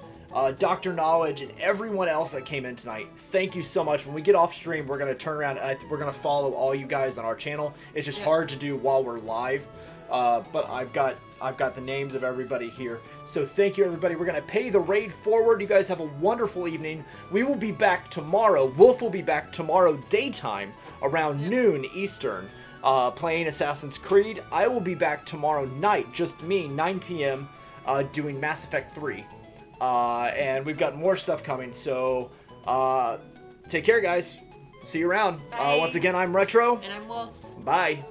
Dr. Knowledge and everyone else that came in tonight. Thank you so much. When we get off stream, we're going to turn around and we're going to follow all you guys on our channel. It's just hard to do while we're live. But I've got the names of everybody here. So thank you, everybody. We're going to pay the raid forward. You guys have a wonderful evening. We will be back tomorrow. Wolf will be back tomorrow daytime around noon Eastern playing Assassin's Creed. I will be back tomorrow night, just me, 9 p.m., doing Mass Effect 3. And we've got more stuff coming. So take care, guys. See you around. Bye. Once again, I'm Retro. And I'm Wolf. Bye.